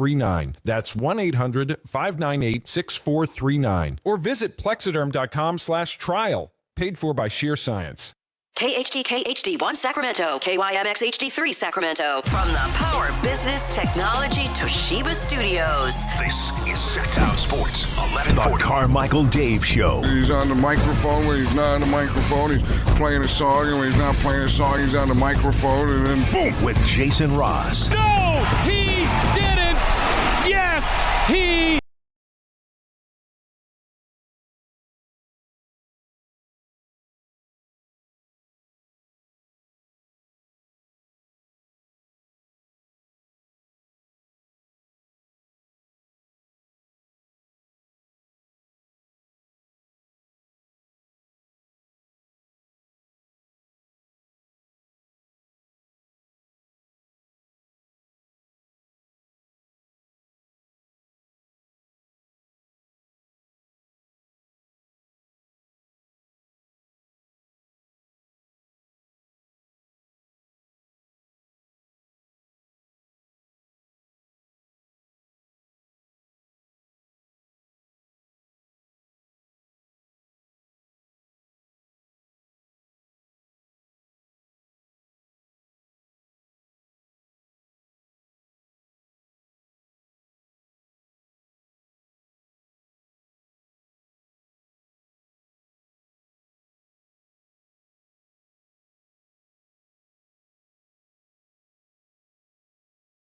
1-800-598-6439. That's 1-800-598-6439. Or visit plexiderm.com/trial. Paid for by Sheer Science. KHD HD1 Sacramento, KYMX HD3 Sacramento. From the Power Business Technology Toshiba Studios. This is Sactown Sports 1140. The Carmichael Dave Show. He's on the microphone when he's not on the microphone. He's playing a song, and when he's not playing a song, he's on the microphone, and then boom. With Jason Ross. No, he didn't. Yes, he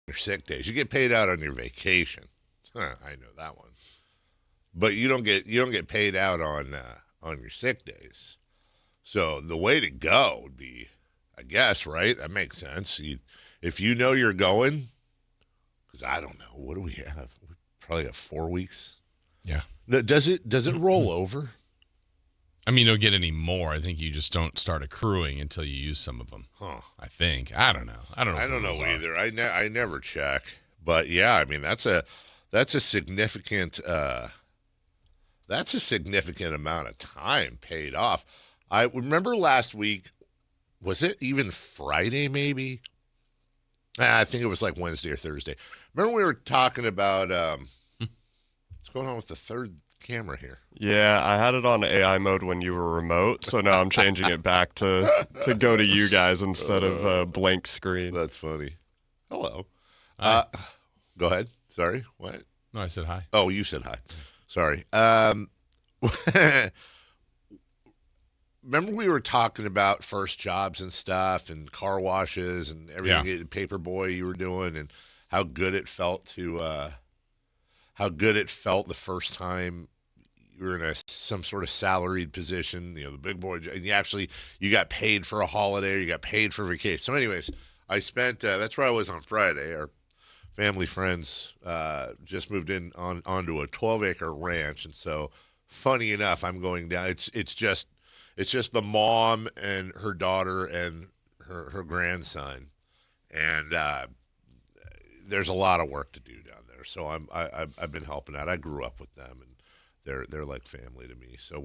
your sick days. You get paid out on your vacation. I know that one. But you don't get paid out on your sick days. So the way to go would be, I guess, right? That makes sense. If you know you're going, because I don't know, what do we have? We probably have 4 weeks. Yeah. Does it roll over? I mean, you don't get any more. I think you just don't start accruing until you use some of them. Huh. I think. I don't know. I don't know either. I never check. But yeah, I mean that's a significant amount of time paid off. I remember last week, was it even Friday maybe? I think it was like Wednesday or Thursday. Remember we were talking about what's going on with the third camera here? Yeah, I had it on AI mode when you were remote, so now I'm changing it back to go to you guys instead of blank screen. That's funny. Hello. Go ahead. Sorry. What? No, I said hi. Oh, you said hi. Sorry. Remember we were talking about first jobs and stuff and car washes and everything, Paperboy you were doing, and how good it felt the first time you were in some sort of salaried position, the big boy, and you got paid for a holiday or you got paid for vacation. So anyways, I spent, that's where I was on Friday. Our family friends just moved in onto a 12-acre ranch. And so funny enough, I'm going down. It's just the mom and her daughter and her grandson. And there's a lot of work to do down there. So I've been helping out. I grew up with them, and they're like family to me. So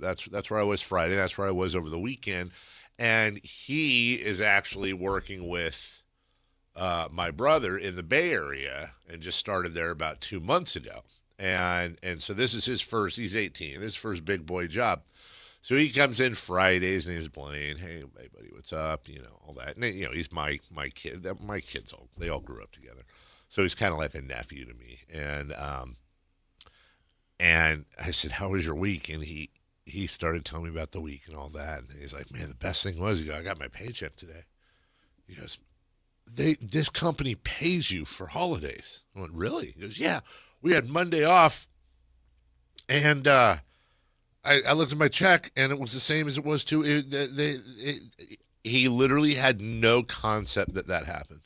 that's where I was Friday. That's where I was over the weekend. And he is actually working with my brother in the Bay Area and just started there about 2 months ago. And so this is his first, he's 18, this is his first big boy job. So he comes in Fridays and he's playing, hey buddy, what's up? All that. And he's my kid. My kids they all grew up together. So he's kind of like a nephew to me. And I said, how was your week? And he started telling me about the week and all that. And he's like, man, the best thing was, I got my paycheck today. He goes, this company pays you for holidays. I went, really? He goes, yeah. We had Monday off. And I looked at my check, and it was the same as it was too. He literally had no concept that happened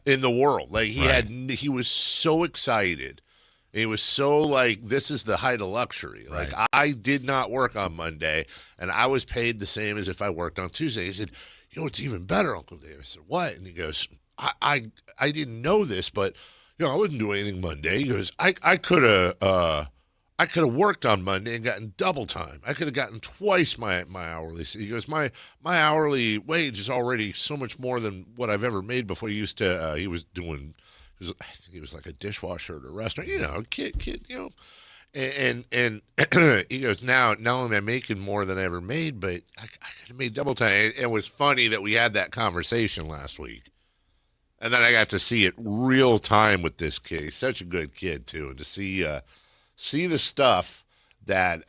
in the world. Like he was so excited. He was so like, this is the height of luxury. Like I did not work on Monday, and I was paid the same as if I worked on Tuesday. He said, it's even better, Uncle Dave. I said, what? And he goes, I didn't know this, but I wasn't doing anything Monday. He goes, I could have worked on Monday and gotten double time. I could have gotten twice my hourly. He goes, my hourly wage is already so much more than what I've ever made before. He was doing I think he was like a dishwasher at a restaurant, kid, And he goes, now not only am I making more than I ever made, but I could have made double time. And it was funny that we had that conversation last week. And then I got to see it real time with this kid. He's such a good kid, too. And to see the stuff that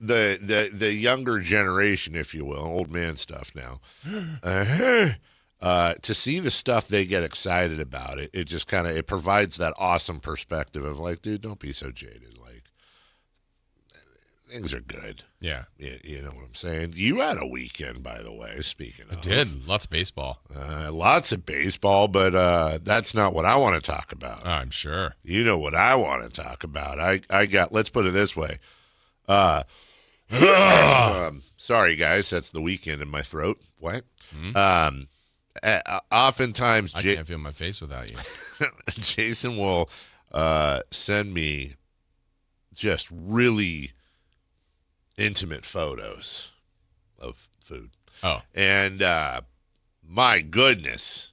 the younger generation, if you will, old man stuff now, to see the stuff they get excited about, it just kind of, it provides that awesome perspective of like, dude, don't be so jaded. Like, things are good. Yeah. You know what I'm saying? You had a weekend, by the way, speaking of. I did. Lots of baseball. Lots of baseball, but that's not what I want to talk about. I'm sure. You know what I want to talk about. Let's put it this way. Sorry, guys. That's the weekend in my throat. What? Mm-hmm. Oftentimes, I can't feel my face without you. Jason will send me just really intimate photos of food. Oh. And my goodness,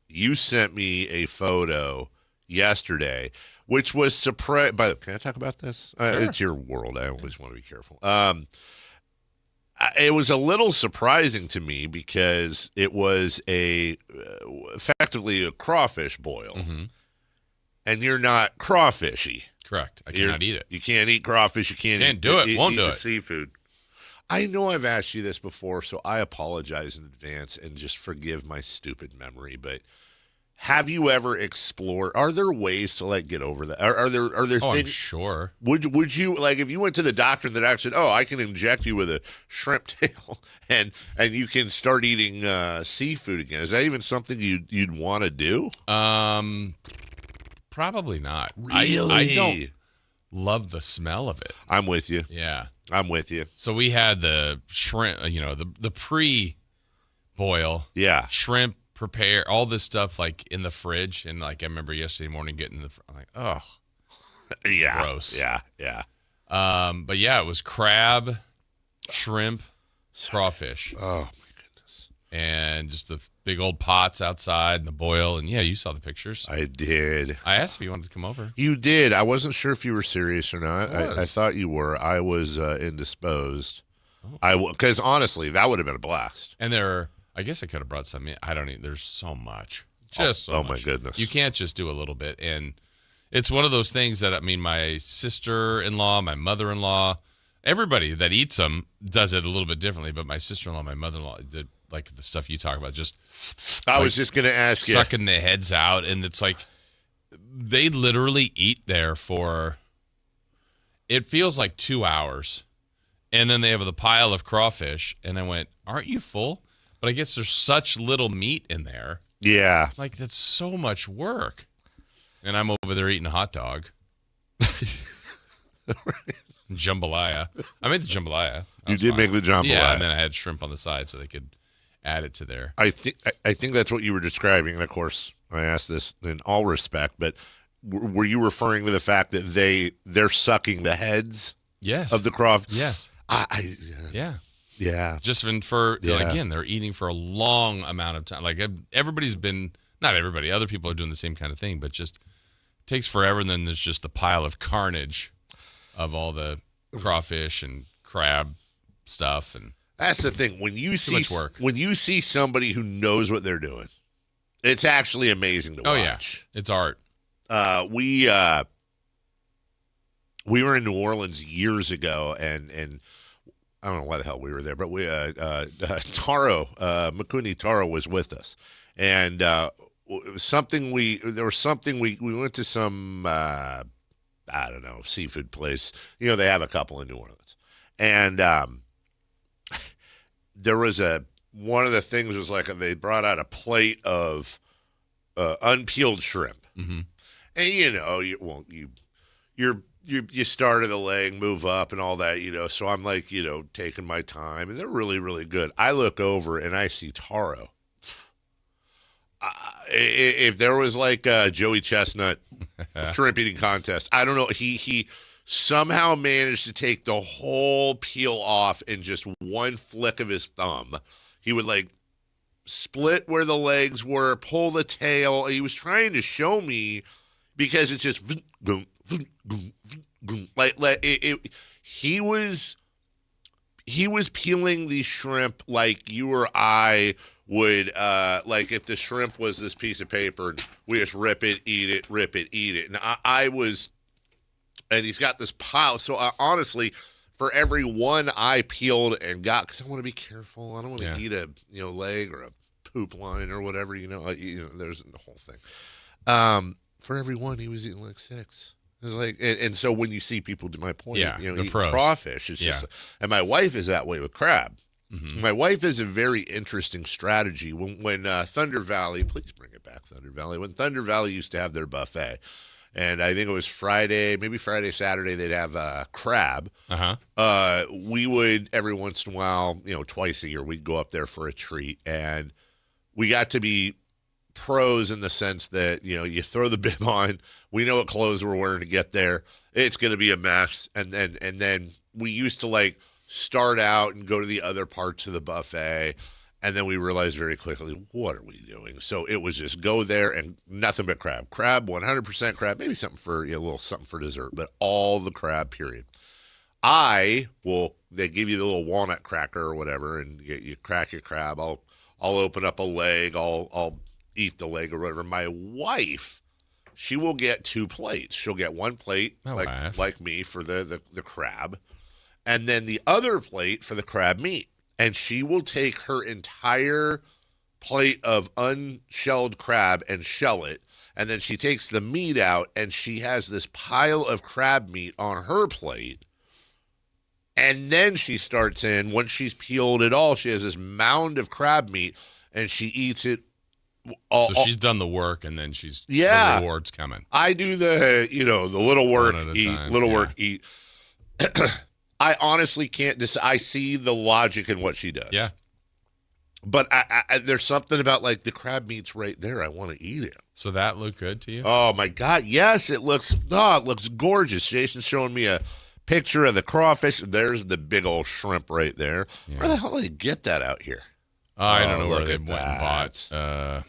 you sent me a photo yesterday, which was surprise. Can I talk about this? Sure. It's your world. I always want to be careful. It was a little surprising to me because it was effectively a crawfish boil, and you're not crawfishy. Correct. I cannot eat it. You can't eat crawfish. You can't do it. Won't eat do the it. Seafood. I know I've asked you this before, so I apologize in advance and just forgive my stupid memory. But have you ever explored? Are there ways to like get over that? Are there things? I'm sure. Would you like if you went to the doctor and the doctor said, "Oh, I can inject you with a shrimp tail and you can start eating seafood again"? Is that even something you'd want to do? Probably not. Really? I don't love the smell of it. I'm with you. Yeah. I'm with you. So we had the shrimp, the pre-boil. Yeah. Shrimp, prepare, all this stuff like in the fridge. And like I remember yesterday morning getting I'm like, oh. Yeah. Gross. Yeah. But yeah, it was crab, shrimp, crawfish. Oh, my goodness. And just the big old pots outside and the boil. And yeah, you saw the pictures. I did. I asked if you wanted to come over. You did. I wasn't sure if you were serious or not. I was. I thought you were. I was indisposed. Because honestly, that would have been a blast. And I guess I could have brought some in. I don't need, there's so much. Just so much. My goodness. You can't just do a little bit. And it's one of those things that, my sister-in-law, my mother-in-law, everybody that eats them does it a little bit differently. But my sister-in-law, my mother-in-law did like the stuff you talk about. Just I was just going to ask you. Sucking their heads out. And it's like they literally eat there for, it feels like 2 hours. And then they have the pile of crawfish. And I went, aren't you full? But I guess there's such little meat in there. Yeah. Like, that's so much work. And I'm over there eating a hot dog. Jambalaya. I made the jambalaya. You did make the jambalaya. Yeah, and then I had shrimp on the side so they could add it to their. I think that's what you were describing. And, of course, I asked this in all respect, but were you referring to the fact that they're sucking the heads of the crawfish? Yes. Yeah. Yeah. Just again, they're eating for a long amount of time. Like everybody's been, not everybody, other people are doing the same kind of thing, but just takes forever. And then there's just the pile of carnage of all the crawfish and crab stuff. And that's the thing. When you see much work. When you see somebody who knows what they're doing, it's actually amazing to watch. Oh yeah, it's art. We were in New Orleans years ago, and I don't know why the hell we were there, but we Taro Makuni Taro was with us, and there was something we went to some I don't know, seafood place. They have a couple in New Orleans, and there was one of the things was like they brought out a plate of unpeeled shrimp, and you start at the leg, move up, and all that, So I'm like, taking my time, and they're really, really good. I look over and I see Taro. If there was like a Joey Chestnut shrimp eating contest, I don't know. He somehow managed to take the whole peel off in just one flick of his thumb. He would like split where the legs were, pull the tail. He was trying to show me because it's just he was peeling the shrimp like you or I would, like if the shrimp was this piece of paper, we just rip it, eat it. And I was, and he's got this pile. So honestly, for every one I peeled and got, because I want to be careful. I don't want to eat a leg or a poop line or whatever. There's the whole thing. For every one, he was eating like 6. It was like, and so when you see people, to my point, eat pros. crawfish, it's just, and my wife is that way with crab. Mm-hmm. My wife has a very interesting strategy. When Thunder Valley, please bring it back, Thunder Valley. When Thunder Valley used to have their buffet, and I think it was Friday, Saturday, they'd have crab. We would, every once in a while, twice a year, we'd go up there for a treat. And we got to be pros in the sense that, you throw the bib on. We know what clothes we're wearing to get there. It's going to be a mess. And then we used to start out and go to the other parts of the buffet. And then we realized very quickly, what are we doing? So it was just go there and nothing but crab. Crab, 100% crab, maybe something for a little something for dessert, but all the crab, period. They give you the little walnut cracker or whatever, and you crack your crab. I'll open up a leg. I'll eat the leg or whatever. My wife, she will get 2 plates. She'll get 1 plate, like me, for the crab, and then the other plate for the crab meat. And she will take her entire plate of unshelled crab and shell it. And then she takes the meat out, and she has this pile of crab meat on her plate. And then she starts in, once she's peeled it all, she has this mound of crab meat, and she eats it. So she's done the work, and then the reward's coming. I do the little work, eat. I honestly can't decide. I see the logic in what she does. Yeah. But I there's something about the crab meat's right there. I want to eat it. So that looked good to you? Oh my God. Yes, it looks gorgeous. Jason's showing me a picture of the crawfish. There's the big old shrimp right there. Yeah. Where the hell did they get that out here? I don't know where they went and bought. I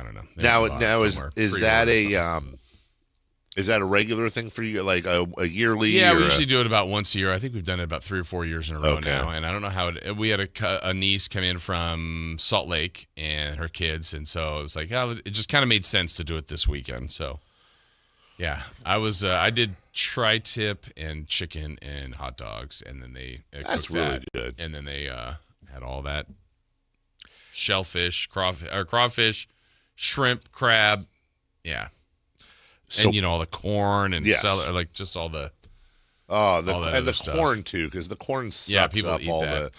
don't know. Now is that is that a regular thing for you, like a yearly? Yeah, we usually do it about once a year. I think we've done it about 3 or 4 years in a row now. And I don't know how we had a niece come in from Salt Lake and her kids, and so it was like, it just kind of made sense to do it this weekend. So, yeah, I did tri-tip and chicken and hot dogs, and then they that's really good. And then they had all that shellfish, crawfish, shrimp, crab, yeah. So, and all the corn and celery, just all the corn too, because the corn sucks people up eat all that.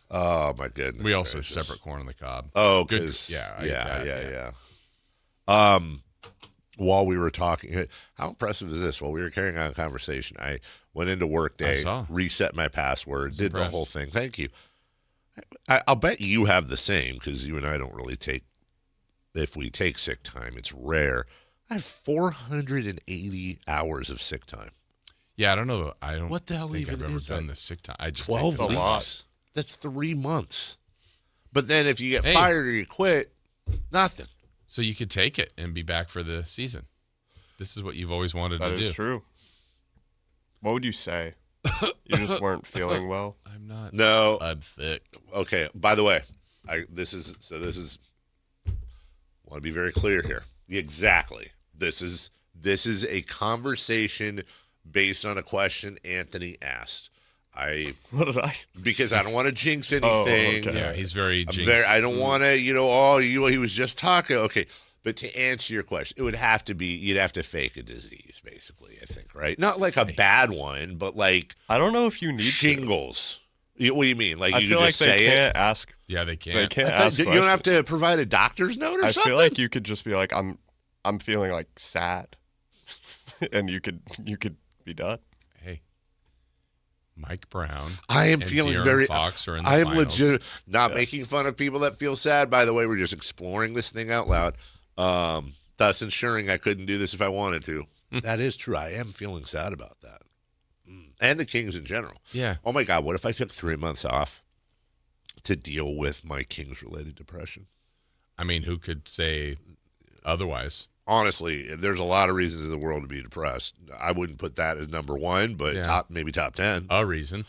Oh my goodness! We also have separate corn on the cob. Oh, good. Yeah. While we were talking, how impressive is this? While we were carrying on a conversation, I went into Workday, reset my password, did the whole thing. Thank you. I'll bet you have the same, because you and I don't really take. If we take sick time, it's rare. I have 480 hours of sick time. Yeah, I don't know. What the hell think even I've ever is done that? the sick time. I just 12 take a lot. That's 3 months. But then if you get fired or you quit, nothing. So you could take it and be back for the season. This is what you've always wanted to do. That is true. What would you say? You just weren't feeling well? I'm not. No. I'm sick. Okay. By the way, this is want to be very clear here. Exactly. This is a conversation based on a question Anthony asked. What did I? Because I don't want to jinx anything. Oh, okay. Yeah, he's very jinxed. I don't want to, he was just talking. Okay. But to answer your question, it would have to be, you'd have to fake a disease, basically, I think, right? Not like a bad one, but like I don't know if you need shingles. What do you mean? Like I you feel can like just say they can't it? ask. Yeah, they can't. They can't ask. You don't have to provide a doctor's note or something? I feel like you could just be like, I'm feeling like sad. And you could be done. Hey, Mike Brown. I am and feeling De'Aaron very. Fox are in the I am finals. legit not making fun of people that feel sad. By the way, we're just exploring this thing out loud. Thus ensuring I couldn't do this if I wanted to. That is true. I am feeling sad about that, and the Kings in general. Yeah. Oh my God, what if I took 3 months off? to deal with my Kings-related depression. I mean, who could say otherwise? Honestly, there's a lot of reasons in the world to be depressed. I wouldn't put that as number one, but maybe top 10. A reason.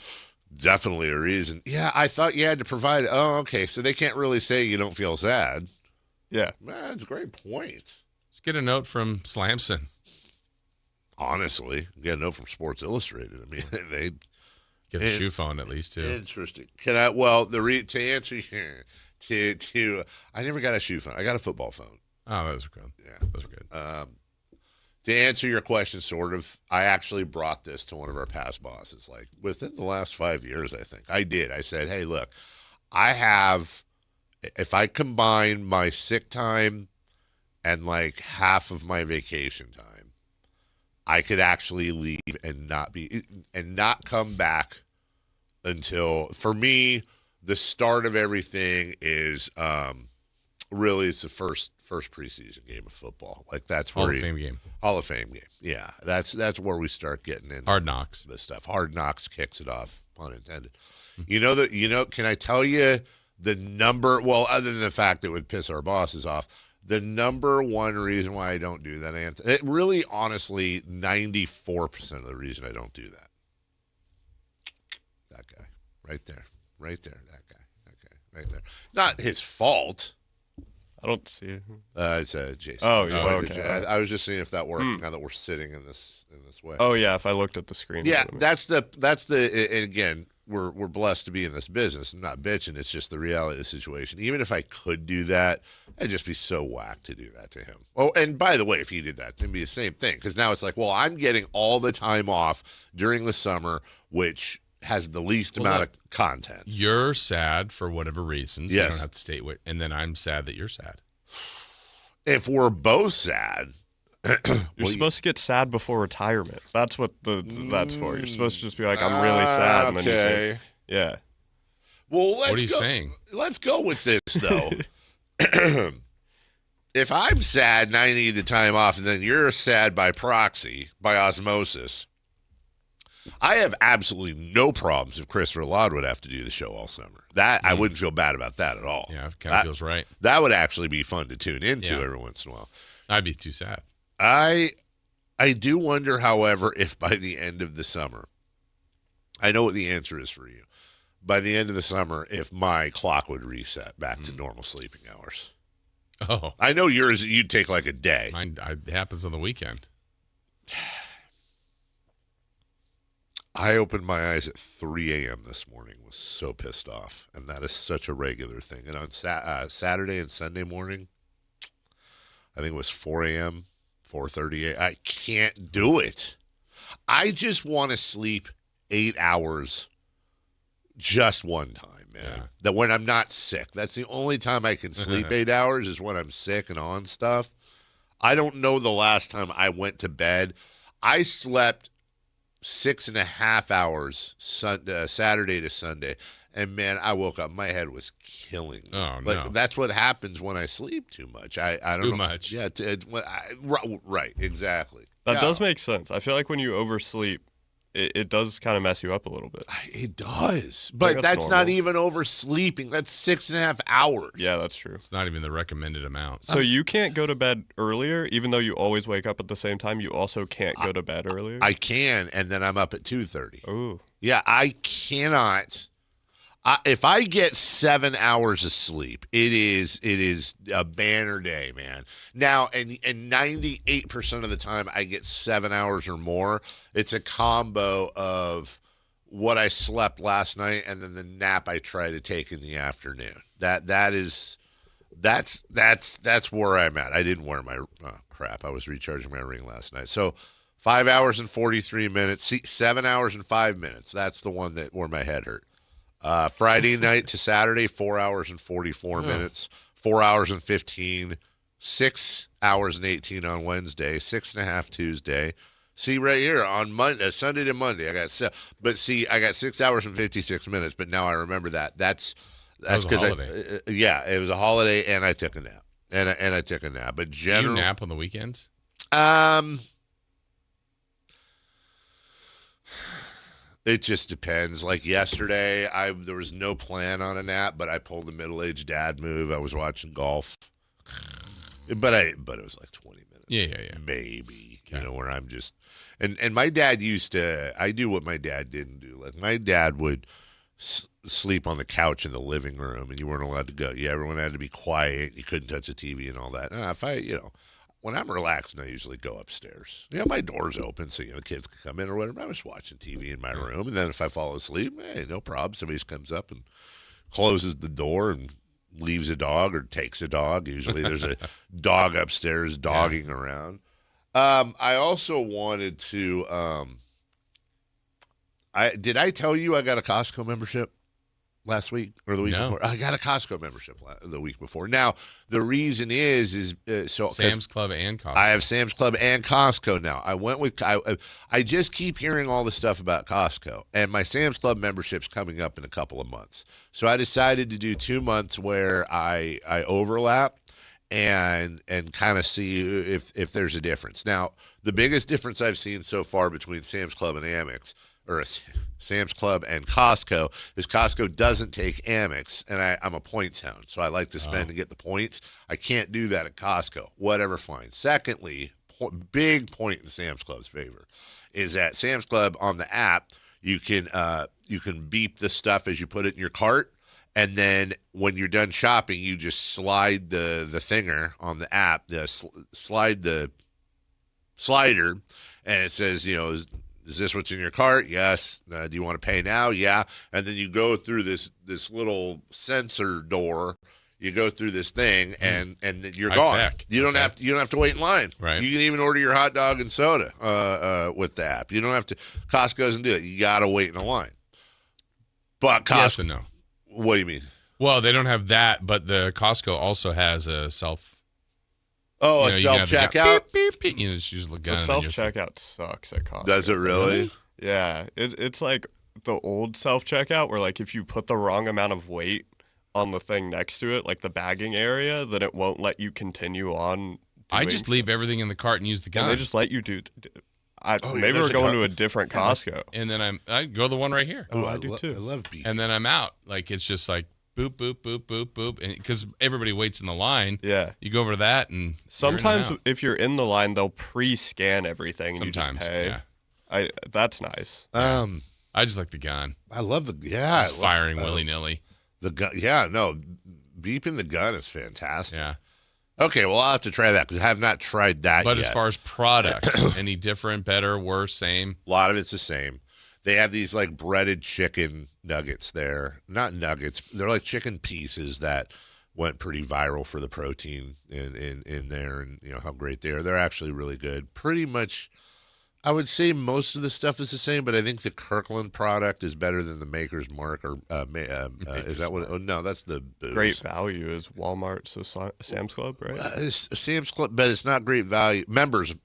Definitely a reason. Yeah, I thought you had to provide. Oh, okay. So they can't really say you don't feel sad. Yeah. Man, that's a great point. Let's get a note from Slamson. Honestly, get a note from Sports Illustrated. I mean, they get the shoe phone at least too. Interesting. Can I? Well, to answer to I never got a shoe phone. I got a football phone. Oh, those are good. Yeah, those are good. To answer your question, sort of, I actually brought this to one of our past bosses. Like within the last 5 years, I think I did. I said, "Hey, look, if I combine my sick time and like half of my vacation time, I could actually leave and not come back until, for me, the start of everything is really it's the first preseason game of football. Like that's where Hall of Fame game. Hall of Fame game. Yeah, that's where we start getting into Hard Knocks. This stuff. Hard Knocks kicks it off, pun intended. Can I tell you the number? Well, other than the fact it would piss our bosses off. The number one reason why I don't do that, Anthony, it really, honestly, 94% of the reason I don't do that. That guy, right there, that guy, right there. Not his fault. I don't see it. It's Jason. Oh, yeah, okay. I was just seeing if that worked now that we're sitting in this way. Oh yeah, if I looked at the screen. Yeah, that's the. And again, we're blessed to be in this business. I'm not bitching. It's just the reality of the situation. Even if I could do that, I'd just be so whack to do that to him. Oh, and by the way, if he did that, it'd be the same thing. Because now it's like, well, I'm getting all the time off during the summer, which has the least amount of content. You're sad for whatever reasons. Yes. You don't have to state what, and then I'm sad that you're sad. If we're both sad, you're supposed to get sad before retirement. That's what that's for. You're supposed to just be like, I'm really sad, and then you say, yeah. Well, what are you saying? Let's go with this though. If I'm sad and I need the time off, and then you're sad by proxy, by osmosis, I have absolutely no problems if Christopher Laud would have to do the show all summer. I wouldn't feel bad about that at all. Yeah, it kind of feels right. That would actually be fun to tune into every once in a while. I'd be too sad. I do wonder, however, if by the end of the summer, I know what the answer is for you. By the end of the summer, if my clock would reset back to normal sleeping hours. Oh. I know yours, you'd take like a day. Mine happens on the weekend. I opened my eyes at 3 a.m. this morning, was so pissed off, and that is such a regular thing. And on Saturday and Sunday morning, I think it was 4 a.m., 4:30 a.m. I can't do it. I just want to sleep 8 hours just one time, man. Yeah. That when I'm not sick. That's the only time I can sleep 8 hours is when I'm sick and on stuff. I don't know the last time I went to bed. I slept 6.5 hours Saturday to Sunday, and man, I woke up. My head was killing me. Oh no! That's what happens when I sleep too much. I don't know. Too much. Yeah. Right. Exactly. That does make sense. I feel like when you oversleep, it does kind of mess you up a little bit. It does, but that's not even oversleeping. That's 6.5 hours. Yeah, that's true. It's not even the recommended amount. So you can't go to bed earlier, even though you always wake up at the same time. You also can't go to bed earlier. I can, and then I'm up at 2:30. Ooh. Yeah, I cannot. If I get 7 hours of sleep, it is a banner day, man. Now, and 98% of the time I get 7 hours or more. It's a combo of what I slept last night and then the nap I try to take in the afternoon. That's where I'm at. I didn't wear my crap. I was recharging my ring last night. So 5 hours and 43 minutes. 7 hours and 5 minutes. That's the one where my head hurt. Friday night to Saturday, 4 hours and 44 minutes, 4 hours and 15, 6 hours and 18 on Wednesday, 6.5 Tuesday. See right here on Monday, Sunday to Monday, I got 6 hours and 56 minutes. But now I remember that. That's because it was a holiday, and I took a nap, and I took a nap. But Do you nap on the weekends? It just depends. Like yesterday, there was no plan on a nap, but I pulled the middle-aged dad move. I was watching golf, but it was like 20 minutes. Yeah. Maybe, where I'm just and my dad used to. I do what my dad didn't do. Like my dad would sleep on the couch in the living room, and you weren't allowed to go. Yeah, everyone had to be quiet. You couldn't touch the TV and all that. When I'm relaxed, I usually go upstairs. My door's open, so the kids can come in or whatever. I'm just watching TV in my room, and then if I fall asleep, hey, no problem. Somebody just comes up and closes the door and leaves a dog or takes a dog. Usually, there's a dog upstairs dogging around. I also wanted to. Did I tell you I got a Costco membership last week or the week before? I got a Costco membership the week before. Now the reason is Sam's Club and Costco. I have Sam's Club and Costco now. I went with I just keep hearing all the stuff about Costco, and my Sam's Club membership's coming up in a couple of months. So I decided to do 2 months where I overlap and kind of see if there's a difference. Now the biggest difference I've seen so far between Sam's Club and Amex, or Sam's Club and Costco, is Costco doesn't take Amex, and I'm a points hound, so I like to spend and get the points. I can't do that at Costco. Whatever, fine. Secondly, big point in Sam's Club's favor is that Sam's Club on the app, you can beep the stuff as you put it in your cart, and then when you're done shopping, you just slide the thinger on the app, slide the slider, and it says, is this what's in your cart? Yes. Do you want to pay now? Yeah. And then you go through this little sensor door. You go through this thing, and you're gone. Tech. You don't have to wait in line. Right. You can even order your hot dog and soda with the app. You don't have to. Costco doesn't do it. You got to wait in a line. But Costco. Yes and no. What do you mean? Well, they don't have that, but the Costco also has a self. Oh, a self-checkout? Beep, beep. Just use the gun. The self-checkout sucks at Costco. Does it really? Yeah. It's like the old self-checkout where, like, if you put the wrong amount of weight on the thing next to it, like the bagging area, then it won't let you continue on. I just leave everything in the cart and use the gun. And they just let you do. Maybe we're going to a different Costco. And then I go the one right here. Oh, I do too. I love beef. And then I'm out. Like, it's just like boop, boop, boop, boop, boop. And because everybody waits in the line. Yeah. You go over to that and sometimes if you're in the line, they'll pre-scan everything and you just pay. Yeah. That's nice. I just like the gun. I love just firing willy-nilly. The gun. Yeah, no. Beeping the gun is fantastic. Yeah. Okay, well, I'll have to try that because I have not tried that But yet. as far as products, any different, better, worse, same? A lot of it's the same. They have these, like, breaded chicken nuggets there. Not nuggets. They're like chicken pieces that went pretty viral for the protein in there and, how great they are. They're actually really good. Pretty much, I would say most of the stuff is the same, but I think the Kirkland product is better than the Maker's Mark. Or is that what? Oh, no, that's the booze. Great Value is Walmart, so Sam's Club, right? It's Sam's Club, but it's not Great Value. Members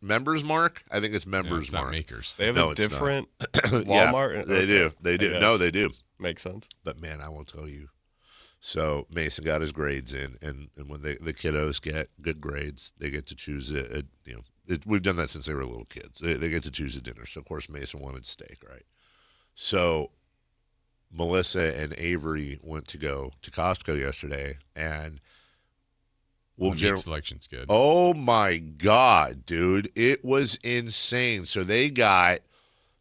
Mark? I think it's Members Not Mark. Makers. They have a different Yeah, Walmart. they do. They do. No, they do. Makes sense. But, man, I will tell you. So Mason got his grades in, and when the kiddos get good grades, they get to choose we've done that since they were little kids. They get to choose a dinner. So, of course, Mason wanted steak, right? So Melissa and Avery went to go to Costco yesterday, and The meat selection's good. Oh, my God, dude. It was insane. So they got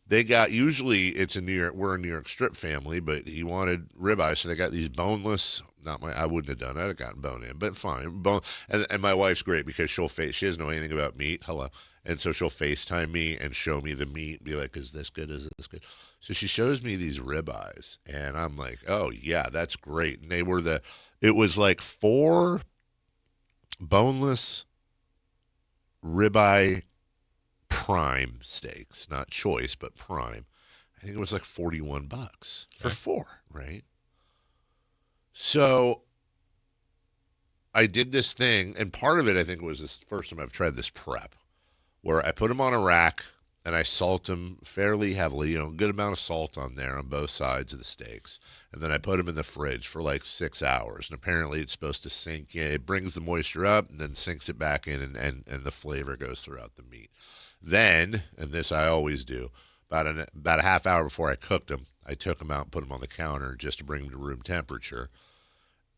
usually it's we're a New York strip family, but he wanted ribeye, so they got these boneless. I wouldn't have done that. I'd have gotten bone in, but fine. And my wife's great because she doesn't know anything about meat. Hello. And so she'll FaceTime me and show me the meat and be like, is this good? Is this good? So she shows me these ribeyes, and I'm like, oh, yeah, that's great. And it was like 4 boneless ribeye prime steaks, not choice, but prime. I think it was like $41 for 4, right? So I did this thing, and part of it I think was this first time I've tried this prep, where I put them on a rack and I salt them fairly heavily, a good amount of salt on there on both sides of the steaks, and then I put them in the fridge for like 6 hours, and apparently it's supposed to sink in. It brings the moisture up and then sinks it back in, and the flavor goes throughout the meat. Then, and this I always do, about a half hour before I cooked them, I took them out and put them on the counter just to bring them to room temperature.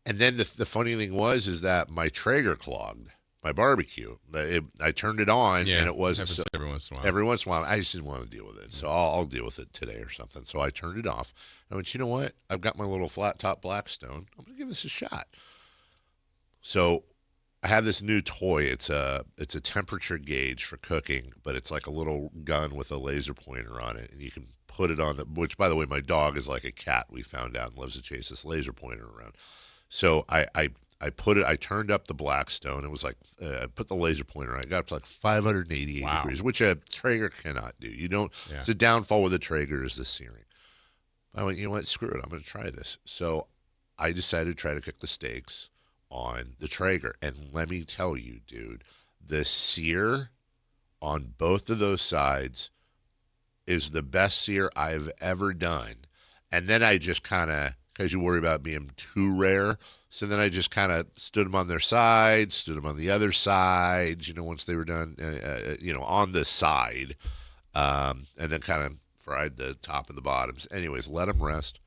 And then the funny thing is that my Traeger clogged my barbecue. I turned it on, and it wasn't. So, every once in a while. Every once in a while, I just didn't want to deal with it. So I'll deal with it today or something. So I turned it off. I went, you know what? I've got my little flat top Blackstone. I'm going to give this a shot. So I have this new toy. It's a temperature gauge for cooking, but it's like a little gun with a laser pointer on it, and you can put it on which, by the way, my dog is like a cat, we found out, and loves to chase this laser pointer around. So I turned up the Blackstone. It was like, I put the laser pointer on. I got up to like 588 degrees, which a Traeger cannot do. You don't, It's a downfall with a Traeger is the searing. I went, you know what, screw it. I'm going to try this. So I decided to try to cook the steaks on the Traeger. And let me tell you, dude, the sear on both of those sides is the best sear I've ever done. And then I just kind of, because you worry about being too rare. So then I just kind of stood them on their side, stood them on the other side, once they were done, on the side, and then kind of fried the top and the bottoms. Anyways, let them rest.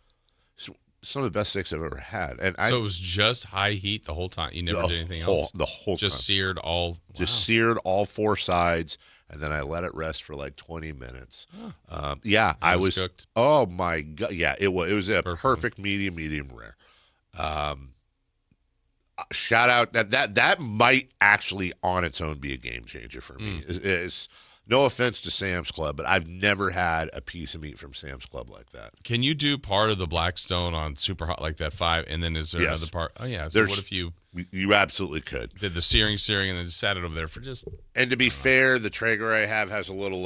Some of the best steaks I've ever had. So it was just high heat the whole time? You never did anything else? The whole time. Just seared all? Wow. Just seared all four sides, and then I let it rest for like 20 minutes. I was cooked. Oh, my God. Yeah, it was a perfect medium rare. Shout out that might actually on its own be a game changer for me. It's no offense to Sam's Club, but I've never had a piece of meat from Sam's Club like that. Can you do part of the Blackstone on super hot like that 5, and then is there another part? Oh yeah. So what if you absolutely could did the searing, and then just sat it over there for just? And to be fair, the Traeger I have has a little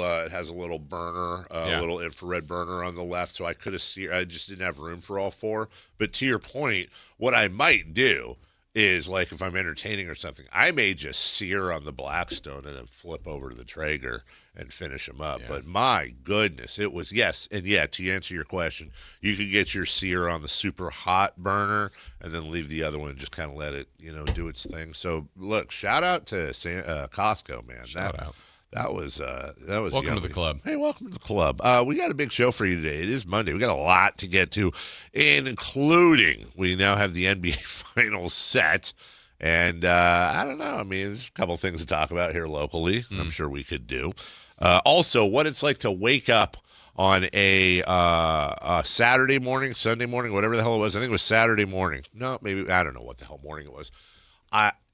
burner, a little infrared burner on the left, so I could have seared. I just didn't have room for all four. But to your point, what I might do is, like, if I'm entertaining or something, I may just sear on the Blackstone and then flip over to the Traeger and finish them up. Yeah. But my goodness, it was, to answer your question, you could get your sear on the super hot burner and then leave the other one and just kind of let it, do its thing. So, look, shout out to Costco, man. Shout out. That was welcome yummy. to the club. Hey, welcome to the club. We got a big show for you today. It is Monday. We got a lot to get to, including we now have the NBA Finals set. And I don't know. I mean, there's a couple things to talk about here locally. I'm sure we could do. Also, what it's like to wake up on a Saturday morning, Sunday morning, whatever the hell it was. I think it was Saturday morning. No, maybe, I don't know what the hell morning it was.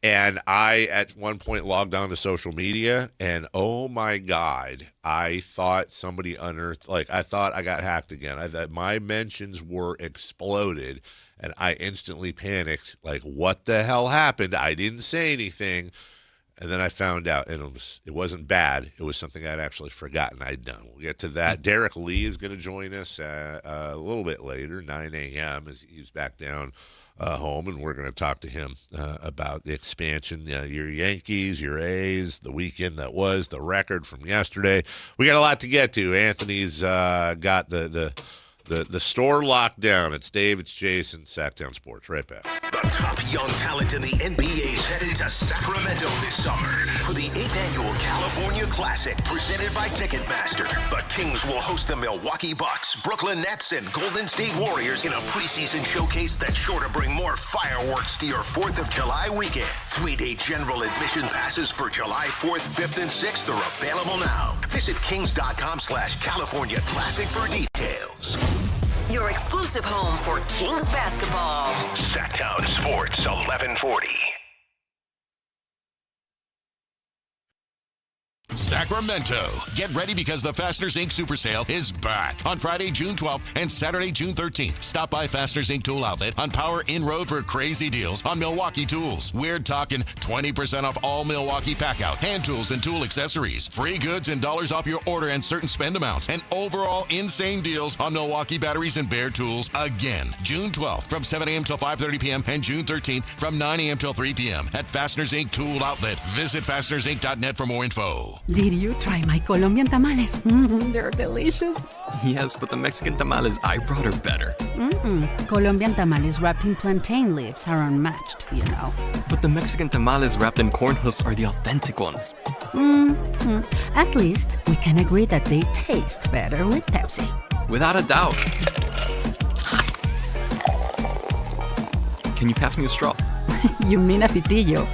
And I, at one point, logged on to social media, and oh my God, I thought somebody unearthed, I thought I got hacked again. I thought my mentions were exploded, and I instantly panicked, what the hell happened? I didn't say anything. And then I found out, and it wasn't bad. It was something I'd actually forgotten I'd done. We'll get to that. Derek Lee is going to join us a little bit later, 9 a.m., as he's back down home, and we're going to talk to him about the expansion, your Yankees, your A's, the weekend that was, the record from yesterday. We got a lot to get to. Anthony's got the store locked down. It's Dave, it's Jason, Sactown Sports. Right back. The top young talent in the NBA is headed to Sacramento this summer for the 8th annual California Classic presented by Ticketmaster. The Kings will host the Milwaukee Bucks, Brooklyn Nets, and Golden State Warriors in a preseason showcase that's sure to bring more fireworks to your 4th of July weekend. 3-day general admission passes for July 4th, 5th, and 6th are available now. Visit kings.com/California Classic for details. Your exclusive home for Kings basketball. Sactown Sports 1140. Sacramento. Get ready because the Fasteners Inc. Super Sale is back on Friday, June 12th and Saturday, June 13th. Stop by Fasteners Inc. Tool Outlet on Power In Road for crazy deals on Milwaukee tools. We're talking 20% off all Milwaukee pack-out, hand tools, and tool accessories. Free goods and dollars off your order and certain spend amounts. And overall insane deals on Milwaukee batteries and Bear tools again. June 12th from 7 a.m. till 5:30 p.m. and June 13th from 9 a.m. till 3 p.m. at Fasteners Inc. Tool Outlet. Visit fastenersinc.net for more info. Do Did you try my Colombian tamales? They're delicious. Yes, but the Mexican tamales I brought are better. Colombian tamales wrapped in plantain leaves are unmatched, you know. But the Mexican tamales wrapped in corn husks are the authentic ones. At least we can agree that they taste better with Pepsi. Without a doubt. Can you pass me a straw? You mean a pitillo?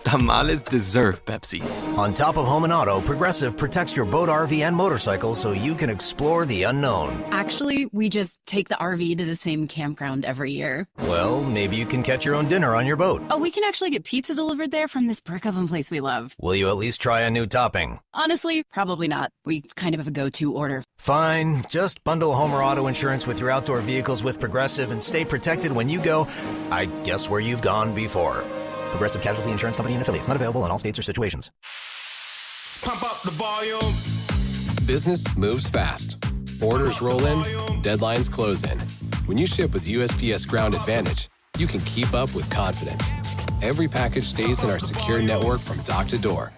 Tamales deserve Pepsi. On top of home and auto, Progressive protects your boat, RV, and motorcycle so you can explore the unknown. Actually, we just take the RV to the same campground every year. Well, maybe you can catch your own dinner on your boat. Oh, we can actually get pizza delivered there from this brick oven place we love. Will you at least try a new topping? Honestly, probably not. We kind of have a go-to order. Fine. Just bundle home or auto insurance with your outdoor vehicles with Progressive and stay protected when you go, I guess, where you've gone before. Progressive Casualty Insurance Company and affiliates. Not available in all states or situations. Pump up the volume. Business moves fast. Orders roll in, deadlines close in. When you ship with USPS Ground Advantage, you can keep up with confidence. Every package stays in our secure network from dock to door.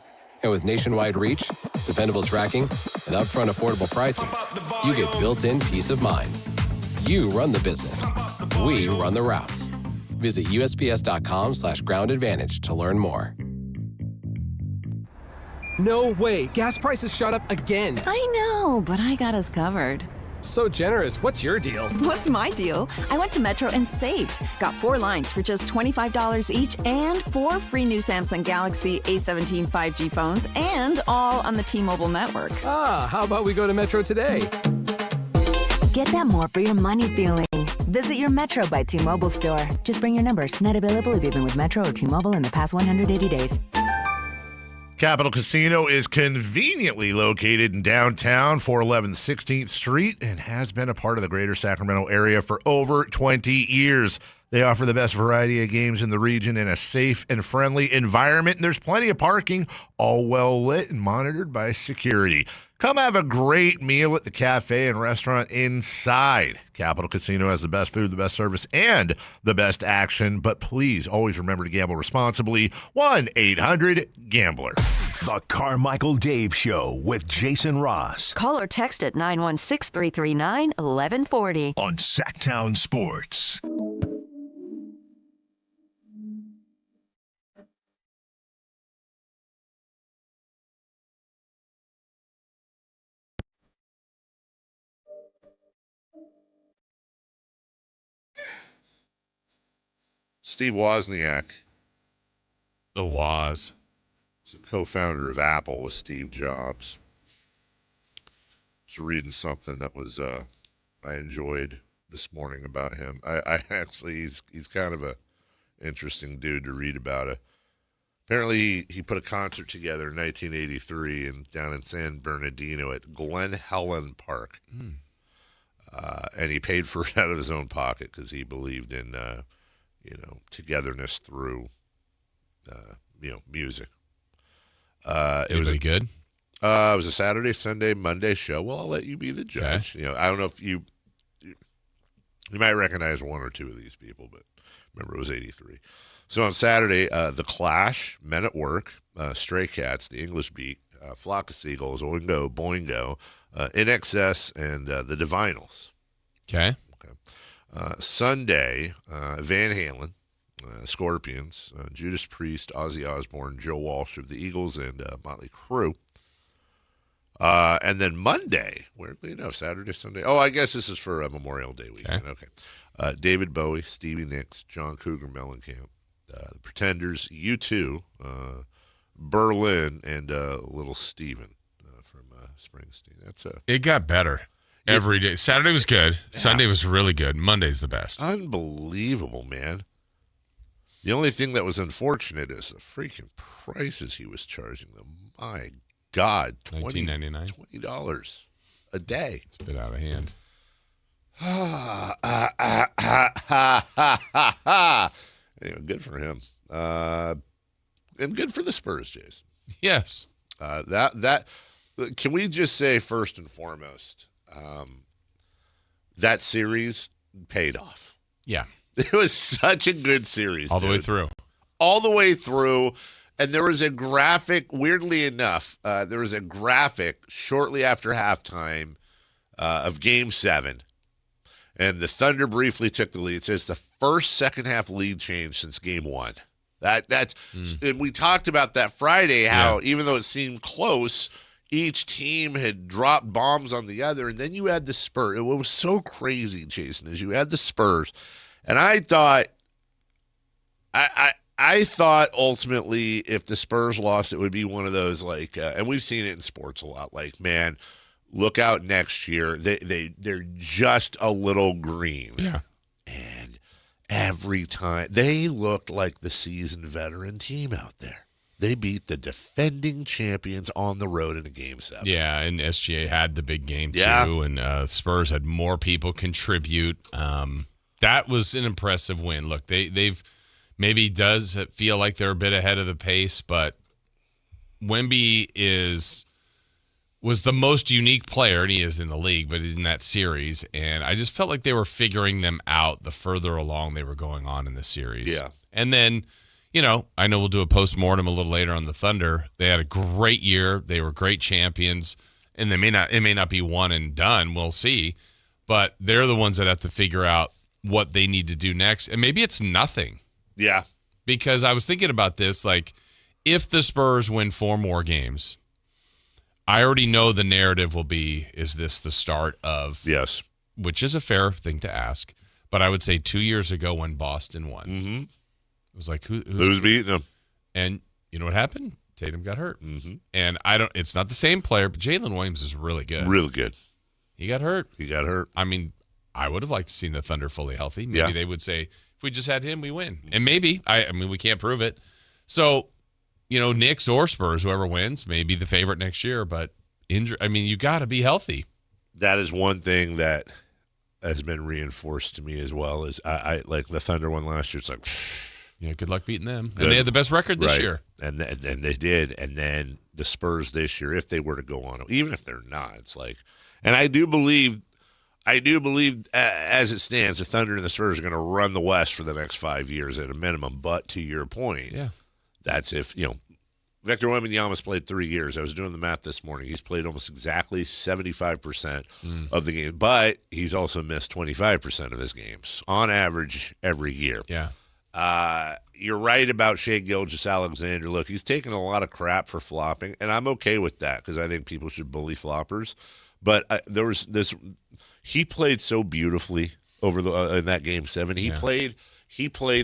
And with nationwide reach, dependable tracking, and upfront affordable pricing, you get built-in peace of mind. You run the business. We run the routes. Visit USPS.com/Ground Advantage to learn more. No way. Gas prices shot up again. I know, but I got us covered. So generous. What's your deal? What's my deal? I went to Metro and saved. Got 4 lines for just $25 each and 4 free new Samsung Galaxy A17 5G phones, and all on the T-Mobile network. Ah, how about we go to Metro today? Get that more for your money feeling. Visit your Metro by T-Mobile store. Just bring your numbers. Not available if you've been with Metro or T-Mobile in the past 180 days. Capital Casino is conveniently located in downtown, 411 16th Street, and has been a part of the greater Sacramento area for over 20 years. They offer the best variety of games in the region in a safe and friendly environment, and there's plenty of parking, all well lit and monitored by security. Come have a great meal at the cafe and restaurant inside. Capital Casino has the best food, the best service, and the best action. But please always remember to gamble responsibly. 1-800-GAMBLER. The Carmichael Dave Show with Jason Ross. Call or text at 916-339-1140. On Sactown Sports. Steve Wozniak. The Woz. He's a co-founder of Apple with Steve Jobs. I was reading something that was I enjoyed this morning about him. I actually he's kind of a interesting dude to read about. Apparently he put a concert together in 1983 down in San Bernardino at Glen Helen Park. And he paid for it out of his own pocket because he believed in togetherness through, music. Anybody good? It was a Saturday, Sunday, Monday show. Well, I'll let you be the judge. Okay. I don't know if you might recognize one or two of these people, but remember it was 83. So on Saturday, The Clash, Men at Work, Stray Cats, The English Beat, Flock of Seagulls, Oingo Boingo, In Excess, and The Divinals. Okay. Sunday, Van Halen, Scorpions, Judas Priest, Ozzy Osbourne, Joe Walsh of the Eagles, and Motley Crue. And then Monday, Saturday, Sunday. Oh, I guess this is for Memorial Day weekend. Okay. David Bowie, Stevie Nicks, John Cougar Mellencamp, The Pretenders, U2, Berlin, and Little Steven from Springsteen. It got better every day. Saturday was good. Yeah. Sunday was really good. Monday's the best. Unbelievable, man. The only thing that was unfortunate is the freaking prices he was charging them. My God, $20 a day. It's a bit out of hand. Anyway, good for him. And good for the Spurs, Jason. Yes. That can we just say first and foremost, that series paid off. Yeah. It was such a good series. All the way through. All the way through. And there was a graphic, weirdly enough, there was a graphic shortly after halftime of Game 7. And the Thunder briefly took the lead. It says the first second-half lead change since Game 1. And we talked about that Friday, how even though it seemed close, each team had dropped bombs on the other. And then you had the Spurs. It was so crazy, Jason, is you had the Spurs. And I thought I thought ultimately if the Spurs lost, it would be one of those like, and we've seen it in sports a lot, like, man, look out next year. They're just a little green. Yeah. And every time, they looked like the seasoned veteran team out there. They beat the defending champions on the road in a Game 7. Yeah, and SGA had the big game, too, Yeah. and Spurs had more people contribute. That was an impressive win. Look, they've maybe does feel like they're a bit ahead of the pace, but Wemby was the most unique player, and he is in the league, but in that series, and I just felt like they were figuring them out the further along they were going on in the series. Yeah. And then, I know we'll do a postmortem a little later on the Thunder. They had a great year. They were great champions, and it may not be one and done. We'll see. But they're the ones that have to figure out what they need to do next. And maybe it's nothing. Yeah. Because I was thinking about this, like, if the Spurs win 4 more games, I already know the narrative will be, is this the start of... Yes. Which is a fair thing to ask. But I would say 2 years ago when Boston won, Mm-hmm. it was like, who's beating them? And you know what happened? Tatum got hurt. Mm-hmm. And it's not the same player, but Jalen Williams is really good. Really good. He got hurt. I mean, I would have liked to see the Thunder fully healthy. Maybe Yeah. they would say, if we just had him, we win. And maybe, I mean, we can't prove it. So, Knicks or Spurs, whoever wins, may be the favorite next year, but you got to be healthy. That is one thing that has been reinforced to me as well. Is I like the Thunder one last year. It's like, yeah, good luck beating them. Good. And they had the best record this Right. year. And they did. And then the Spurs this year, if they were to go on, even if they're not, it's like, and I do believe as it stands, the Thunder and the Spurs are going to run the West for the next 5 years at a minimum. But to your point, that's if, Victor Wembanyama's played 3 years. I was doing the math this morning. He's played almost exactly 75% of the game, but he's also missed 25% of his games on average every year. Yeah. You're right about Shai Gilgeous-Alexander. Look, he's taken a lot of crap for flopping, and I'm okay with that because I think people should bully floppers. But there was this. He played so beautifully over in that Game 7. He played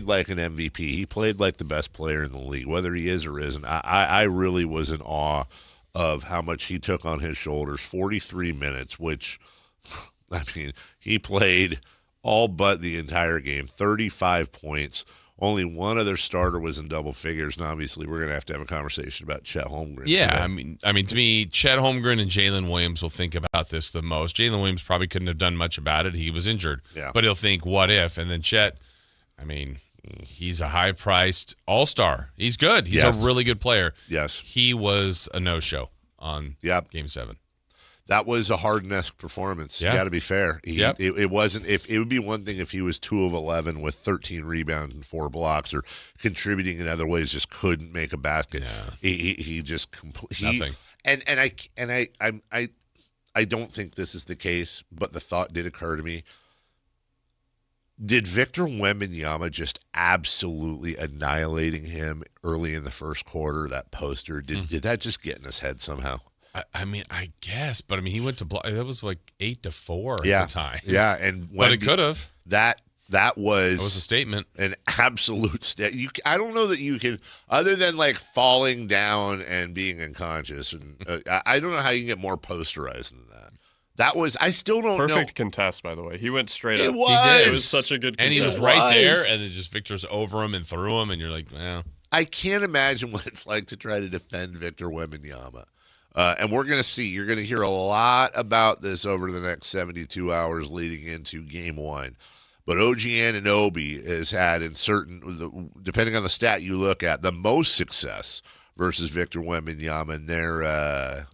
like an MVP. He played like the best player in the league, whether he is or isn't. I really was in awe of how much he took on his shoulders. 43 minutes, which, I mean, he played all but the entire game. 35 points. Only one other starter was in double figures, and obviously we're going to have a conversation about Chet Holmgren. Yeah, today. I mean, to me, Chet Holmgren and Jalen Williams will think about this the most. Jalen Williams probably couldn't have done much about it. He was injured. Yeah. But he'll think, what if? And then Chet, he's a high-priced all-star. He's good. He's a really good player. Yes. He was a no-show on Game 7. That was a Harden-esque performance. Yeah. You got to be fair. It wasn't. If it would be one thing if he was 2 of 11 with 13 rebounds and 4 blocks, or contributing in other ways, just couldn't make a basket. Yeah. He just Nothing. I don't think this is the case, but the thought did occur to me. Did Victor Wembanyama just absolutely annihilating him early in the first quarter? That poster did that just get in his head somehow? I guess, but he went to block. That was like 8-4 at the time. Yeah, and but it could have. That was a statement, an absolute statement. I don't know that you can, other than like falling down and being unconscious, and I don't know how you can get more posterized than that. That was, I still don't know. Perfect contest, by the way. He went straight up. He did. It was such a good contest. And he was right there, and then just Victor's over him and through him, and you're like, well. I can't imagine what it's like to try to defend Victor Wembanyama. And we're going to see. You're going to hear a lot about this over the next 72 hours leading into Game 1. But OG Anunoby has had, depending on the stat you look at, the most success versus Victor Wembanyama. And they're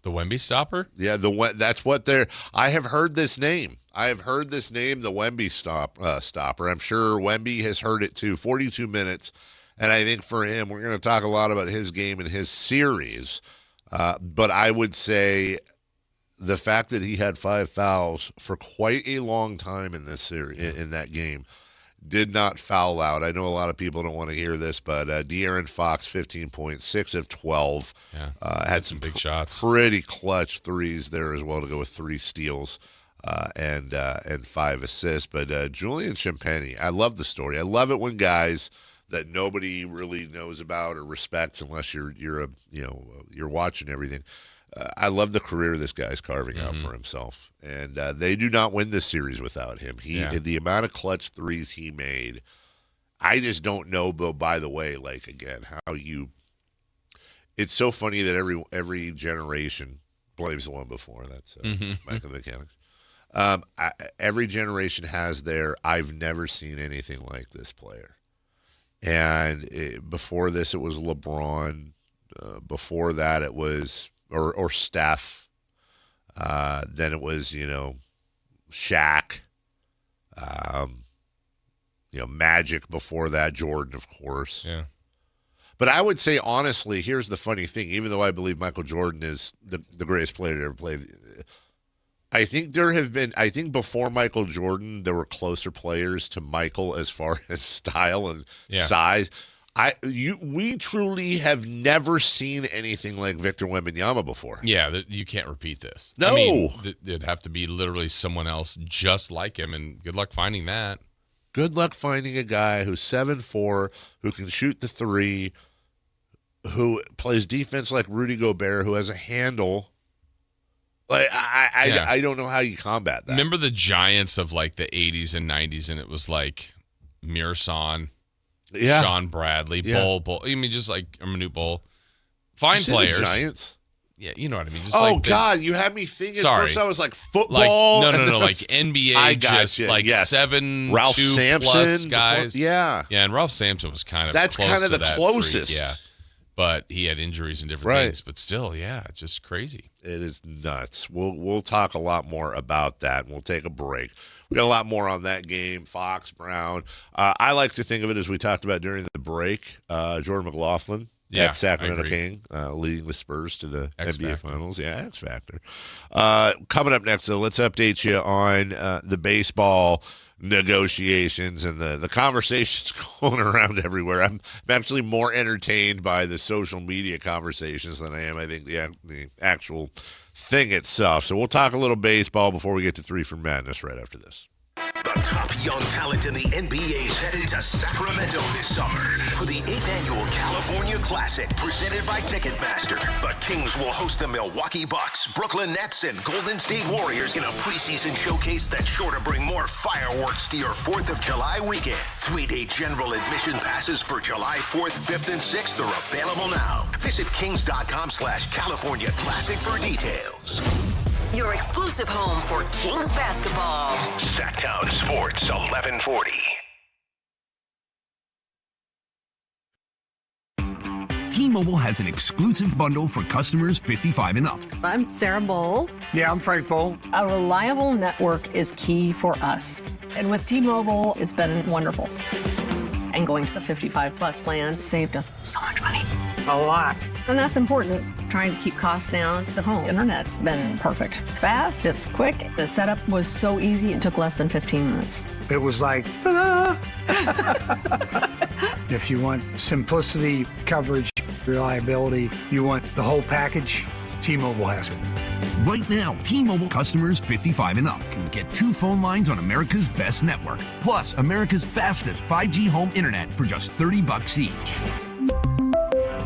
the Wemby stopper? Yeah, that's what they're. I have heard this name. the Wemby stopper. I'm sure Wemby has heard it too. 42 minutes And I think for him, we're going to talk a lot about his game and his series. But I would say the fact that he had 5 fouls for quite a long time in this series, in that game, did not foul out. I know a lot of people don't want to hear this, but De'Aaron Fox, 15 points, 6 of 12. Had some big shots. Pretty clutch threes there as well to go with 3 steals and 5 assists. But Julian Champagnie, I love the story. I love it when guys that nobody really knows about or respects unless you're watching everything. I love the career this guy's carving out for himself, and they do not win this series without him. The amount of clutch threes he made, I just don't know. But by the way, like again, how you? It's so funny that every generation blames the one before. That's Michael Mechanics. Every generation has their I've never seen anything like this player, and before this it was LeBron. Before that it was. Or Steph. Then it was, Shaq. Magic before that, Jordan, of course. Yeah. But I would say, honestly, here's the funny thing. Even though I believe Michael Jordan is the greatest player to ever play, I think before Michael Jordan, there were closer players to Michael as far as style and size. We truly have never seen anything like Victor Wembanyama before. Yeah, you can't repeat this. No. I mean, it'd have to be literally someone else just like him, and good luck finding that. Good luck finding a guy who's 7'4", who can shoot the three, who plays defense like Rudy Gobert, who has a handle. Like I don't know how you combat that. Remember the Giants of like the 80s and 90s, and it was like Mearson. Sean Bradley, Bull. I mean, just like Manute Bull. Fine players. The Giants? Yeah, you know what I mean. Just God, you had me thinking. Sorry. First I was like football. No, like NBA. I got just you. Like 7 Ralph 2 Sampson plus guys. Yeah, and Ralph Sampson was kind of that's close kind of to the that closest. Yeah, but he had injuries and different things. But still, it's just crazy. It is nuts. We'll talk a lot more about that. We'll take a break. We got a lot more on that game, Fox, Brown. I like to think of it as we talked about during the break, Jordan McLaughlin at Sacramento King, leading the Spurs to the NBA Finals. Yeah, X Factor. Coming up next, though, let's update you on the baseball negotiations and the conversations going around everywhere. I'm actually more entertained by the social media conversations than I am, I think, the actual thing itself. So we'll talk a little baseball before we get to 3 for Madness right after this. The top young talent in the NBA is headed to Sacramento this summer for the 8th annual California Classic presented by Ticketmaster. The Kings will host the Milwaukee Bucks, Brooklyn Nets, and Golden State Warriors in a preseason showcase that's sure to bring more fireworks to your 4th of July weekend. 3-day general admission passes for July 4th, 5th, and 6th are available now. Visit kings.com/California Classic for details. Your exclusive home for Kings basketball. Sactown Sports 1140. T-Mobile has an exclusive bundle for customers 55 and up. I'm Sarah Bowl. Yeah, I'm Frank Bowl. A reliable network is key for us. And with T-Mobile, it's been wonderful. And going to the 55 plus plan saved us so much money. A lot. And that's important. Trying to keep costs down. The home internet's been perfect. It's fast, it's quick. The setup was so easy, it took less than 15 minutes. It was like, ta-da! If you want simplicity, coverage, reliability, you want the whole package, T-Mobile has it. Right now, T-Mobile customers 55 and up can get 2 phone lines on America's best network, plus America's fastest 5G home internet for just $30 each.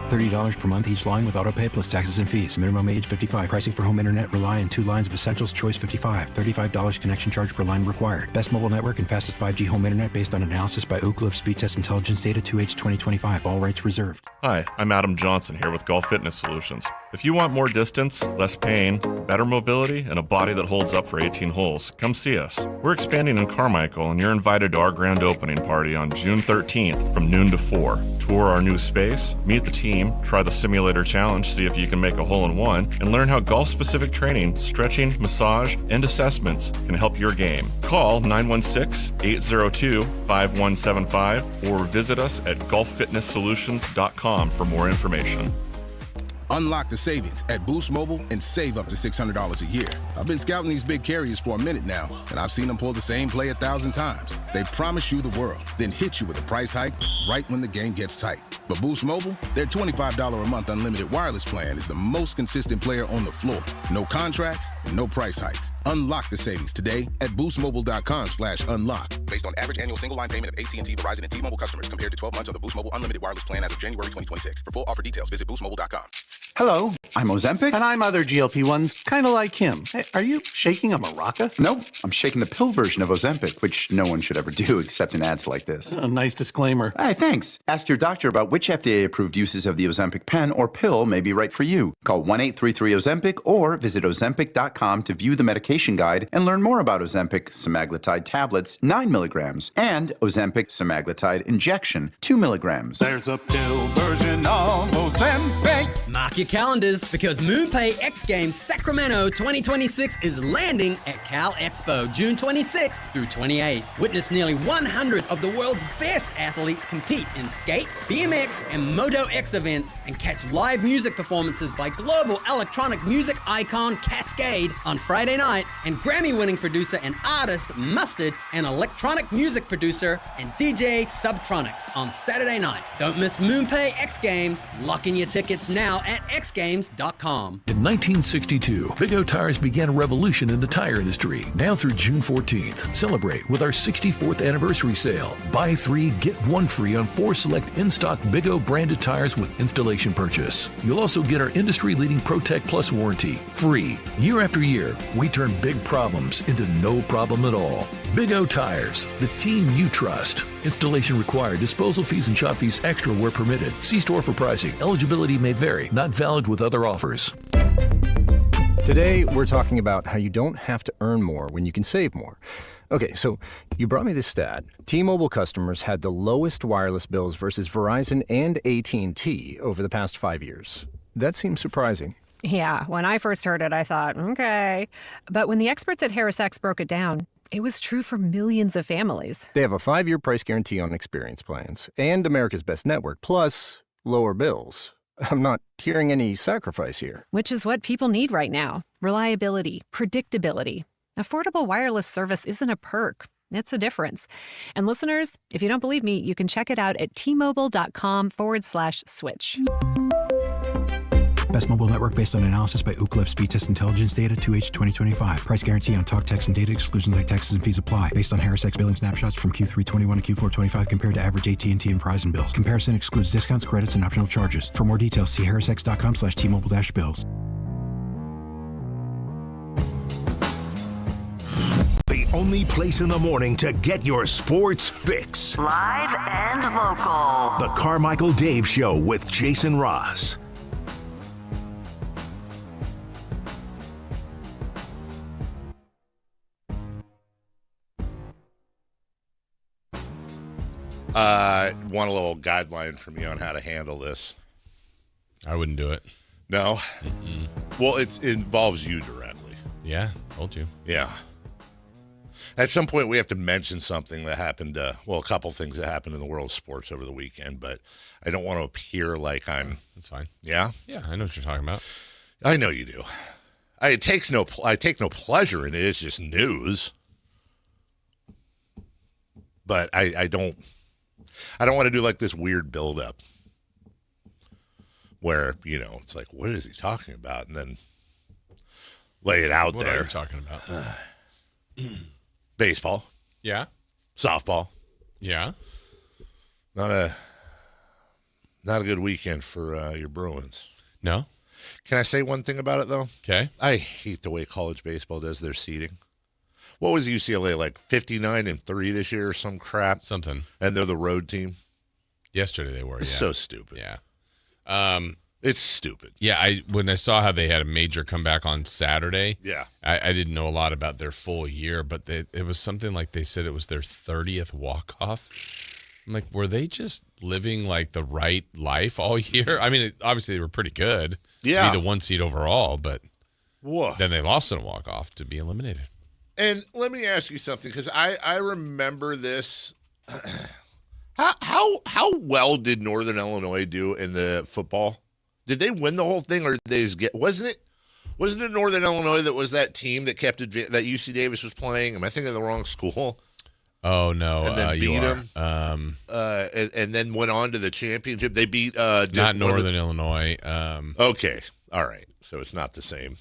$30 per month each line with autopay plus taxes and fees. Minimum age 55. Pricing for home internet rely on 2 lines of Essentials. Choice 55. $35 connection charge per line required. Best mobile network and fastest 5G home internet based on analysis by Ookla of Speed Test Intelligence Data 2H 2025. All rights reserved. Hi, I'm Adam Johnson here with Golf Fitness Solutions. If you want more distance, less pain, better mobility, and a body that holds up for 18 holes, come see us. We're expanding in Carmichael, and you're invited to our grand opening party on June 13th from noon to 4. Tour our new space, meet the team, try the simulator challenge, see if you can make a hole-in-one, and learn how golf-specific training, stretching, massage, and assessments can help your game. Call 916-802-5175 or visit us at golffitnesssolutions.com for more information. Unlock the savings at Boost Mobile and save up to $600 a year. I've been scouting these big carriers for a minute now, and I've seen them pull the same play 1,000 times. They promise you the world, then hit you with a price hike right when the game gets tight. But Boost Mobile, their $25 a month unlimited wireless plan is the most consistent player on the floor. No contracts, no price hikes. Unlock the savings today at boostmobile.com/unlock. Based on average annual single line payment of AT&T, Verizon, and T-Mobile customers compared to 12 months of the Boost Mobile unlimited wireless plan as of January 2026. For full offer details, visit boostmobile.com. Hello, I'm Ozempic, and I'm other GLP-1s, kind of like him. Hey, are you shaking a maraca? No, I'm shaking the pill version of Ozempic, which no one should ever do except in ads like this. A nice disclaimer. Hey, thanks. Ask your doctor about which FDA-approved uses of the Ozempic pen or pill may be right for you. Call 1-833-OZEMPIC or visit Ozempic.com to view the medication guide and learn more about Ozempic semaglutide tablets, 9 milligrams, and Ozempic semaglutide injection, 2 milligrams. There's a pill version of Ozempic. Mark your calendars because MoonPay X Games Sacramento 2026 is landing at Cal Expo June 26th through 28th. Witness nearly 100 of the world's best athletes compete in skate, BMX, and Moto X events and catch live music performances by global electronic music icon Cascade on Friday night and Grammy-winning producer and artist Mustard and electronic music producer and DJ Subtronics on Saturday night. Don't miss MoonPay X Games. Lock in your tickets now at xgames.com. In 1962, Big O Tires began a revolution in the tire industry. Now through June 14th, celebrate with our 64th anniversary sale. Buy 3, get 1 free on 4 select in-stock Big O branded tires with installation purchase. You'll also get our industry-leading Protect Plus warranty, free. Year after year, we turn big problems into no problem at all. Big O Tires, the team you trust. Installation required. Disposal fees and shop fees extra where permitted. See store for pricing. Eligibility may vary. Not valid with other offers. Today, we're talking about how you don't have to earn more when you can save more. Okay, so you brought me this stat. T-Mobile customers had the lowest wireless bills versus Verizon and AT&T over the past 5 years. That seems surprising. Yeah, when I first heard it, I thought, okay. But when the experts at HarrisX broke it down, it was true for millions of families. They have a 5-year price guarantee on experience plans and America's Best Network, plus lower bills. I'm not hearing any sacrifice here. Which is what people need right now. Reliability, predictability. Affordable wireless service isn't a perk. It's a difference. And listeners, if you don't believe me, you can check it out at tmobile.com/switch. Best mobile network based on analysis by Ookla Speed Test Intelligence data 2H 2025. Price guarantee on talk, text, and data. Exclusions like taxes and fees apply. Based on HarrisX billing snapshots from Q3 21 to Q4 25 compared to average AT&T and Verizon bills. Comparison excludes discounts, credits, and optional charges. For more details, see harrisx.com/T-Mobile-bills. The only place in the morning to get your sports fix. Live and local. The Carmichael Dave Show with Jason Ross. Want a little guideline from you on how to handle this? I wouldn't do it. No? Mm-mm. Well, it involves you directly. Yeah, told you. Yeah. At some point, we have to mention something that happened, a couple things that happened in the world of sports over the weekend, but I don't want to appear like I'm... That's fine. Yeah? Yeah, I know what you're talking about. I know you do. I take no pleasure in it. It's just news. But I don't want to do like this weird build-up where, it's like, what is he talking about? And then lay it out there. What are you talking about? Baseball. Yeah. Softball. Yeah. Not a good weekend for your Bruins. No? Can I say one thing about it, though? Okay. I hate the way college baseball does their seeding. What was UCLA, like 59-3 this year or some crap? Something. And they're the road team? Yesterday they were, It's so stupid. Yeah. It's stupid. Yeah, when I saw how they had a major comeback on Saturday, yeah, I didn't know a lot about their full year, but it was something like they said it was their 30th walk-off. I'm like, were they just living like the right life all year? I mean, obviously they were pretty good to be the 1 seed overall, but then they lost in a walk-off to be eliminated. And let me ask you something, because I remember this. How well did Northern Illinois do in the football? Did they win the whole thing, or did they just get? Wasn't it Northern Illinois that was that team that kept that UC Davis was playing? Am I thinking of the wrong school? Oh no, and then beat them. And then went on to the championship. They beat not Northern Illinois. Okay, all right, so it's not the same.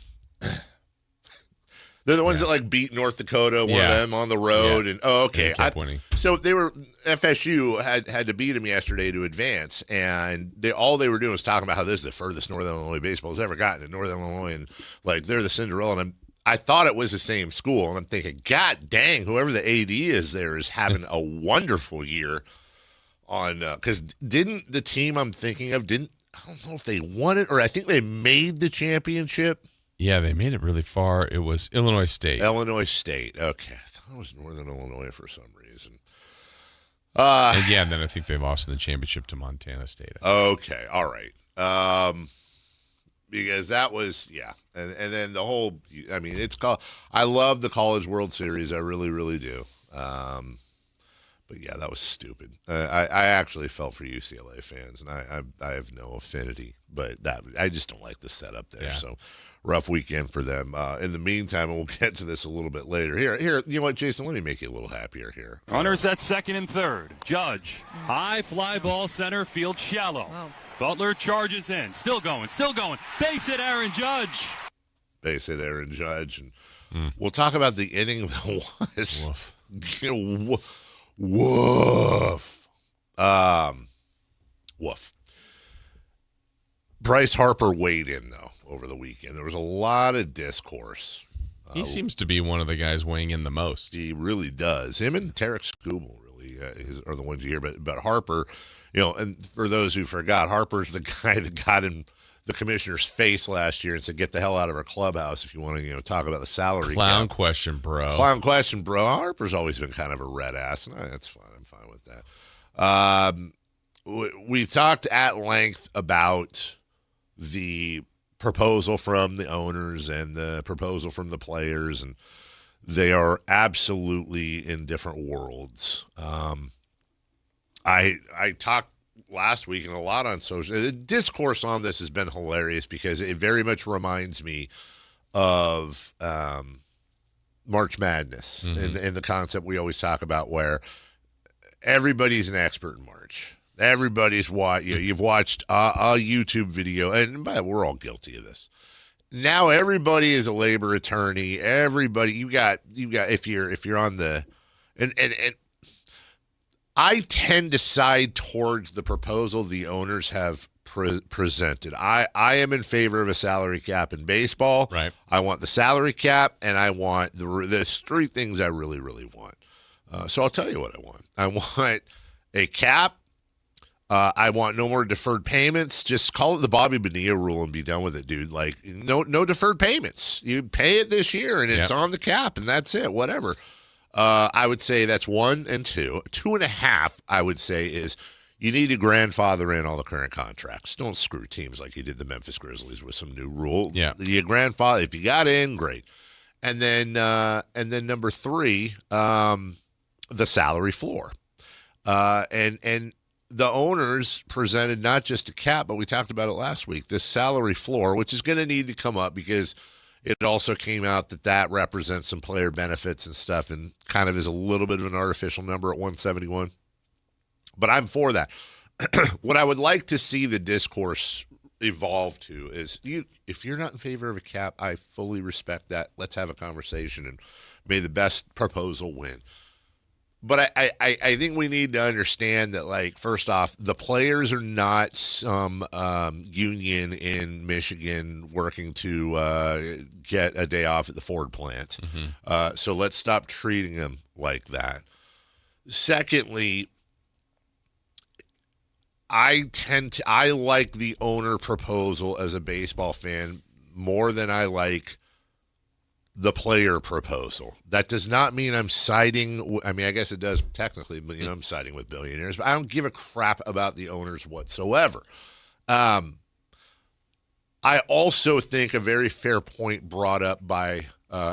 They're the ones that like beat North Dakota, one of them on the road, and okay. Winning. So they were FSU had to beat them yesterday to advance, and all they were doing was talking about how this is the furthest Northern Illinois baseball has ever gotten in Northern Illinois, and like they're the Cinderella. And I thought it was the same school, and I'm thinking, God dang, whoever the AD is there is having a wonderful year. On because didn't the team I'm thinking of I don't know if they won it or I think they made the championship. Yeah, they made it really far. It was Illinois State. Illinois State. Okay. I thought it was Northern Illinois for some reason. And then I think they lost in the championship to Montana State. Okay. All right. Because that was, And then the whole, I mean, it's called, I love the College World Series. I really, really do. But yeah, that was stupid. I actually felt for UCLA fans, and I have no affinity, but I just don't like the setup there. Yeah. So rough weekend for them. In the meantime, and we'll get to this a little bit later. Here, you know what, Jason? Let me make you a little happier here. Runners at second and third. Judge, high fly ball, center field shallow. Wow. Butler charges in, still going. Base hit, Aaron Judge. Base hit, Aaron Judge, and we'll talk about the inning that was. Woof. Woof. Bryce Harper weighed in, though, over the weekend. There was a lot of discourse. He seems to be one of the guys weighing in the most. He really does. Him and Tarek Skubal really are the ones you hear. But Harper, and for those who forgot, Harper's the guy that got in the commissioner's face last year and said, "Get the hell out of our clubhouse if you want to, talk about the salary Clown cap." question, bro. Clown question, bro. Harper's always been kind of a red ass, and that's fine. I'm fine with that. We've talked at length about the proposal from the owners and the proposal from the players, and they are absolutely in different worlds. I talked last week and a lot on social. The discourse on this has been hilarious because it very much reminds me of March Madness and the concept we always talk about where everybody's an expert in March. Everybody's you've watched a YouTube video, and we're all guilty of this. Now everybody is a labor attorney. Everybody, you got if you're on the and I tend to side towards the proposal the owners have presented. I am in favor of a salary cap in baseball. Right. I want the salary cap, and I want there's three things I really, really want. So I'll tell you what I want. I want a cap. I want no more deferred payments. Just call it the Bobby Bonilla rule and be done with it, dude. Like, no deferred payments. You pay it this year, and it's on the cap, and that's it, whatever. I would say that's 1 and 2. 2.5, I would say, is you need to grandfather in all the current contracts. Don't screw teams like you did the Memphis Grizzlies with some new rule. Yeah. You grandfather, if you got in, great. And then number 3, the salary floor. And the owners presented not just a cap, but we talked about it last week, this salary floor, which is going to need to come up because it also came out that represents some player benefits and stuff and kind of is a little bit of an artificial number at 171. But I'm for that. What I would like to see the discourse evolve to is if you're not in favor of a cap, I fully respect that. Let's have a conversation and may the best proposal win. But I think we need to understand that, like, first off, the players are not some union in Michigan working to get a day off at the Ford plant. So let's stop treating them like that. Secondly, I like the owner proposal as a baseball fan more than I like the player proposal. That does not mean I'm siding. I mean, I guess it does technically, but I'm siding with billionaires. But I don't give a crap about the owners whatsoever. I also think a very fair point brought up by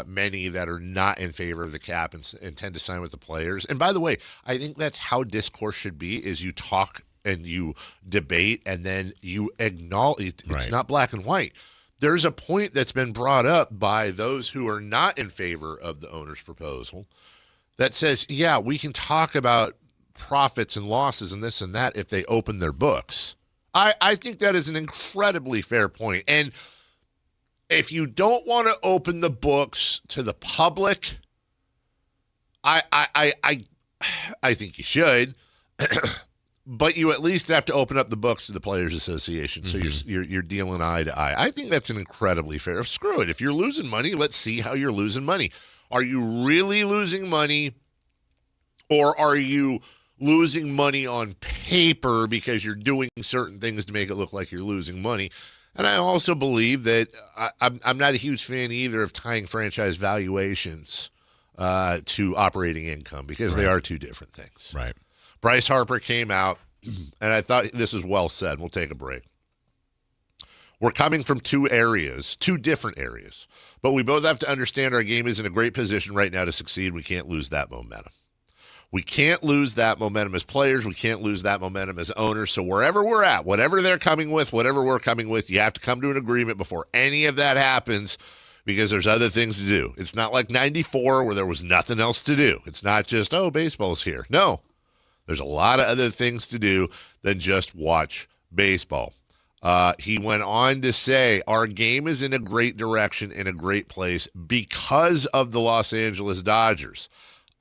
many that are not in favor of the cap and tend to sign with the players. And by the way, I think that's how discourse should be: is you talk and you debate, and then you acknowledge it's not black and white. There's a point that's been brought up by those who are not in favor of the owner's proposal that says, yeah, we can talk about profits and losses and this and that if they open their books. I think that is an incredibly fair point. And if you don't want to open the books to the public, I think you should. But you at least have to open up the books to the Players Association, so you're dealing eye to eye. I think that's an incredibly fair. Screw it. If you're losing money, let's see how you're losing money. Are you really losing money, or are you losing money on paper because you're doing certain things to make it look like you're losing money? And I also believe that I'm not a huge fan either of tying franchise valuations to operating income, because they are two different things. Right. Bryce Harper came out, and I thought this is well said. We'll take a break. We're coming from two different areas, but we both have to understand our game is in a great position right now to succeed. We can't lose that momentum. We can't lose that momentum as players. We can't lose that momentum as owners. So wherever we're at, whatever they're coming with, whatever we're coming with, you have to come to an agreement before any of that happens, because there's other things to do. It's not like 94 where there was nothing else to do. It's not just, baseball's here. No. There's a lot of other things to do than just watch baseball. He went on to say, our game is in a great direction, in a great place because of the Los Angeles Dodgers.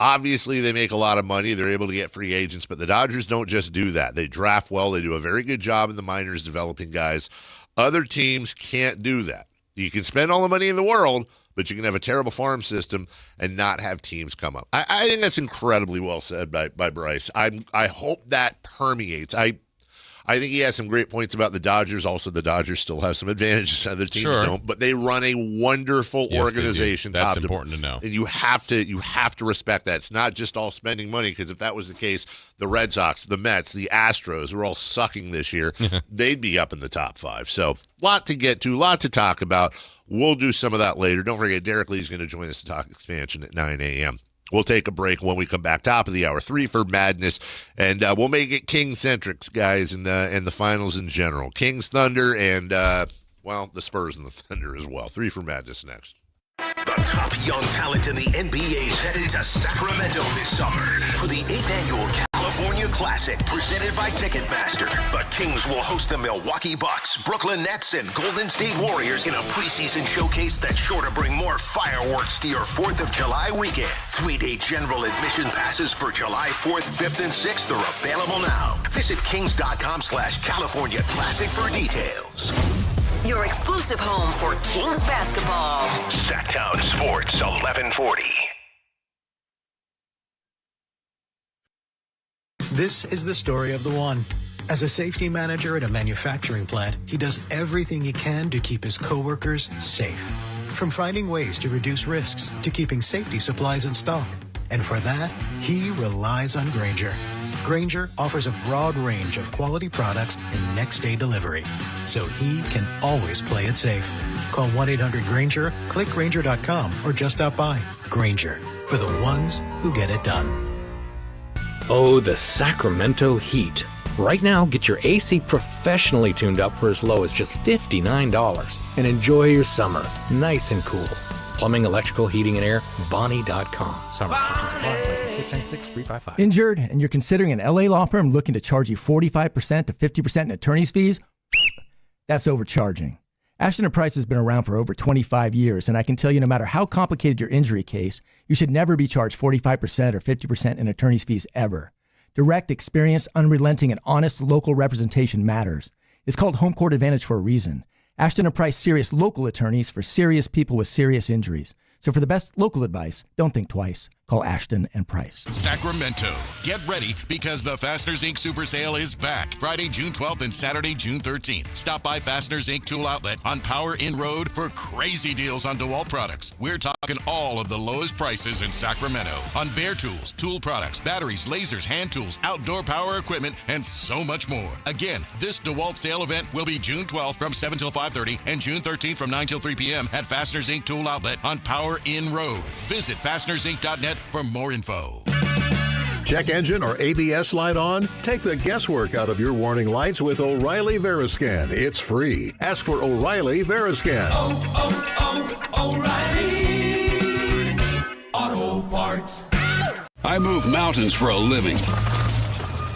Obviously, they make a lot of money. They're able to get free agents, but the Dodgers don't just do that. They draft well. They do a very good job in the minors developing guys. Other teams can't do that. You can spend all the money in the world, but you can have a terrible farm system and not have teams come up. I think that's incredibly well said by Bryce. I hope that permeates. I think he has some great points about the Dodgers. Also, the Dodgers still have some advantages other teams don't, but they run a wonderful organization. That's important to know. And you have to respect that. It's not just all spending money, because if that was the case, the Red Sox, the Mets, the Astros are all sucking this year. They'd be up in the top 5. So, lot to get to, lot to talk about. We'll do some of that later. Don't forget, Derek Lee's going to join us to talk expansion at 9 a.m. We'll take a break. When we come back, top of the hour, 3 for Madness, and we'll make it King-centric, guys, and the finals in general. Kings, Thunder, and, the Spurs and the Thunder as well. 3 for Madness next. The top young talent in the NBA is headed to Sacramento this summer for the 8th annual California Classic presented by Ticketmaster. The Kings will host the Milwaukee Bucks, Brooklyn Nets, and Golden State Warriors in a preseason showcase that's sure to bring more fireworks to your 4th of July weekend. 3-day general admission passes for July 4th, 5th, and 6th are available now. Visit kings.com/California Classic for details. Your exclusive home for Kings basketball. Sactown Sports 1140. This is the story of the one. As a safety manager at a manufacturing plant, he does everything he can to keep his coworkers safe. From finding ways to reduce risks to keeping safety supplies in stock. And for that, he relies on Grainger. Grainger offers a broad range of quality products and next-day delivery, so he can always play it safe. Call 1-800-GRAINGER, click Grainger.com, or just stop by. Grainger, for the ones who get it done. Oh, the Sacramento heat. Right now, get your AC professionally tuned up for as low as just $59 and enjoy your summer nice and cool. Plumbing, electrical, heating, and air, Bonnie.com. Summer restrictions apply. License 696-355. Injured and you're considering an LA law firm looking to charge you 45% to 50% in attorney's fees? That's overcharging. Ashton & Price has been around for over 25 years, and I can tell you no matter how complicated your injury case, you should never be charged 45% or 50% in attorney's fees ever. Direct, experienced, unrelenting, and honest local representation matters. It's called Home Court Advantage for a reason. Ashton & Price, serious local attorneys for serious people with serious injuries. So for the best local advice, don't think twice. Call Ashton and Price. Sacramento, get ready because the Fasteners Inc. Super Sale is back. Friday, June 12th and Saturday, June 13th. Stop by Fasteners Inc. Tool Outlet on Power Inn Road for crazy deals on DeWalt products. We're talking all of the lowest prices in Sacramento on bare tools, tool products, batteries, lasers, hand tools, outdoor power equipment, and so much more. Again, this DeWalt sale event will be June 12th from 7 till 5:30 and June 13th from 9 till 3 p.m. at Fasteners Inc. Tool Outlet on Power Inn Road. Visit fastenersinc.net for more info. Check engine or ABS light on? Take the guesswork out of your warning lights with O'Reilly Veriscan. It's free. Ask for O'Reilly Veriscan. O'Reilly Auto Parts. I move mountains for a living.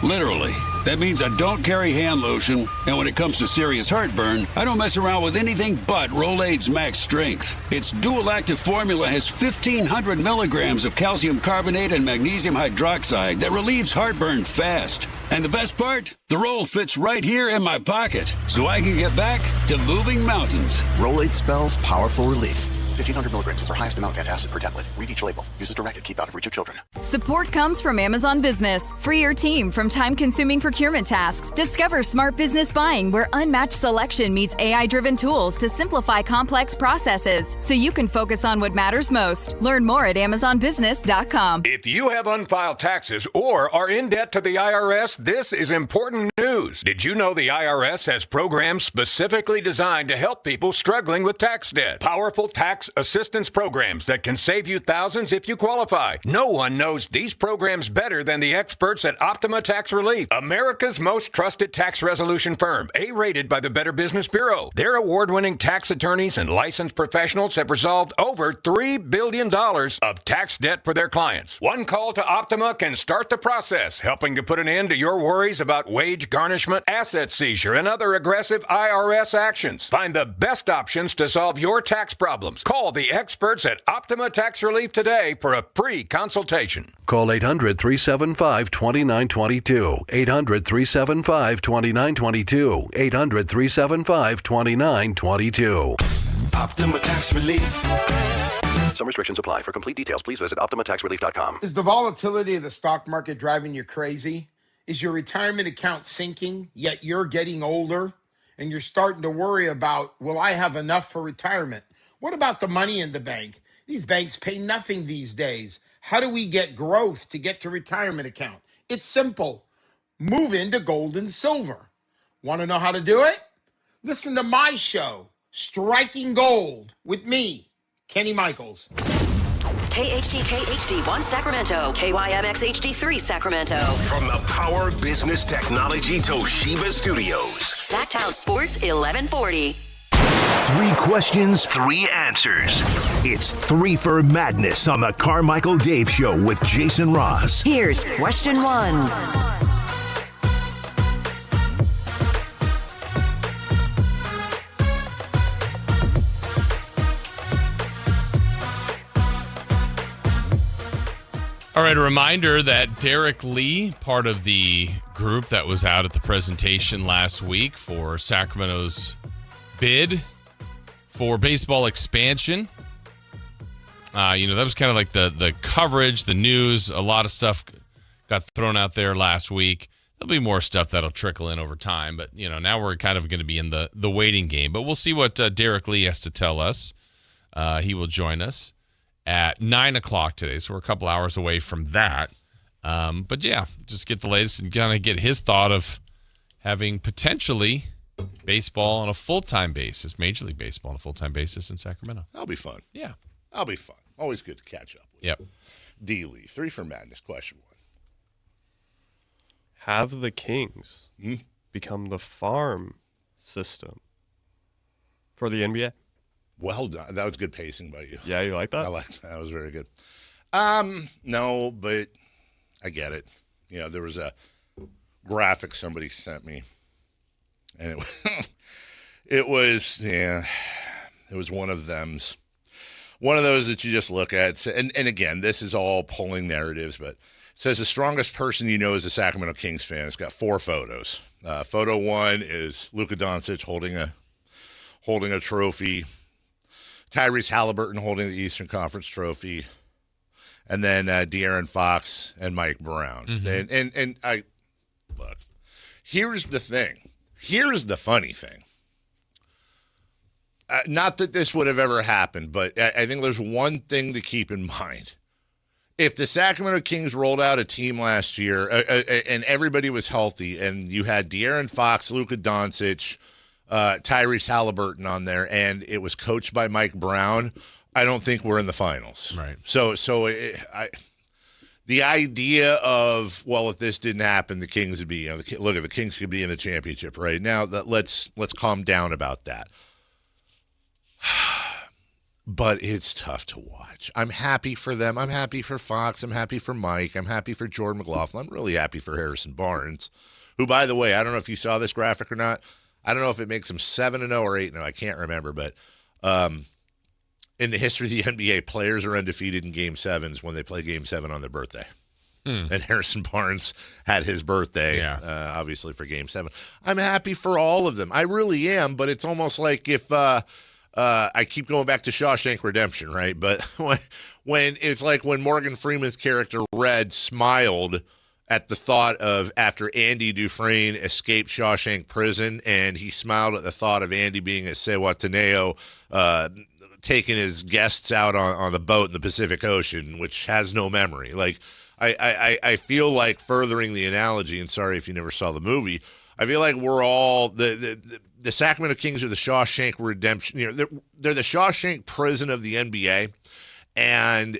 Literally. That means I don't carry hand lotion, and when it comes to serious heartburn, I don't mess around with anything but Rolaids Max Strength. Its dual-active formula has 1,500 milligrams of calcium carbonate and magnesium hydroxide that relieves heartburn fast. And the best part? The roll fits right here in my pocket, so I can get back to moving mountains. Rolaids spells powerful relief. 1,500 milligrams is our highest amount of antacid per tablet. Read each label. Use as directed. Keep out of reach of children. Support comes from Amazon Business. Free your team from time-consuming procurement tasks. Discover smart business buying where unmatched selection meets AI-driven tools to simplify complex processes so you can focus on what matters most. Learn more at amazonbusiness.com. If you have unfiled taxes or are in debt to the IRS, this is important news. Did you know the IRS has programs specifically designed to help people struggling with tax debt? Powerful tax assistance programs that can save you thousands if you qualify. No one knows these programs better than the experts at Optima Tax Relief, America's most trusted tax resolution firm, A-rated by the Better Business Bureau. Their award-winning tax attorneys and licensed professionals have resolved over $3 billion of tax debt for their clients. One call to Optima can start the process, helping to put an end to your worries about wage garnishment, asset seizure, and other aggressive IRS actions. Find the best options to solve your tax problems. Call the experts at Optima Tax Relief today for a free consultation. Call 800-375-2922. 800-375-2922. 800-375-2922. Optima Tax Relief. Some restrictions apply. For complete details, please visit OptimaTaxRelief.com. Is the volatility of the stock market driving you crazy? Is your retirement account sinking, yet you're getting older and you're starting to worry about, will I have enough for retirement? What about the money in the bank? These banks pay nothing these days. How do we get growth to get to retirement account? It's simple. Move into gold and silver. Want to know how to do it? Listen to my show, Striking Gold, with me, Kenny Michaels. KHTK HD1 Sacramento, KYMX HD3 Sacramento. From the Power Business Technology Toshiba Studios. Sactown Sports 1140. 3 questions, 3 answers. It's 3 for Madness on the Carmichael Dave Show with Jason Ross. Here's question 1. All right, a reminder that Derek Lee, part of the group that was out at the presentation last week for Sacramento's bid for baseball expansion. That was kind of like the coverage, the news. A lot of stuff got thrown out there last week. There'll be more stuff that'll trickle in over time. But, now we're kind of going to be in the waiting game. But we'll see what Derek Lee has to tell us. He will join us at 9 o'clock today. So we're a couple hours away from that. But, yeah, just get the latest and kind of get his thought of having potentially baseball on a full-time basis, Major League Baseball on a full-time basis in Sacramento. That'll be fun. Yeah. That'll be fun. Always good to catch up with. Yep. D. Lee, 3 for Madness. Question 1. Have the Kings become the farm system for the NBA? Well done. That was good pacing by you. Yeah, you like that? I like that. That was very good. No, but I get it. There was a graphic somebody sent me, and it was one of those that you just look at. And again, this is all pulling narratives, but it says the strongest person you know is a Sacramento Kings fan. It's got 4 photos. Photo 1 is Luka Doncic holding a trophy. Tyrese Halliburton holding the Eastern Conference trophy. and then De'Aaron Fox and Mike Brown. Mm-hmm. And I look. Here's the thing. Here's the funny thing. Not that this would have ever happened, but I think there's one thing to keep in mind. If the Sacramento Kings rolled out a team last year and everybody was healthy and you had De'Aaron Fox, Luka Doncic, Tyrese Halliburton on there, and it was coached by Mike Brown, I don't think we're in the finals. Right. The idea of, well, if this didn't happen, the Kings would be, the Kings could be in the championship right now. Let's calm down about that. But it's tough to watch. I'm happy for them. I'm happy for Fox. I'm happy for Mike. I'm happy for Jordan McLaughlin. I'm really happy for Harrison Barnes, who, by the way, I don't know if you saw this graphic or not. I don't know if it makes him 7-0 or 8-0. I can't remember. But in the history of the NBA, players are undefeated in Game 7s when they play Game 7 on their birthday. And Harrison Barnes had his birthday, obviously, for Game 7. I'm happy for all of them. I really am, but it's almost like if I keep going back to Shawshank Redemption, right? But when it's like when Morgan Freeman's character Red smiled at the thought of after Andy Dufresne escaped Shawshank prison, and he smiled at the thought of Andy being at Sewataneo, taking his guests out on the boat in the Pacific Ocean, which has no memory. Like, I feel like, furthering the analogy, and sorry if you never saw the movie, I feel like we're all the Sacramento Kings are the Shawshank Redemption. They're the Shawshank prison of the NBA, and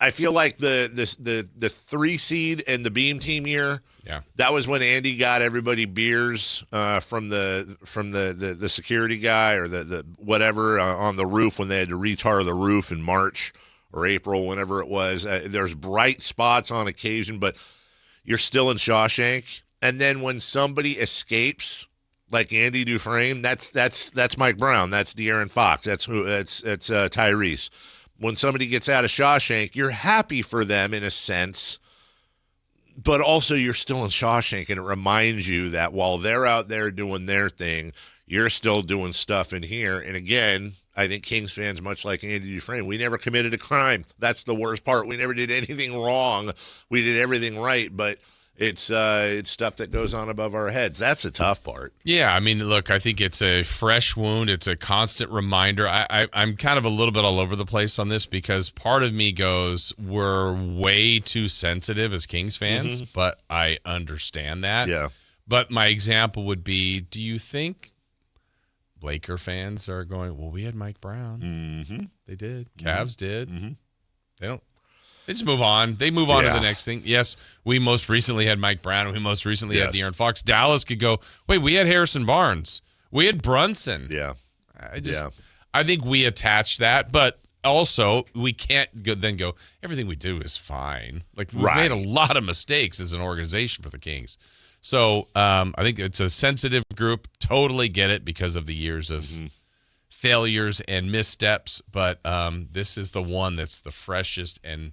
I feel like the 3 seed and the Beam Team year. Yeah, that was when Andy got everybody beers from the security guy or the whatever on the roof when they had to retar the roof in March or April, whenever it was. There's bright spots on occasion, but you're still in Shawshank. And then when somebody escapes, like Andy Dufresne, that's Mike Brown, that's De'Aaron Fox, that's Tyrese. When somebody gets out of Shawshank, you're happy for them in a sense, but also you're still in Shawshank, and it reminds you that while they're out there doing their thing, you're still doing stuff in here. And again, I think Kings fans, much like Andy Dufresne, we never committed a crime. That's the worst part. We never did anything wrong. We did everything right, but it's stuff that goes on above our heads. That's the tough part. Yeah, I mean, look, I think it's a fresh wound. It's a constant reminder. I'm kind of a little bit all over the place on this because part of me goes, we're way too sensitive as Kings fans, but I understand that. Yeah. But my example would be, do you think Laker fans are going, well, we had Mike Brown. They did. Cavs did. They don't. They just move on. They move on to the next thing. Yes, we most recently had Mike Brown, and we most recently had De'Aaron Fox. Dallas could go, wait, we had Harrison Barnes. We had Brunson. Yeah. I think we attach that, but also we can't then go, everything we do is fine. Like, we've made a lot of mistakes as an organization for the Kings. So I think it's a sensitive group. Totally get it because of the years of failures and missteps, but this is the one that's the freshest, and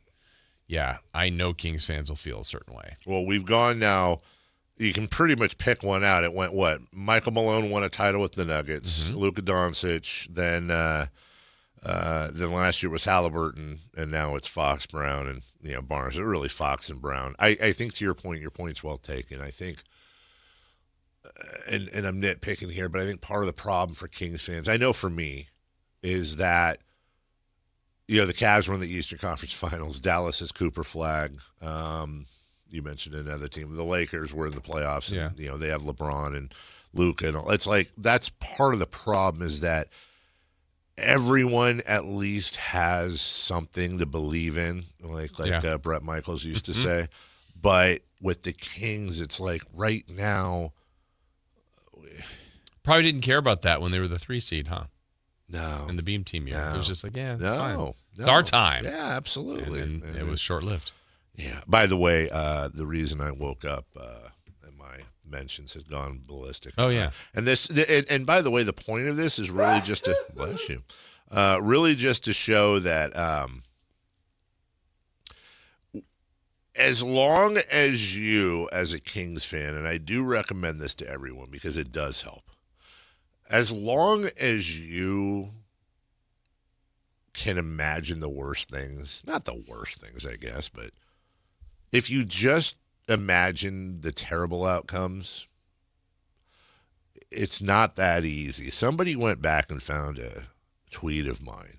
yeah, I know Kings fans will feel a certain way. Well, we've gone now. You can pretty much pick one out. It went what? Michael Malone won a title with the Nuggets. Luka Doncic. Then last year was Halliburton, and now it's Fox, Brown, and Barnes. It's really Fox and Brown. I think to your point's well taken. I think, and I'm nitpicking here, but I think part of the problem for Kings fans, I know for me, is that the Cavs were in the Eastern Conference Finals. Dallas is Cooper Flag. You mentioned another team. The Lakers were in the playoffs. And, they have LeBron and Luka. And all. It's like that's part of the problem is that everyone at least has something to believe in, like Brett Michaels used to say. But with the Kings, it's like right now. Probably didn't care about that when they were the 3 seed, huh? No. In the Beam Team year. No. It was just like, it's no, fine. No. It's our time. Yeah, absolutely. And it was short-lived. Yeah. By the way, the reason I woke up and my mentions had gone ballistic. Oh, yeah. And by the way, the point of this is really just to, bless you, really just to show that as long as you, as a Kings fan, and I do recommend this to everyone because it does help, as long as you can imagine the worst things. Not the worst things, I guess, but if you just imagine the terrible outcomes, it's not that easy. Somebody went back and found a tweet of mine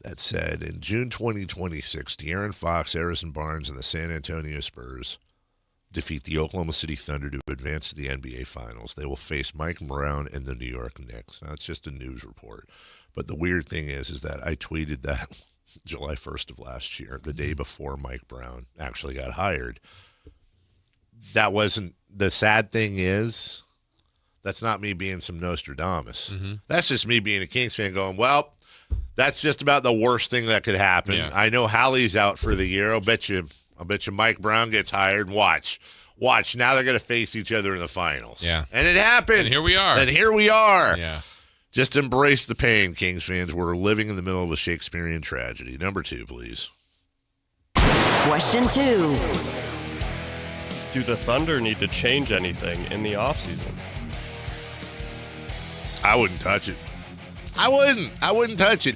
that said, in June 2026, De'Aaron Fox, Harrison Barnes, and the San Antonio Spurs defeat the Oklahoma City Thunder to advance to the NBA Finals. They will face Mike Brown and the New York Knicks. Now, it's just a news report. But the weird thing is that I tweeted that July 1st of last year, the day before Mike Brown actually got hired. That wasn't – the sad thing is that's not me being some Nostradamus. That's just me being a Kings fan going, well, that's just about the worst thing that could happen. Yeah. I know Hallie's out for the year. I'll bet you Mike Brown gets hired. Watch. Now they're going to face each other in the finals. Yeah. And it happened. And here we are. Yeah. Just embrace the pain, Kings fans. We're living in the middle of a Shakespearean tragedy. Number 2, please. Question 2. Do the Thunder need to change anything in the offseason? I wouldn't touch it. I wouldn't touch it.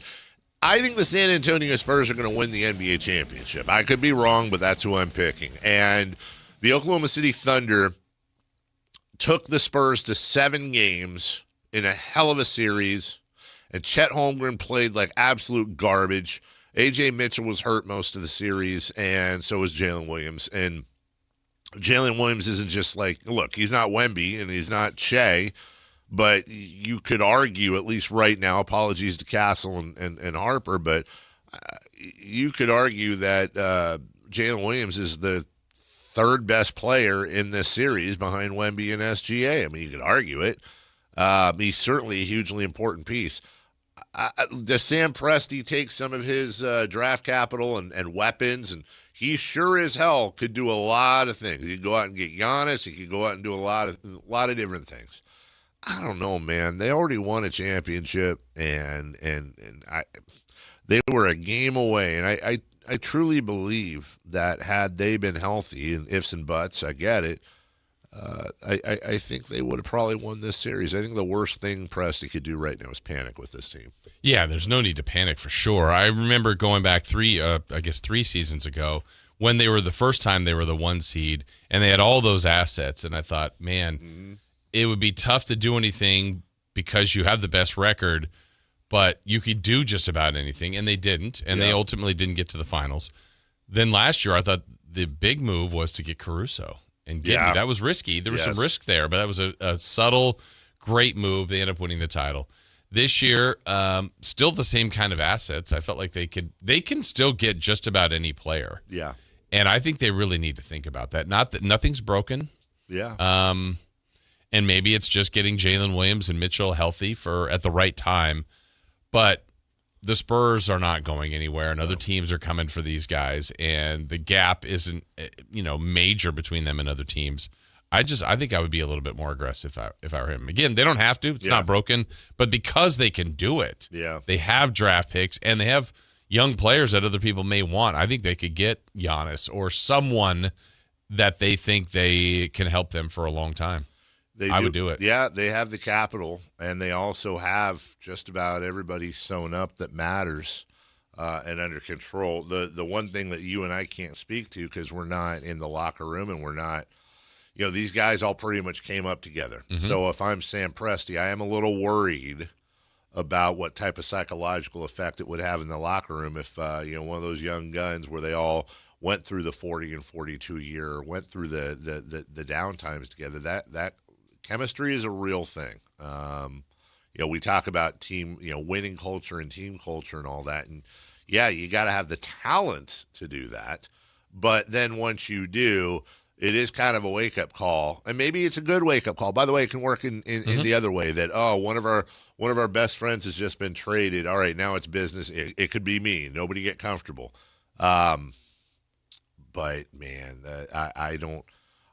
I think the San Antonio Spurs are going to win the NBA championship. I could be wrong, but that's who I'm picking. And the Oklahoma City Thunder took the Spurs to 7 games in a hell of a series, and Chet Holmgren played like absolute garbage. A.J. Mitchell was hurt most of the series, and so was Jalen Williams. And Jalen Williams isn't just like, look, he's not Wemby and he's not Shea, but you could argue, at least right now, apologies to Castle and Harper, but you could argue that Jalen Williams is the 3rd best player in this series behind Wemby and SGA. I mean, you could argue it. He's certainly a hugely important piece. Does Sam Presti take some of his draft capital and weapons? And he sure as hell could do a lot of things. He could go out and get Giannis. He could go out and do a lot of different things. I don't know, man. They already won a championship, and they were a game away. And I truly believe that had they been healthy, and ifs and buts, I get it, I think they would have probably won this series. I think the worst thing Presti could do right now is panic with this team. Yeah, there's no need to panic for sure. I remember going back 3 seasons ago when they were the first time they were the 1 seed, and they had all those assets, and I thought, man, it would be tough to do anything because you have the best record, but you could do just about anything, and they didn't, and they ultimately didn't get to the finals. Then last year, I thought the big move was to get Caruso and get me. That was risky. There was some risk there, but that was a subtle, great move. They ended up winning the title. This year, still the same kind of assets. I felt like they can still get just about any player. Yeah. And I think they really need to think about that. Not that nothing's broken. Yeah. And maybe it's just getting Jalen Williams and Mitchell healthy at the right time. But the Spurs are not going anywhere, and other teams are coming for these guys, and the gap isn't, major between them and other teams. I think I would be a little bit more aggressive if I were him. Again, they don't have to. It's not broken. But because they can do it, they have draft picks, and they have young players that other people may want. I think they could get Giannis or someone that they think they can help them for a long time. I would do it. Yeah, they have the capital, and they also have just about everybody sewn up that matters and under control. The one thing that you and I can't speak to because we're not in the locker room and we're not, these guys all pretty much came up together. Mm-hmm. So if I'm Sam Presti, I am a little worried about what type of psychological effect it would have in the locker room if, one of those young guns where they all went through the 40 and 42 year, went through the down times together, that chemistry is a real thing. We talk about team, winning culture and team culture and all that. And you got to have the talent to do that. But then once you do, it is kind of a wake-up call. And maybe it's a good wake-up call. By the way, it can work in the other way that, one of our best friends has just been traded. All right, now it's business. It could be me. Nobody get comfortable. But, man, I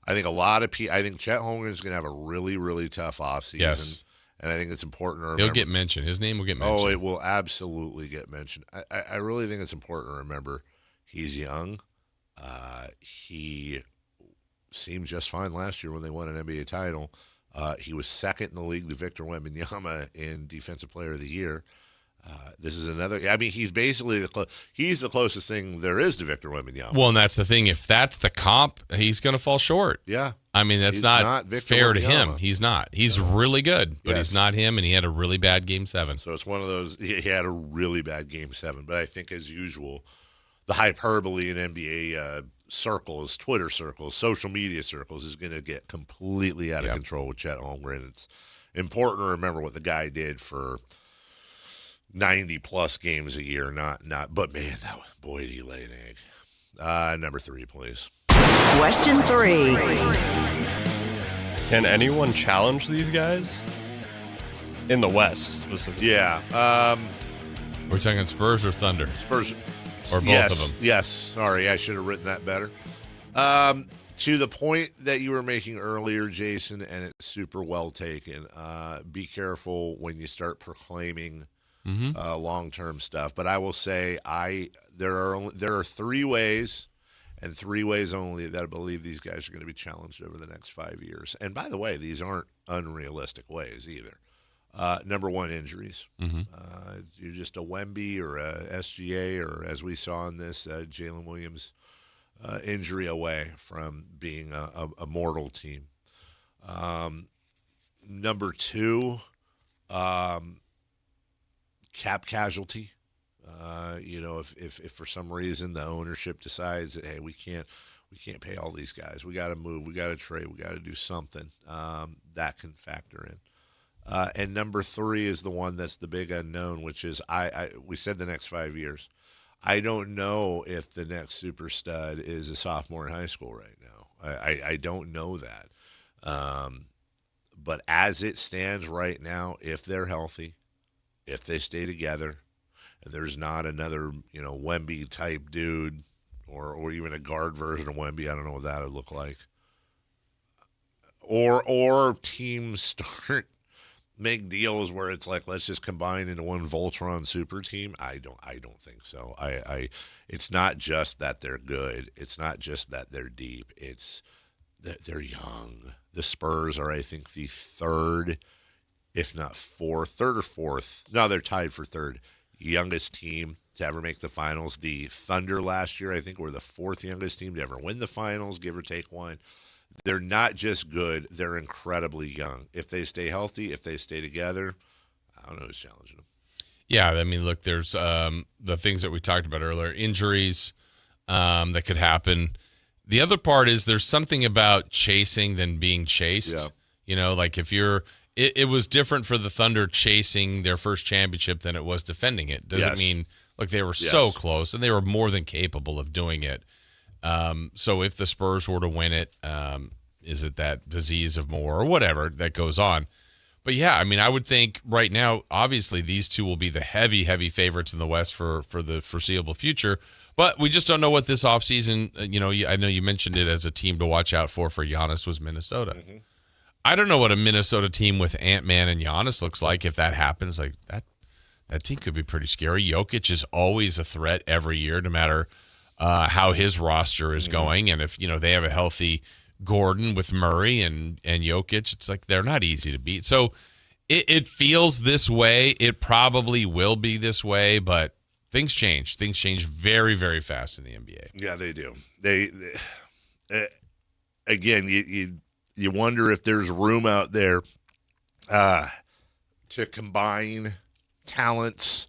think a lot of people – I think Chet Holmgren is going to have a really, really tough offseason. Yes. And I think it's important to remember. He'll get mentioned. His name will get mentioned. Oh, it will absolutely get mentioned. I really think it's important to remember he's young. He seemed just fine last year when they won an NBA title. He was second in the league to Victor Wembanyama in Defensive Player of the Year. This is another. I mean, he's basically he's the closest thing there is to Victor Wembanyama. Well, and that's the thing. If that's the comp, he's going to fall short. Yeah. I mean, that's not fair to him. He's not. He's really good, but he's not him, and he had a really bad Game 7. So it's one of those. He had a really bad Game 7. But I think, as usual, the hyperbole in NBA circles, Twitter circles, social media circles is going to get completely out of control with Chet Holmgren. It's important to remember what the guy did for 90-plus games a year. But, man, boy, did he lay an egg. Number 3, please. Question 3. Can anyone challenge these guys? In the West, specifically. Yeah. We're talking Spurs or Thunder? Spurs. Or both of them? Yes. Sorry, I should have written that better. To the point that you were making earlier, Jason, and it's super well taken, be careful when you start proclaiming long-term stuff. But I will say there are 3 ways, and 3 ways only, that I believe these guys are going to be challenged over the next 5 years. And by the way, these aren't unrealistic ways either. Number 1, injuries. You're just a Wemby or a SGA, or as we saw in this, Jalen Williams injury away from being a mortal team. Number 2, cap casualty. If for some reason the ownership decides that, hey, we can't pay all these guys, we got to move, we got to trade, we got to do something, that can factor in. And number 3 is the one that's the big unknown, which is we said the next 5 years. I don't know if the next super stud is a sophomore in high school right now. I don't know that. But as it stands right now, if they're healthy, if they stay together, and there's not another, Wemby type dude, or even a guard version of Wemby, I don't know what that would look like. Or teams start make deals where it's like, let's just combine into one Voltron super team. I don't think so. It's not just that they're good. It's not just that they're deep. It's that they're young. The Spurs are, I think, the 3rd, if not 4th, 3rd or 4th. No, they're tied for 3rd. Youngest team to ever make the finals. The Thunder last year, I think, were the 4th youngest team to ever win the finals, give or take one. They're not just good, they're incredibly young. If they stay healthy, if they stay together, I don't know who's challenging them. Yeah, I mean, look, there's the things that we talked about earlier, injuries that could happen. The other part is there's something about chasing than being chased. Yeah. Like if you're it was different for the Thunder chasing their first championship than it was defending it. Doesn't mean, look, they were so close, and they were more than capable of doing it. So if the Spurs were to win it, is it that disease of more or whatever that goes on? But yeah, I mean, I would think right now, obviously, these two will be the heavy, heavy favorites in the West for the foreseeable future. But we just don't know what this offseason, I know you mentioned it as a team to watch out for Giannis was Minnesota. Mm-hmm. I don't know what a Minnesota team with Ant-Man and Giannis looks like if that happens. Like that team could be pretty scary. Jokic is always a threat every year, no matter how his roster is going. And if, they have a healthy Gordon with Murray and Jokic, it's like they're not easy to beat. So it feels this way. It probably will be this way, but things change. Things change very, very fast in the NBA. Yeah, they do. They again, you wonder if there's room out there to combine talents.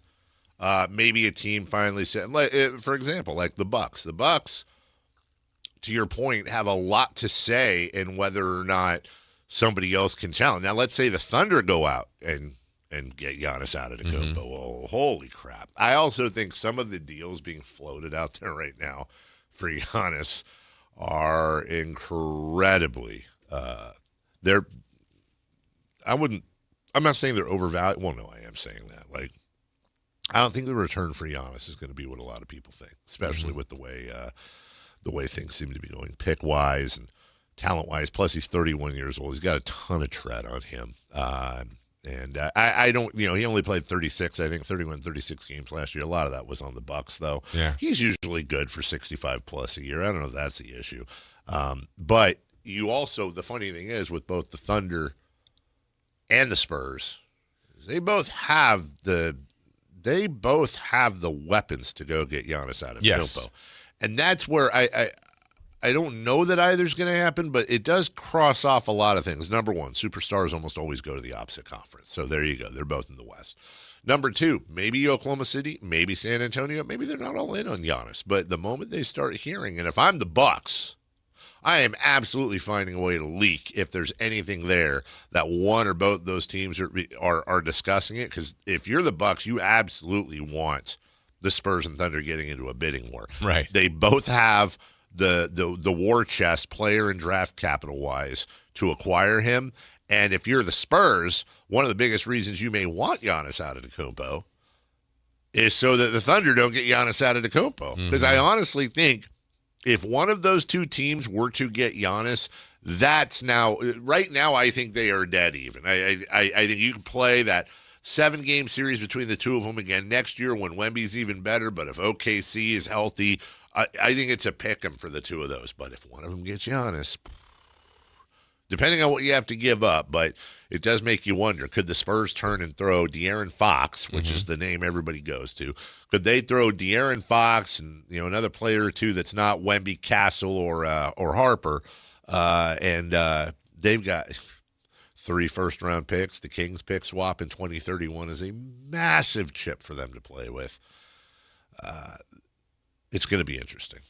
Maybe a team finally said, for example, like the Bucks. The Bucks, to your point, have a lot to say in whether or not somebody else can challenge. Now, let's say the Thunder go out and get Giannis out of the coop. Oh, holy crap. I also think some of the deals being floated out there right now for Giannis are incredibly I'm not saying they're overvalued. Well, no, I am saying that. Like, I don't think the return for Giannis is going to be what a lot of people think, especially with the way things seem to be going, pick wise and talent wise. Plus, he's 31 years old. He's got a ton of tread on him. I don't, he only played 36 games last year. A lot of that was on the Bucks, though. Yeah, he's usually good for 65 plus a year. I don't know if that's the issue. But you also, the funny thing is, with both the Thunder and the Spurs, they both have the they both have the weapons to go get Giannis out of Yes. And that's where I don't know that either's going to happen, but it does cross off a lot of things. Number one, superstars almost always go to the opposite conference. So there you go. They're both in the West. Number two, maybe Oklahoma City, maybe San Antonio, maybe they're not all in on Giannis. But the moment they start hearing, and if I'm the Bucks, I am absolutely finding a way to leak if there's anything there that one or both those teams are discussing it. Because if you're the Bucks, you absolutely want the Spurs and Thunder getting into a bidding war. Right. They both have the war chest, player and draft capital wise, to acquire him. And if you're the Spurs, one of the biggest reasons you may want Giannis Antetokounmpo is so that the Thunder don't get Giannis Antetokounmpo. Because I honestly think if one of those two teams were to get Giannis, right now I think they are dead even. I think you can play that 7-game series between the two of them again next year when Wemby's even better. But if OKC is healthy, I think it's a pick 'em for the two of those. But if one of them gets Giannis, depending on what you have to give up, but it does make you wonder, could the Spurs turn and throw De'Aaron Fox, which is the name everybody goes to? Could they throw De'Aaron Fox and another player or two that's not Wemby, Castle, or Harper? And they've got 3 first-round picks. The Kings pick swap in 2031 is a massive chip for them to play with. It's going to be interesting.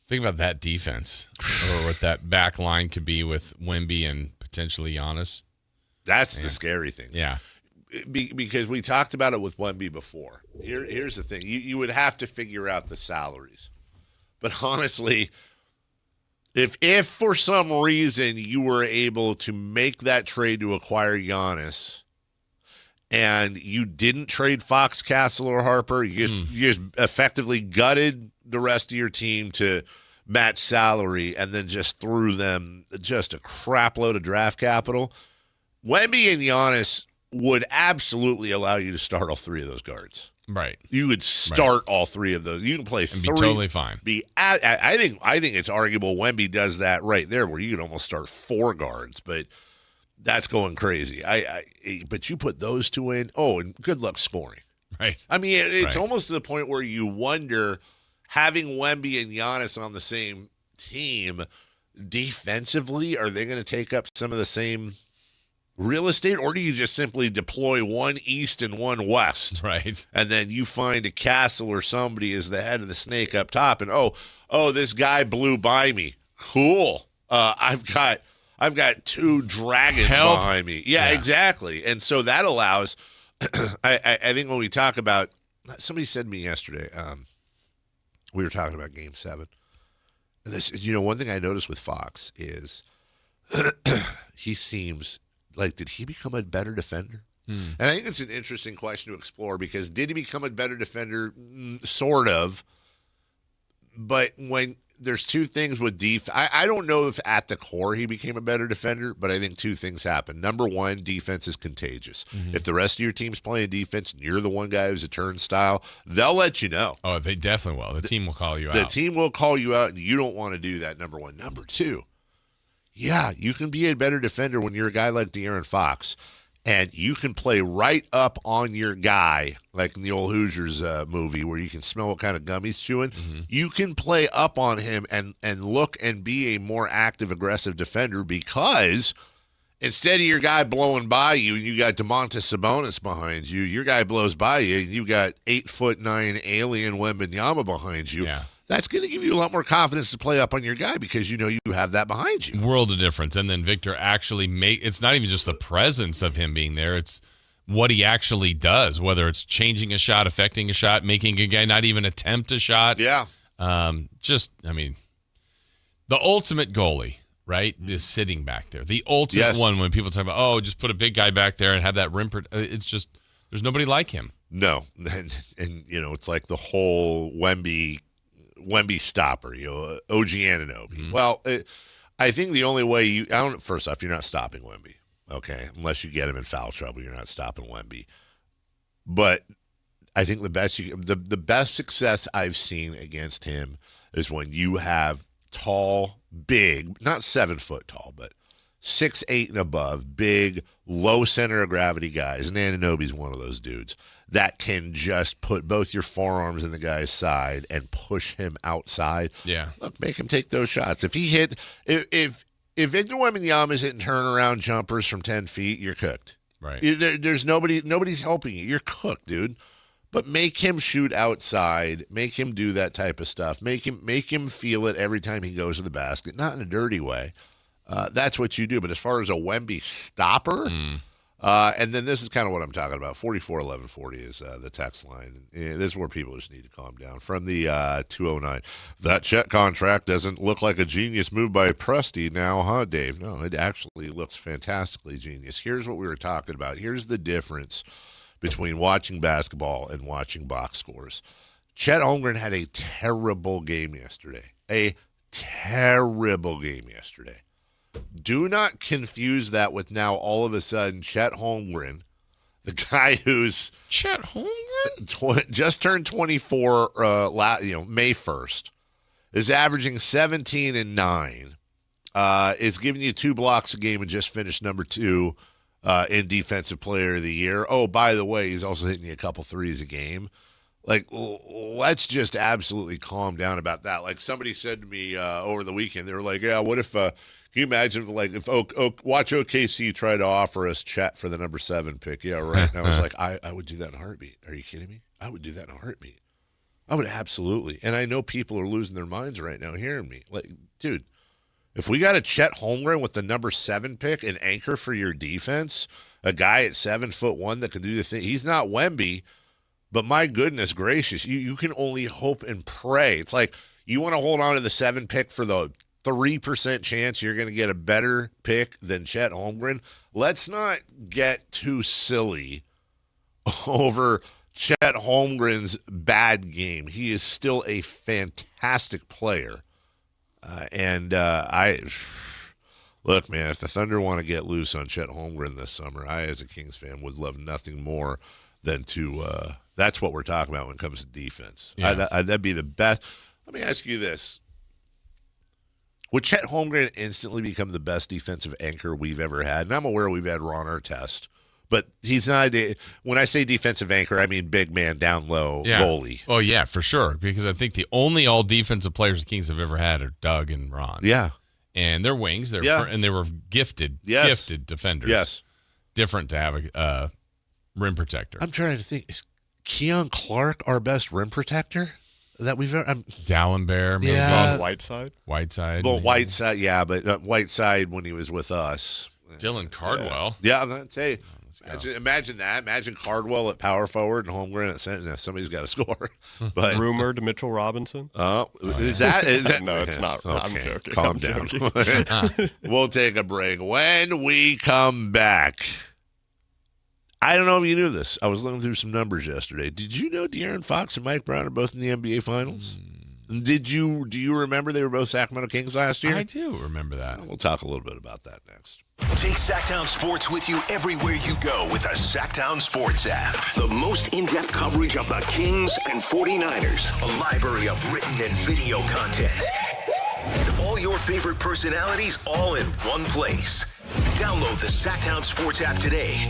Think about that defense, or what that back line could be with Wemby and potentially Giannis. That's the scary thing. Yeah. Because we talked about it with Wemby before. Here's the thing. You would have to figure out the salaries. But honestly, if for some reason you were able to make that trade to acquire Giannis and you didn't trade Fox, Castle, or Harper, you just effectively gutted the rest of your team to match salary and then just threw them just a crap load of draft capital, Wemby and Giannis would absolutely allow you to start all 3 of those guards. Right. You would start all 3 of those. You can play 3. And be totally fine. I think it's arguable Wemby does that right there where you can almost start 4 guards, but that's going crazy. But you put those 2 in, and good luck scoring. Right. I mean, it's almost to the point where you wonder, having Wemby and Giannis on the same team, defensively, are they going to take up some of the same real estate, or do you just simply deploy one east and one west? Right. And then you find a Castle or somebody as the head of the snake up top, and this guy blew by me. Cool. I've got 2 dragons behind me. Yeah, exactly. And so that allows, I think when we talk about, somebody said to me yesterday, we were talking about Game 7. And this, one thing I noticed with Fox is he seems like, did he become a better defender? And I think it's an interesting question to explore, because did he become a better defender? Sort of. But when there's 2 things with defense, I don't know if at the core he became a better defender, but I think 2 things happen. Number one, defense is contagious. If the rest of your team's playing defense and you're the one guy who's a turnstile, they'll let you know. Oh, they definitely will. The team will call you out. The team will call you out, and you don't want to do that, number one. Number 2, you can be a better defender when you're a guy like De'Aaron Fox, and you can play right up on your guy, like in the old Hoosiers movie where you can smell what kind of gum he's chewing. You can play up on him and look and be a more active, aggressive defender, because instead of your guy blowing by you and you got Domantas Sabonis behind you, your guy blows by you and you got 8'9" alien Wembanyama behind you. Yeah. That's going to give you a lot more confidence to play up on your guy, because you have that behind you. World of difference. And then Victor actually it's not even just the presence of him being there, it's what he actually does, whether it's changing a shot, affecting a shot, making a guy not even attempt a shot. Yeah. The ultimate goalie, right, is sitting back there. The ultimate one, when people talk about, just put a big guy back there and have that rim. It's just, there's nobody like him. No. And it's like the whole Wemby stopper, OG Anunoby. Well, I think the only way first off, you're not stopping Wemby, okay? Unless you get him in foul trouble, you're not stopping Wemby. But I think the best success I've seen against him is when you have tall, big, not 7 foot tall, but 6'8" and above, big, low center of gravity guys, and Anunoby's one of those dudes that can just put both your forearms in the guy's side and push him outside. Yeah. Look, make him take those shots. If Victor Wembanyama is hitting turnaround jumpers from 10 feet, you're cooked. Right. There's nobody's helping you. You're cooked, dude. But make him shoot outside. Make him do that type of stuff. Make him feel it every time he goes to the basket, not in a dirty way. That's what you do. But as far as a Wemby stopper, and then this is kind of what I'm talking about. 441140 is the text line. And this is where people just need to calm down. From the 209, that Chet contract doesn't look like a genius move by Presti now, huh, Dave? No, it actually looks fantastically genius. Here's what we were talking about. Here's the difference between watching basketball and watching box scores. Chet Holmgren had a terrible game yesterday. Do not confuse that with now all of a sudden Chet Holmgren, the guy who's Chet Holmgren just turned 24 May 1st, is averaging 17 and 9, is giving you 2 blocks a game and just finished number 2 in Defensive Player of the Year. Oh, by the way, he's also hitting you a couple threes a game. Like, let's just absolutely calm down about that. Like somebody said to me over the weekend, they were like, yeah, what if can you imagine if watch OKC try to offer us Chet for the number 7 pick? Yeah, right. And I was like, I would do that in a heartbeat. Are you kidding me? I would do that in a heartbeat. I would absolutely. And I know people are losing their minds right now hearing me. Like, dude, if we got a Chet Holmgren with the number 7 pick, an anchor for your defense, a guy at 7'1" that can do the thing. He's not Wemby, but my goodness gracious, you can only hope and pray. It's like you want to hold on to the 7 pick for the 3% chance you're going to get a better pick than Chet Holmgren. Let's not get too silly over Chet Holmgren's bad game. He is still a fantastic player. Look, man, if the Thunder want to get loose on Chet Holmgren this summer, I, as a Kings fan, would love nothing more than to that's what we're talking about when it comes to defense. Yeah. That'd be the best. Let me ask you this. Would Chet Holmgren instantly become the best defensive anchor we've ever had? And I'm aware we've had Ron Artest, but he's not. When I say defensive anchor, I mean big man, down low, goalie. Oh, yeah, for sure. Because I think the only all defensive players the Kings have ever had are Doug and Ron. Yeah. And they're wings. And they were gifted defenders. Yes. Different to have a rim protector. I'm trying to think. Is Keon Clark our best rim protector that we've ever? Dallenberg. Yeah. Whiteside. Well, Whiteside, yeah, but Whiteside when he was with us. Dylan Cardwell. Yeah, I'm going to tell you. Imagine that. Imagine Cardwell at power forward and Holmgren at center. Somebody's got to score. But rumored Mitchell Robinson. Is that? No, it's not. Okay, I'm joking. Calm down. We'll take a break. When we come back, I don't know if you knew this. I was looking through some numbers yesterday. Did you know De'Aaron Fox and Mike Brown are both in the NBA Finals? Do you remember they were both Sacramento Kings last year? I do remember that. We'll talk a little bit about that next. Take Sactown Sports with you everywhere you go with the Sactown Sports app. The most in-depth coverage of the Kings and 49ers. A library of written and video content. And all your favorite personalities all in one place. Download the Sactown Sports app today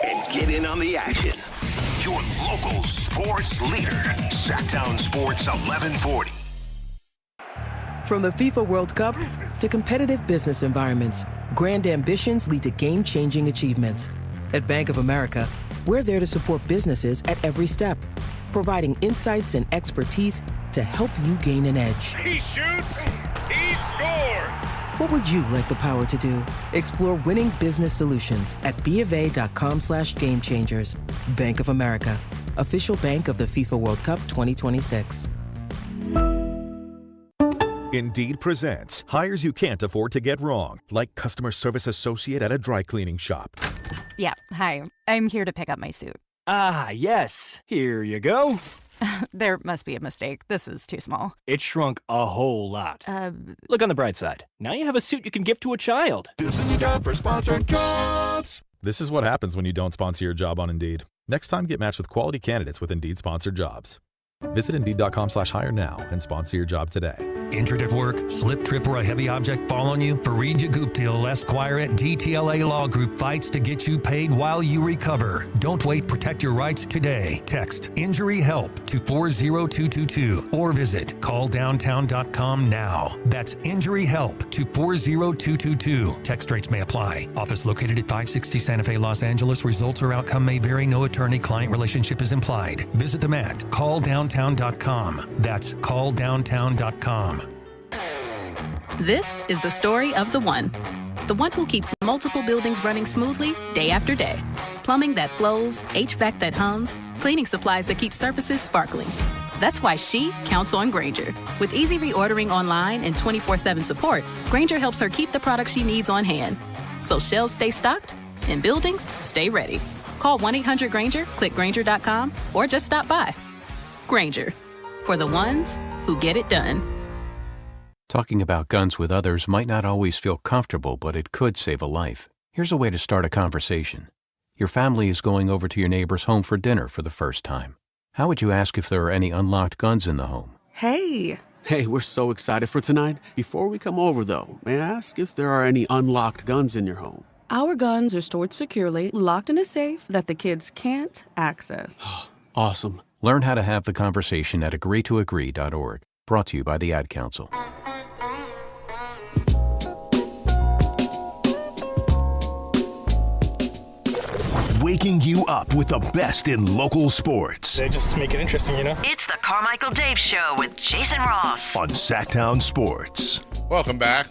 and get in on the action. Your local sports leader. Sactown Sports 1140. From the FIFA World Cup to competitive business environments, grand ambitions lead to game-changing achievements. At Bank of America, we're there to support businesses at every step, providing insights and expertise to help you gain an edge. He shoots, he scores! What would you like the power to do? Explore winning business solutions at BofA.com/gamechangers. Bank of America, official bank of the FIFA World Cup 2026. Indeed presents hires you can't afford to get wrong, like customer service associate at a dry cleaning shop. Yeah, hi. I'm here to pick up my suit. Ah, yes. Here you go. There must be a mistake. This is too small. It shrunk a whole lot. Look on the bright side. Now you have a suit you can give to a child. This is a job for sponsored jobs. This is what happens when you don't sponsor your job on Indeed. Next time, get matched with quality candidates with Indeed sponsored jobs. Visit Indeed.com/hire now and sponsor your job today. Injured at work, slip, trip, or a heavy object fall on you? Fareed Guptill, Esquire at DTLA Law Group fights to get you paid while you recover. Don't wait. Protect your rights today. Text Injury Help to 40222 or visit calldowntown.com now. That's Injury Help to 40222. Text rates may apply. Office located at 560 Santa Fe, Los Angeles. Results or outcome may vary. No attorney-client relationship is implied. Visit them at calldowntown.com. That's calldowntown.com. This is the story of the one who keeps multiple buildings running smoothly day after day. Plumbing that flows, HVAC that hums, cleaning supplies that keep surfaces sparkling. That's why she counts on Grainger. With easy reordering online and 24/7 support, Grainger helps her keep the products she needs on hand. So shelves stay stocked and buildings stay ready. Call 1-800-GRAINGER, click Grainger.com, or just stop by. Grainger, for the ones who get it done. Talking about guns with others might not always feel comfortable, but it could save a life. Here's a way to start a conversation. Your family is going over to your neighbor's home for dinner for the first time. How would you ask if there are any unlocked guns in the home? Hey, we're so excited for tonight. Before we come over, though, may I ask if there are any unlocked guns in your home? Our guns are stored securely, locked in a safe that the kids can't access. Awesome. Learn how to have the conversation at agreetoagree.org. Brought to you by the Ad Council. Waking you up with the best in local sports. They just make it interesting, you know? It's the Carmichael Dave Show with Jason Ross on Sactown Sports. Welcome back.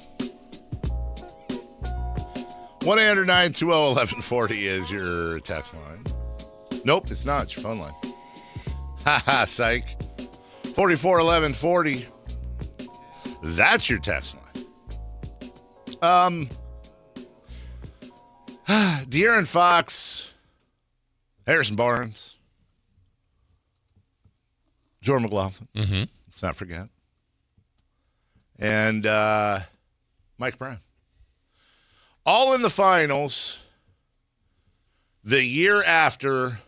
1-800-920-1140 is your text line. Nope, it's not. It's your phone line. Haha, psych. 441140. That's your text line. De'Aaron Fox, Harrison Barnes, Jordan McLaughlin. Mm-hmm. Let's not forget. And Mike Brown. All in the finals the year after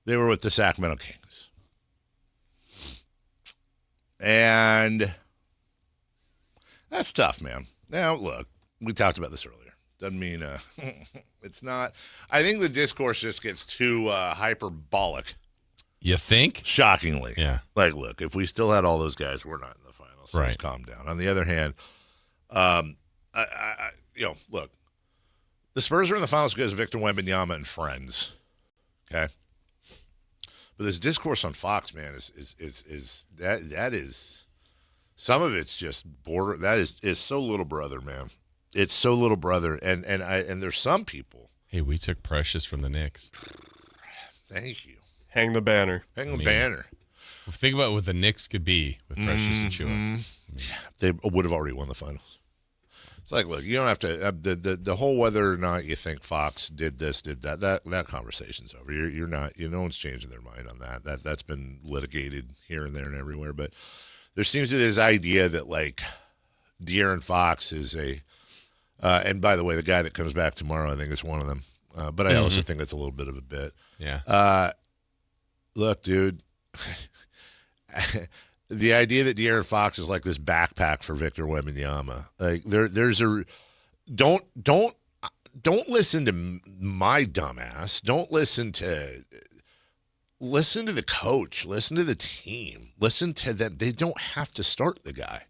they were with the Sacramento Kings. And that's tough, man. Now, look, we talked about this earlier. Doesn't mean it's not. I think the discourse just gets too hyperbolic. You think? Shockingly. Yeah. Like, look, if we still had all those guys, we're not in the finals. So right. Let's calm down. On the other hand, look, the Spurs are in the finals because of Victor Wembanyama and friends. Okay. But this discourse on Fox, man, is that is some of it's just border. That is so little brother, man. It's so little brother, and there's some people. Hey, we took Precious from the Knicks. Thank you. Hang the banner. Hang the banner. Think about what the Knicks could be with Precious and Chua. They would have already won the finals. It's like, look, you don't have to the whole whether or not you think Fox did this, did that. That conversation's over. You're not. No one's changing their mind on that. That's been litigated here and there and everywhere. But there seems to be this idea that like De'Aaron Fox is a. And by the way, the guy that comes back tomorrow, I think is one of them. But I also think that's a little bit of a bit. Yeah. Look, dude, the idea that De'Aaron Fox is like this backpack for Victor Wembanyama, like there's a don't listen to my dumbass. Don't listen to the coach. Listen to the team. Listen to them. They don't have to start the guy.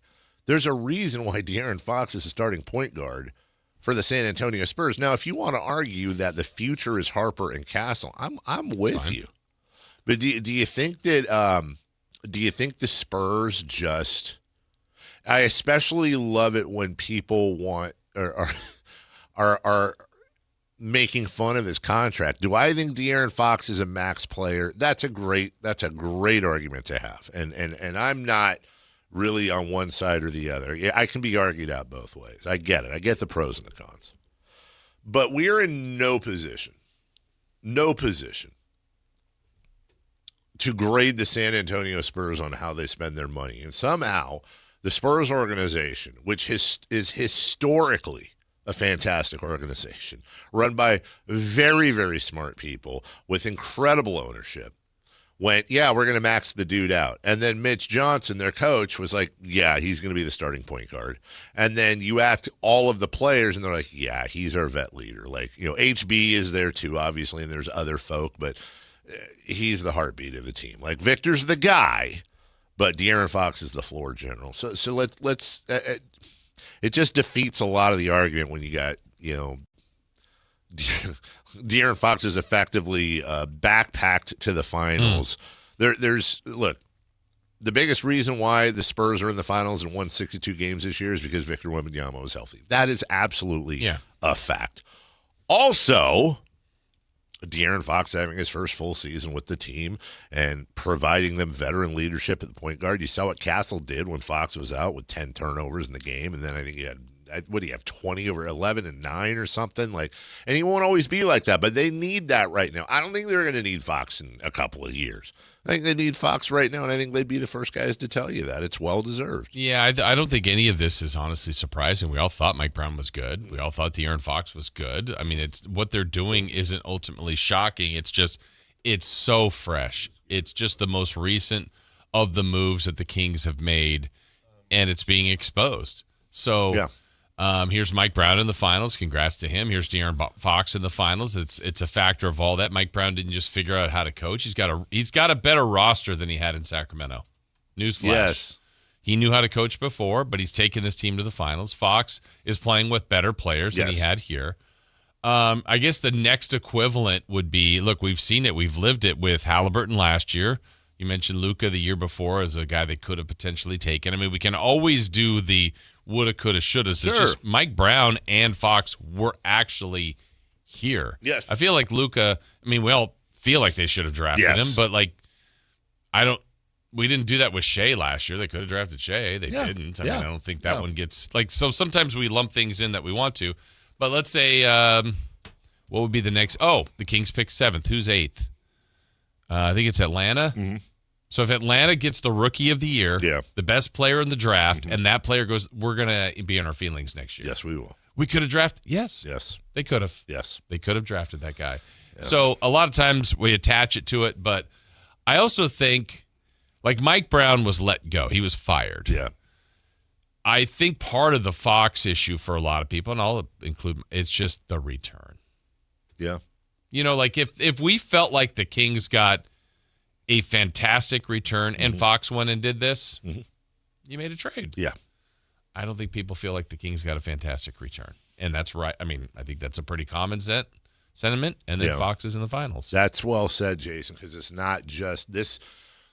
There's a reason why De'Aaron Fox is a starting point guard for the San Antonio Spurs. Now, if you want to argue that the future is Harper and Castle, I'm with you. But do you think that the Spurs just? I especially love it when people want are making fun of his contract. Do I think De'Aaron Fox is a max player? That's a great argument to have, and I'm not really on one side or the other. Yeah, I can be argued out both ways. I get it. I get the pros and the cons. But we're in no position to grade the San Antonio Spurs on how they spend their money. And somehow the Spurs organization, which is historically a fantastic organization, run by very, very smart people with incredible ownership, went, yeah, we're going to max the dude out. And then Mitch Johnson, their coach, was like, yeah, he's going to be the starting point guard. And then you asked all of the players, and they're like, yeah, he's our vet leader. Like, HB is there too, obviously, and there's other folk, but he's the heartbeat of the team. Like, Victor's the guy, but De'Aaron Fox is the floor general. So let's it just defeats a lot of the argument when you got, De'Aaron Fox is effectively backpacked to the finals. Look, the biggest reason why the Spurs are in the finals and won 62 games this year is because Victor Wembanyama was healthy. That is absolutely a fact. Also, De'Aaron Fox having his first full season with the team and providing them veteran leadership at the point guard. You saw what Castle did when Fox was out with 10 turnovers in the game, and then I think he had, what do you have, 20 over 11 and 9 or something? And he won't always be like that, but they need that right now. I don't think they're going to need Fox in a couple of years. I think they need Fox right now, and I think they'd be the first guys to tell you that. It's well-deserved. Yeah, I don't think any of this is honestly surprising. We all thought Mike Brown was good. We all thought De'Aaron Fox was good. I mean, it's what they're doing isn't ultimately shocking. It's just, it's so fresh. It's just the most recent of the moves that the Kings have made, and it's being exposed. So here's Mike Brown in the finals. Congrats to him. Here's De'Aaron Fox in the finals. It's a factor of all that. Mike Brown didn't just figure out how to coach. He's got a better roster than he had in Sacramento. Newsflash. Yes. He knew how to coach before, but he's taken this team to the finals. Fox is playing with better players than he had here. I guess the next equivalent would be, look, we've seen it. We've lived it with Halliburton last year. You mentioned Luka the year before as a guy they could have potentially taken. I mean, we can always do the woulda, coulda, shouldas. It's just Mike Brown and Fox were actually here. Yes. I feel like Luka, we all feel like they should have drafted him, but we didn't do that with Shea last year. They could have drafted Shea. They didn't. I don't think that one gets, so sometimes we lump things in that we want to. But let's say, what would be the next? Oh, the Kings pick 7th. Who's 8th? I think it's Atlanta. Mm-hmm. So if Atlanta gets the rookie of the year, the best player in the draft, and that player goes, we're going to be in our feelings next year. Yes, we will. We could have drafted. Yes. They could have. Yes. They could have drafted that guy. Yes. So a lot of times we attach it to it, but I also think, Mike Brown was let go. He was fired. Yeah. I think part of the Fox issue for a lot of people, and I'll include, it's just the return. Yeah. If we felt like the Kings got a fantastic return and Fox went and did this, you made a trade. Yeah. I don't think people feel like the Kings got a fantastic return. And that's right. I think that's a pretty common sentiment. And then Fox is in the finals. That's well said, Jason, because it's not just this.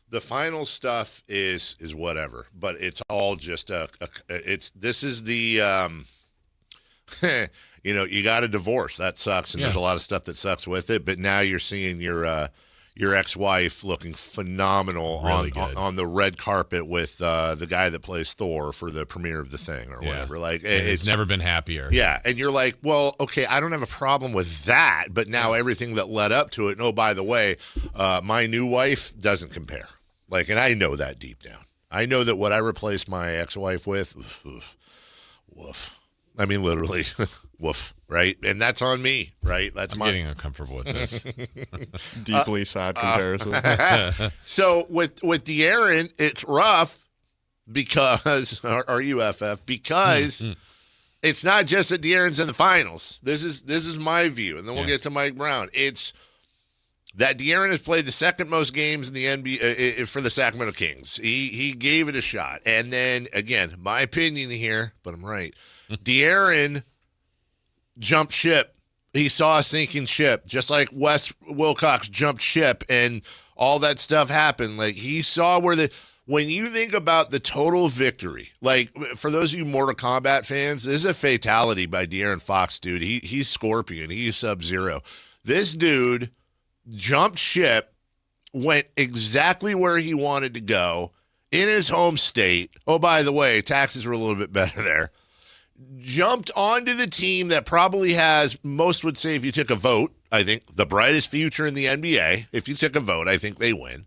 The final stuff is whatever, but it's all just this is the you got a divorce. That sucks, and there's a lot of stuff that sucks with it. But now you're seeing your ex-wife looking phenomenal on the red carpet with the guy that plays Thor for the premiere of The Thing or whatever. It's never been happier. Yeah, and you're like, well, okay, I don't have a problem with that, but now everything that led up to it. And by the way, my new wife doesn't compare. And I know that deep down. I know that what I replaced my ex-wife with, woof. Literally, woof, right? And that's on me, right? I'm getting uncomfortable with this. Deeply sad comparison. So with De'Aaron, it's rough because, or UFF, because it's not just that De'Aaron's in the finals. This is my view, and then we'll get to Mike Brown. It's that De'Aaron has played the second most games in the NBA for the Sacramento Kings. He gave it a shot. And then, again, my opinion here, but I'm right. De'Aaron jumped ship. He saw a sinking ship, just like Wes Wilcox jumped ship and all that stuff happened. He saw when you think about the total victory, for those of you Mortal Kombat fans, this is a fatality by De'Aaron Fox, dude. He's Scorpion. He's Sub-Zero. This dude jumped ship, went exactly where he wanted to go in his home state. Oh, by the way, taxes were a little bit better there. Jumped onto the team that probably has, most would say if you took a vote, I think the brightest future in the NBA. If you took a vote, I think they win.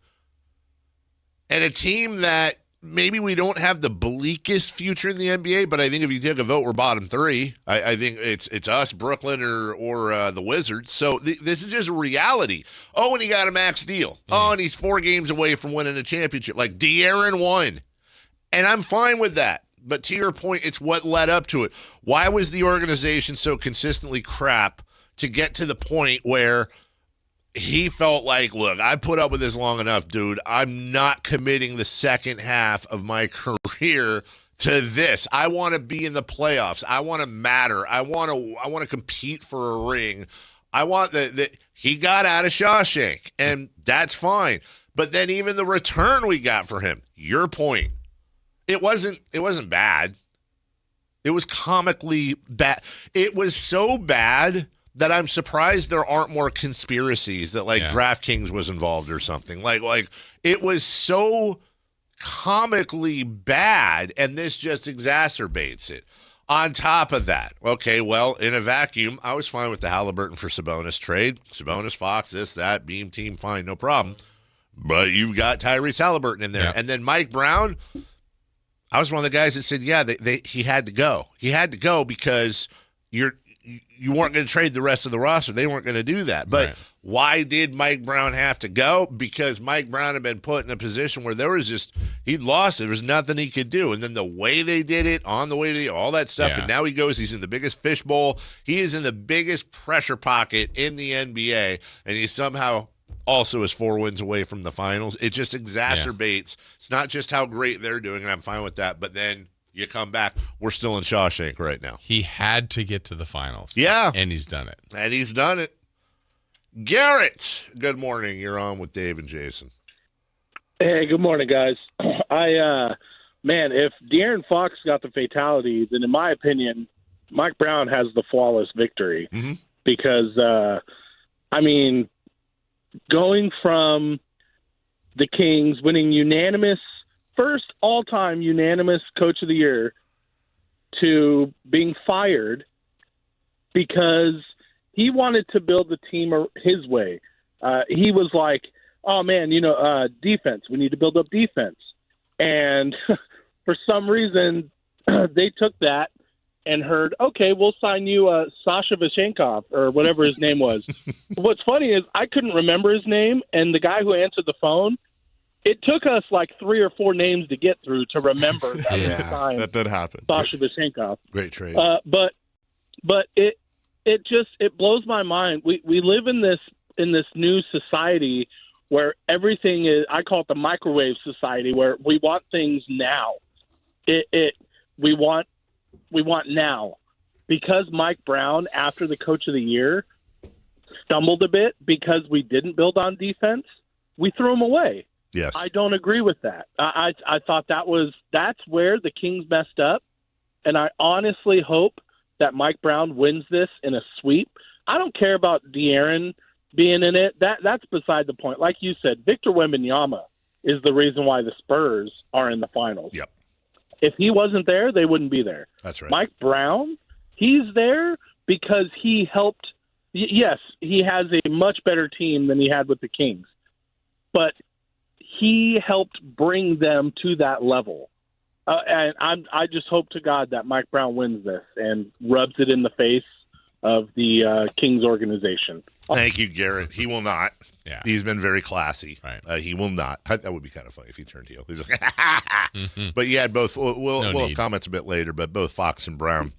And a team that maybe we don't have the bleakest future in the NBA, but I think if you take a vote, we're bottom three. I think it's us, Brooklyn, or the Wizards. So this is just reality. Oh, and he got a max deal. Oh, and he's 4 games away from winning a championship. Like De'Aaron won. And I'm fine with that. But to your point, it's what led up to it. Why was the organization so consistently crap to get to the point where he felt like, look, I put up with this long enough, dude. I'm not committing the second half of my career to this. I want to be in the playoffs. I want to matter. I want to compete for a ring. I want that. He got out of Shawshank, and that's fine. But then even the return we got for him, your point, it wasn't bad. It was comically bad. It was so bad that I'm surprised there aren't more conspiracies that DraftKings was involved or something. Like it was so comically bad, and this just exacerbates it. On top of that, okay, well, in a vacuum, I was fine with the Halliburton for Sabonis trade. Sabonis, Fox, this, that, Beam team, fine, no problem. But you've got Tyrese Halliburton in there. Yeah. And then Mike Brown, I was one of the guys that said, yeah, he had to go. He had to go because you weren't going to trade the rest of the roster. They weren't going to do that. But why did Mike Brown have to go? Because Mike Brown had been put in a position where he'd lost. There was nothing he could do. And then the way they did it, on the way to all that stuff, and now he's in the biggest fishbowl. He is in the biggest pressure pocket in the NBA, and he somehow also is 4 wins away from the finals. It just exacerbates. It's not just how great they're doing, and I'm fine with that, but then you come back, we're still in Shawshank right now. He had to get to the finals. Yeah. And he's done it. Garrett, good morning. You're on with Dave and Jason. Hey, good morning, guys. If De'Aaron Fox got the fatality, then in my opinion, Mike Brown has the flawless victory. Mm-hmm. Because, going from the Kings winning first all-time unanimous Coach of the Year to being fired because he wanted to build the team his way. He was like, oh, man, defense. We need to build up defense. And for some reason, they took that and heard, okay, we'll sign you Sasha Vashenkov or whatever his name was. What's funny is I couldn't remember his name, and the guy who answered the phone, it took us like 3 or 4 names to get through to remember that did happen. Sasha Vashenkov. Great trade. But it blows my mind. We live in this new society where everything is, I call it the microwave society, where we want things now. We want now. Because Mike Brown, after the Coach of the Year, stumbled a bit because we didn't build on defense, we threw him away. Yes. I don't agree with that. I thought that's where the Kings messed up, and I honestly hope that Mike Brown wins this in a sweep. I don't care about De'Aaron being in it. That's beside the point. Like you said, Victor Wembanyama is the reason why the Spurs are in the finals. Yep. If he wasn't there, they wouldn't be there. That's right. Mike Brown, he's there because he helped. Yes, he has a much better team than he had with the Kings, but he helped bring them to that level. And I just hope to God that Mike Brown wins this and rubs it in the face of the Kings organization. Thank you, Garrett. He will not. Yeah. He's been very classy. Right. He will not. That would be kind of funny if he turned heel. He's like, But yeah, both. We'll have comments a bit later, but both Fox and Brown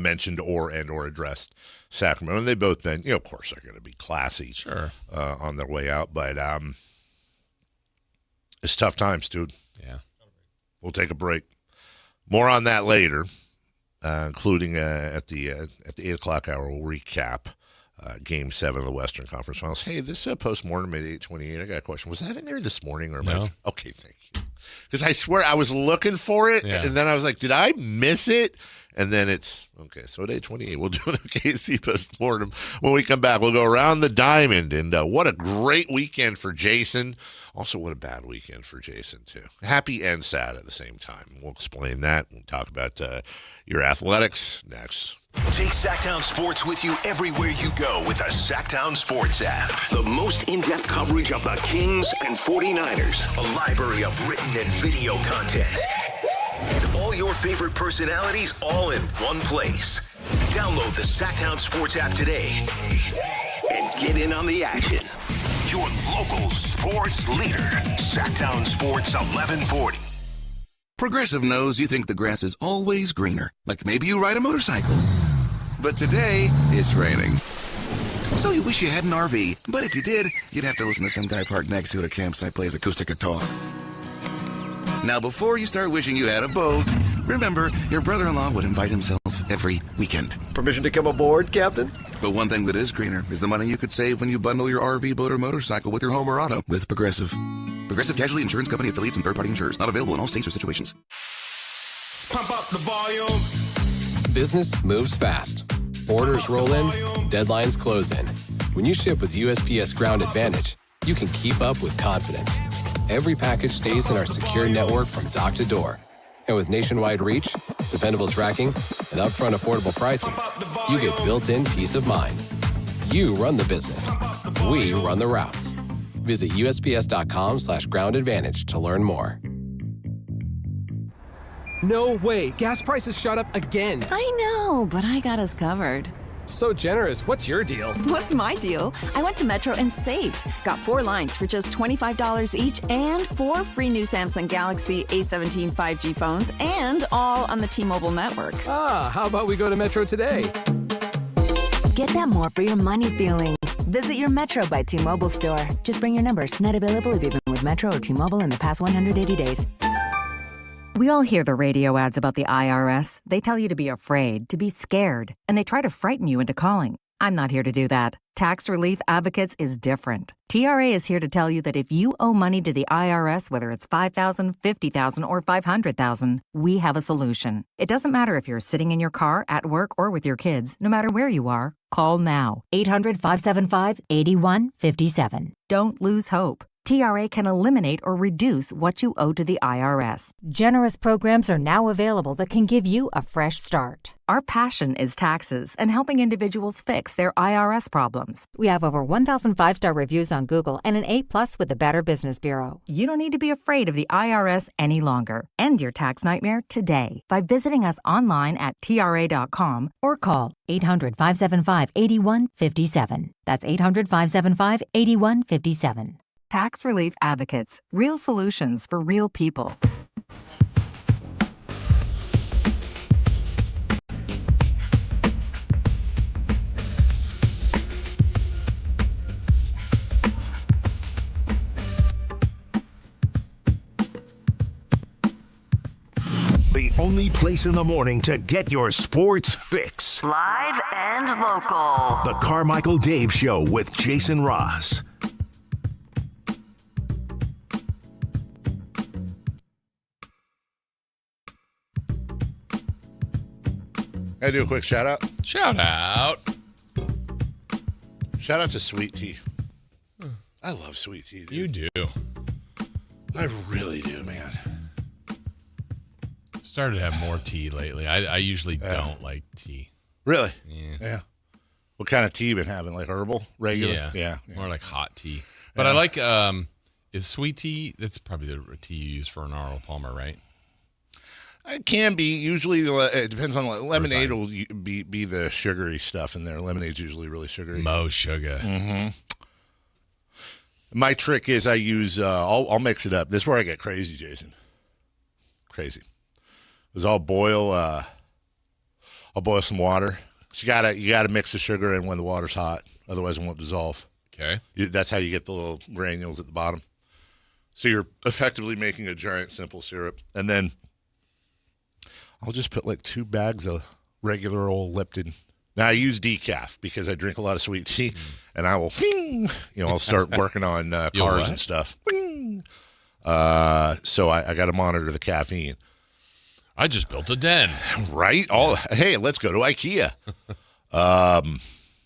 mentioned or addressed Sacramento. And they've both been, of course, they're going to be classy on their way out. But it's tough times, dude. Yeah. We'll take a break. More on that later, including at the 8 o'clock hour, we'll recap Game 7 of the Western Conference Finals. Hey, this postmortem at 8:28, I got a question. Was that in there this morning? Or no. Okay, thank you. Because I swear I was looking for it, and then I was like, did I miss it? And then it's, okay, so at 8:28, we'll do an OKC postmortem. When we come back, we'll go around the diamond. And what a great weekend for Jason Also, what a bad weekend for Jason, too. Happy and sad at the same time. We'll explain that. We'll talk about your athletics next. Take Sactown Sports with you everywhere you go with the Sactown Sports app. The most in-depth coverage of the Kings and 49ers. A library of written and video content. And all your favorite personalities all in one place. Download the Sactown Sports app today and get in on the action. Your local sports leader. Sactown Sports 1140. Progressive knows you think the grass is always greener. Like maybe you ride a motorcycle. But today, it's raining. So you wish you had an RV. But if you did, you'd have to listen to some guy parked next to you at a campsite plays acoustic guitar. Now, before you start wishing you had a boat, remember, your brother-in-law would invite himself every weekend. Permission to come aboard, Captain? But one thing that is greener is the money you could save when you bundle your RV, boat, or motorcycle with your home or auto with Progressive. Progressive Casualty Insurance Company affiliates and third-party insurers. Not available in all states or situations. Pump up the volume. Business moves fast. Orders roll in, deadlines close in. When you ship with USPS Ground Advantage, you can keep up with confidence. Every package stays in our secure network from dock to door. And with nationwide reach, dependable tracking, and upfront affordable pricing, you get built-in peace of mind. You run the business. We run the routes. Visit USPS.com/Ground Advantage to learn more. No way. Gas prices shot up again. I know, but I got us covered. So generous. What's your deal? What's my deal? I went to Metro and saved. Got 4 lines for just $25 each and 4 free new Samsung Galaxy A17 5G phones and all on the T-Mobile network. Ah, how about we go to Metro today? Get that more for your money feeling. Visit your Metro by T-Mobile store. Just bring your numbers. Net available if you've been with Metro or T-Mobile in the past 180 days. We all hear the radio ads about the IRS. They tell you to be afraid, to be scared, and they try to frighten you into calling. I'm not here to do that. Tax Relief Advocates is different. TRA is here to tell you that if you owe money to the IRS, whether it's $5,000, $50,000, or $500,000, we have a solution. It doesn't matter if you're sitting in your car, at work, or with your kids. No matter where you are, call now. 800-575-8157. Don't lose hope. TRA can eliminate or reduce what you owe to the IRS. Generous programs are now available that can give you a fresh start. Our passion is taxes and helping individuals fix their IRS problems. We have over 1,000 5-star reviews on Google and an A+ with the Better Business Bureau. You don't need to be afraid of the IRS any longer. End your tax nightmare today by visiting us online at TRA.com or call 800-575-8157. That's 800-575-8157. Tax Relief Advocates. Real solutions for real people. The only place in the morning to get your sports fix. Live and local. The Carmichael Dave Show with Jason Ross. Can I do a quick shout out? Shout out. Shout out to Sweet Tea. I love Sweet Tea. Dude. You do. I really do, man. Started to have more tea lately. I usually don't like tea. Really? Yeah. What kind of tea you been having? Like herbal? Regular? Yeah. More like hot tea. But I like, is sweet tea, that's probably the tea you use for an Arnold Palmer, right? It can be. Usually, it depends on lemonade. Will be the sugary stuff in there. Lemonade's usually really sugary. Mo sugar. Mm-hmm. My trick is I use. I'll mix it up. This is where I get crazy, Jason. Crazy. Is I'll boil some water. You gotta mix the sugar in when the water's hot. Otherwise, it won't dissolve. Okay. That's how you get the little granules at the bottom. So you're effectively making a giant simple syrup, and then I'll just put like 2 bags of regular old Lipton. Now I use decaf because I drink a lot of sweet tea, and I will, I'll start working on cars and stuff. So I got to monitor the caffeine. I just built a den. Right? Hey, let's go to IKEA.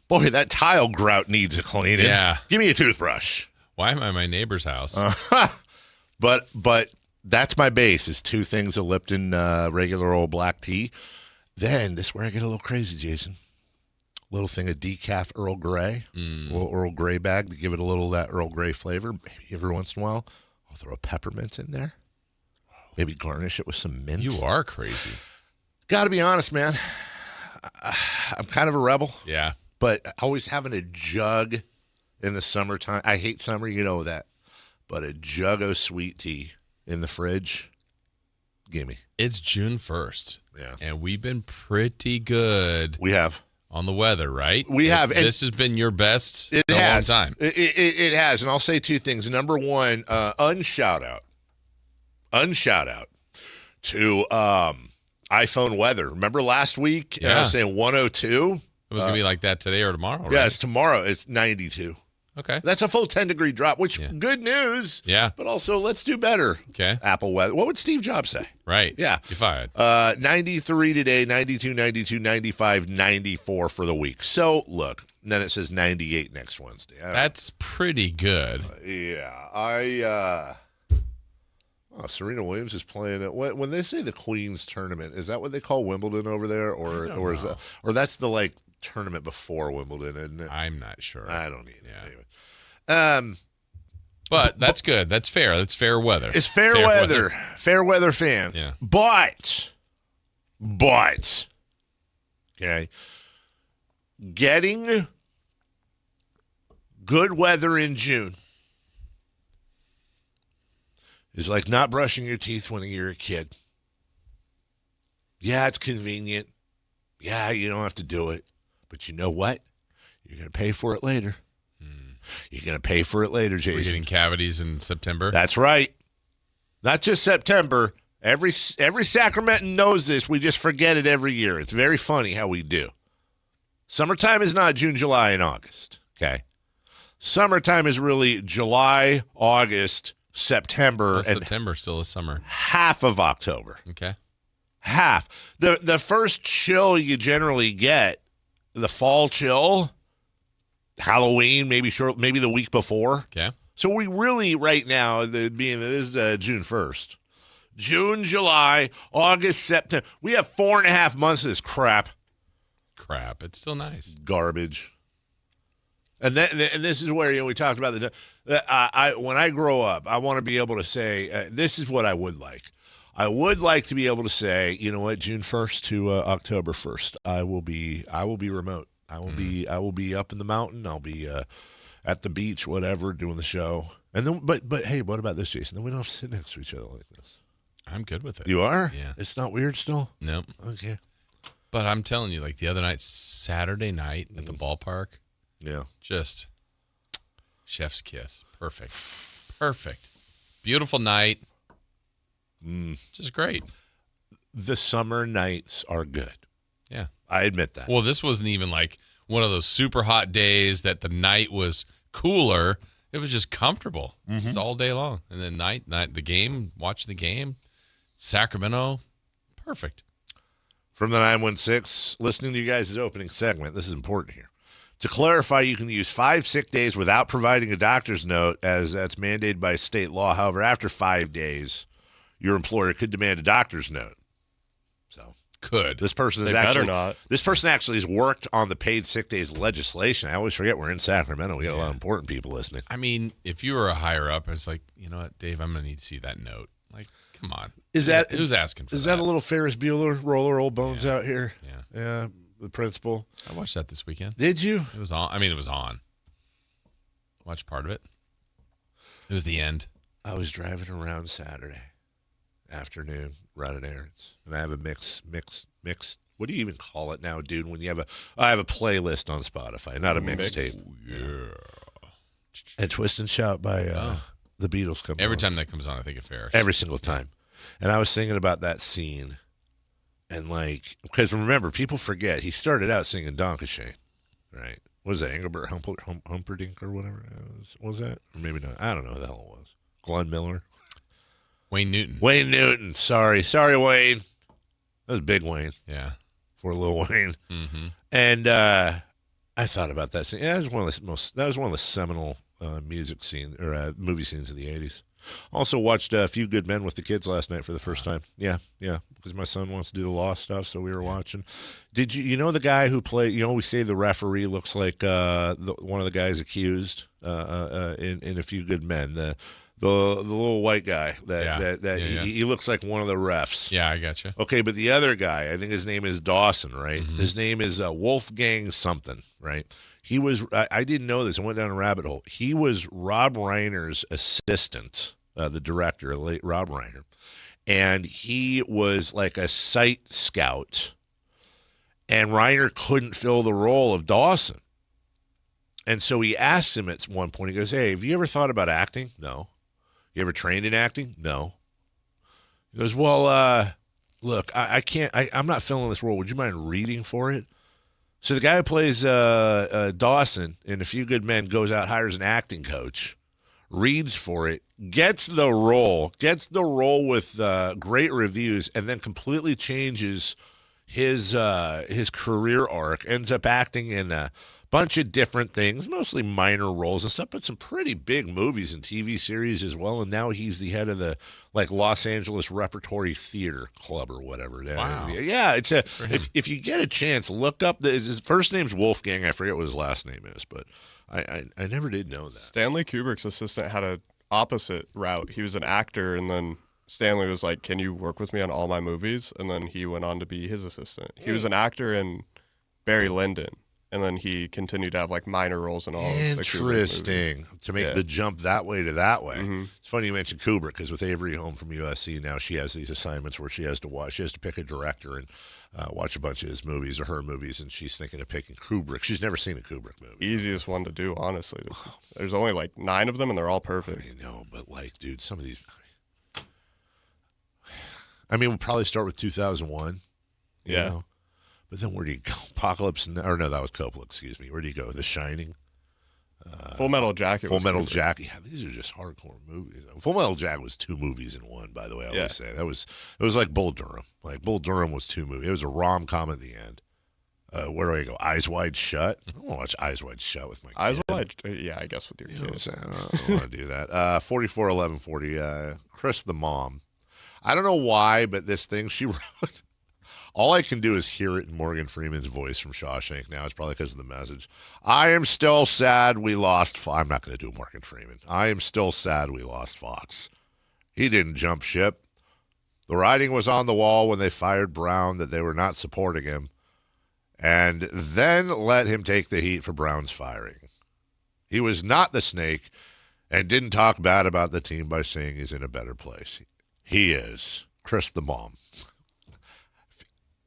Boy, that tile grout needs a cleaning. Yeah. Give me a toothbrush. Why am I at my neighbor's house? But that's my base is 2 things of Lipton regular old black tea. Then this is where I get a little crazy, Jason. Little thing of decaf Earl Grey, a little Earl Grey bag to give it a little of that Earl Grey flavor. Maybe every once in a while, I'll throw a peppermint in there. Maybe garnish it with some mint. You are crazy. Got to be honest, man. I'm kind of a rebel. Yeah. But always having a jug in the summertime. I hate summer, you know that. But a jug of sweet tea in the fridge, gimme. It's June 1st. Yeah. And we've been pretty good. We have. On the weather, right? We have. This has been your best in a long time. It has. And I'll say 2 things. Number one, unshout out to iPhone weather. Remember last week? Yeah. I was saying 102. It was going to be like that today or tomorrow, right? Yeah, it's tomorrow. It's 92. Okay. That's a full 10-degree drop, which good news. Yeah. But also, let's do better. Okay. Apple weather. What would Steve Jobs say? Right. Yeah. You're fired. 93 today, 92, 92, 95, 94 for the week. So, look, then it says 98 next Wednesday. That's pretty good. Serena Williams is playing it. When they say the Queen's tournament, is that what they call Wimbledon over there, or is that, or that's the tournament before Wimbledon? Isn't it? I'm not sure. I don't either. Yeah. Anyway. But that's good. That's fair. That's fair weather. It's fair weather. Fair weather fan. Yeah. But, okay, getting good weather in June is like not brushing your teeth when you're a kid. Yeah, it's convenient. Yeah, you don't have to do it. But you know what? You're going to pay for it later. You're going to pay for it later, Jason. We're getting cavities in September. That's right. Not just September. Every Sacramentan knows this. We just forget it every year. It's very funny how we do. Summertime is not June, July, and August. Okay. Summertime is really July, August, September. Well, September still is summer. Half of October. Okay. Half. The first chill you generally get, the fall chill, Halloween, maybe the week before. Okay. So we really, right now, this is June 1st. June, July, August, September. We have 4.5 months of this crap. It's still nice. Garbage. And this is where we talked about when I grow up, I want to be able to say this is what I would like. I would like to be able to say, you know what, June 1st to October 1st, I will be remote. I will be up in the mountain. I'll be at the beach, whatever, doing the show. And then, but hey, what about this, Jason? Then we don't have to sit next to each other like this. I'm good with it. You are? Yeah. It's not weird still? Nope. Okay. But I'm telling you, like the other night, Saturday night at the ballpark. Yeah. Just chef's kiss. Perfect. Beautiful night. Just great. The summer nights are good. Yeah. I admit that. Well, this wasn't even like one of those super hot days that the night was cooler. It was just comfortable. It's all day long. And then night, the game, watch the game. Sacramento, perfect. From the 916, listening to you guys' opening segment, this is important here. To clarify, you can use 5 sick days without providing a doctor's note, as that's mandated by state law. However, after 5 days, your employer could demand a doctor's note. So this person This person actually has worked on the paid sick days legislation. I always forget we're in Sacramento. We got a lot of important people listening. I mean, if you were a higher up, it's like, you know what, Dave, I'm going to need to see that note. Like, come on. Who's asking for that? Is that a little Ferris Bueller, roller old bones out here? Yeah, the principal. I watched that this weekend. Did you? It was on. I mean, it was on. Watched part of it. It was the end. I was driving around Saturday afternoon running errands, and I have a mix. What do you even call it now, dude? When you have I have a playlist on Spotify, not a mixtape. Yeah. And Twist and Shout by the Beatles comes every on. time that comes on. I think of Ferris. Every single time. And I was thinking about that scene, and because remember, people forget he started out singing Donkashane, right? What was that, Engelbert Humperdinck or whatever? What was that? Or maybe not. I don't know who the hell it was. Glenn Miller. Wayne Newton. Sorry, Wayne. That was Big Wayne. Yeah. For Lil Wayne. Mm-hmm. And I thought about that scene. Yeah, that was one of the seminal music scene or movie scenes in the 80s. Also watched A Few Good Men with the kids last night for the first time. Yeah, because my son wants to do the law stuff, so we were watching. Did you know the guy who played? We say the referee looks like one of the guys accused in A Few Good Men. The little white guy he looks like one of the refs. Yeah, I gotcha. Okay, but the other guy, I think his name is Dawson, right? Mm-hmm. His name is Wolfgang something, right? He was, I didn't know this. I went down a rabbit hole. He was Rob Reiner's assistant, the director, late Rob Reiner. And he was like a site scout. And Reiner couldn't fill the role of Dawson. And so he asked him at one point, he goes, hey, have you ever thought about acting? No. You ever trained in acting? No. He goes, well, look, I can't, I'm not filling this role. Would you mind reading for it? So the guy who plays Dawson in A Few Good Men goes out, hires an acting coach, reads for it, gets the role with great reviews, and then completely changes his career arc. Ends up acting in a bunch of different things, mostly minor roles and stuff, but some pretty big movies and TV series as well. And now he's the head of the Los Angeles Repertory Theater Club or whatever. Wow. Yeah, it's if you get a chance, look up his first name's Wolfgang. I forget what his last name is, but I never did know that. Stanley Kubrick's assistant had an opposite route. He was an actor, and then Stanley was like, "Can you work with me on all my movies?" And then he went on to be his assistant. He was an actor in Barry Lyndon. And then he continued to have minor roles in all. Interesting to make the jump that way to that way. Mm-hmm. It's funny you mentioned Kubrick because with Avery home from USC now she has these assignments where she has to watch. She has to pick a director and watch a bunch of his movies or her movies, and she's thinking of picking Kubrick. She's never seen a Kubrick movie. Easiest one to do, honestly. There's only 9 of them, and they're all perfect. I know, but dude, some of these. I mean, we'll probably start with 2001. You know? But then where do you go? Apocalypse? Or no, that was Coppola, excuse me. Where do you go? The Shining? Full Metal Jacket. Full Metal Jacket. Yeah, these are just hardcore movies. Full Metal Jacket was 2 movies in one, by the way, I always say. It was like Bull Durham. Bull Durham was 2 movies. It was a rom-com at the end. Where do I go? Eyes Wide Shut? I don't want to watch Eyes Wide Shut with my kid. Eyes Wide? Yeah, I guess with your kids. I don't want to do that. 441140. Chris the mom. I don't know why, but this thing she wrote... All I can do is hear it in Morgan Freeman's voice from Shawshank now. It's probably because of the message. I am still sad we lost Fox. I'm not going to do Morgan Freeman. I am still sad we lost Fox. He didn't jump ship. The writing was on the wall when they fired Brown that they were not supporting him, and then let him take the heat for Brown's firing. He was not the snake and didn't talk bad about the team by saying he's in a better place. He is. Chris the mom.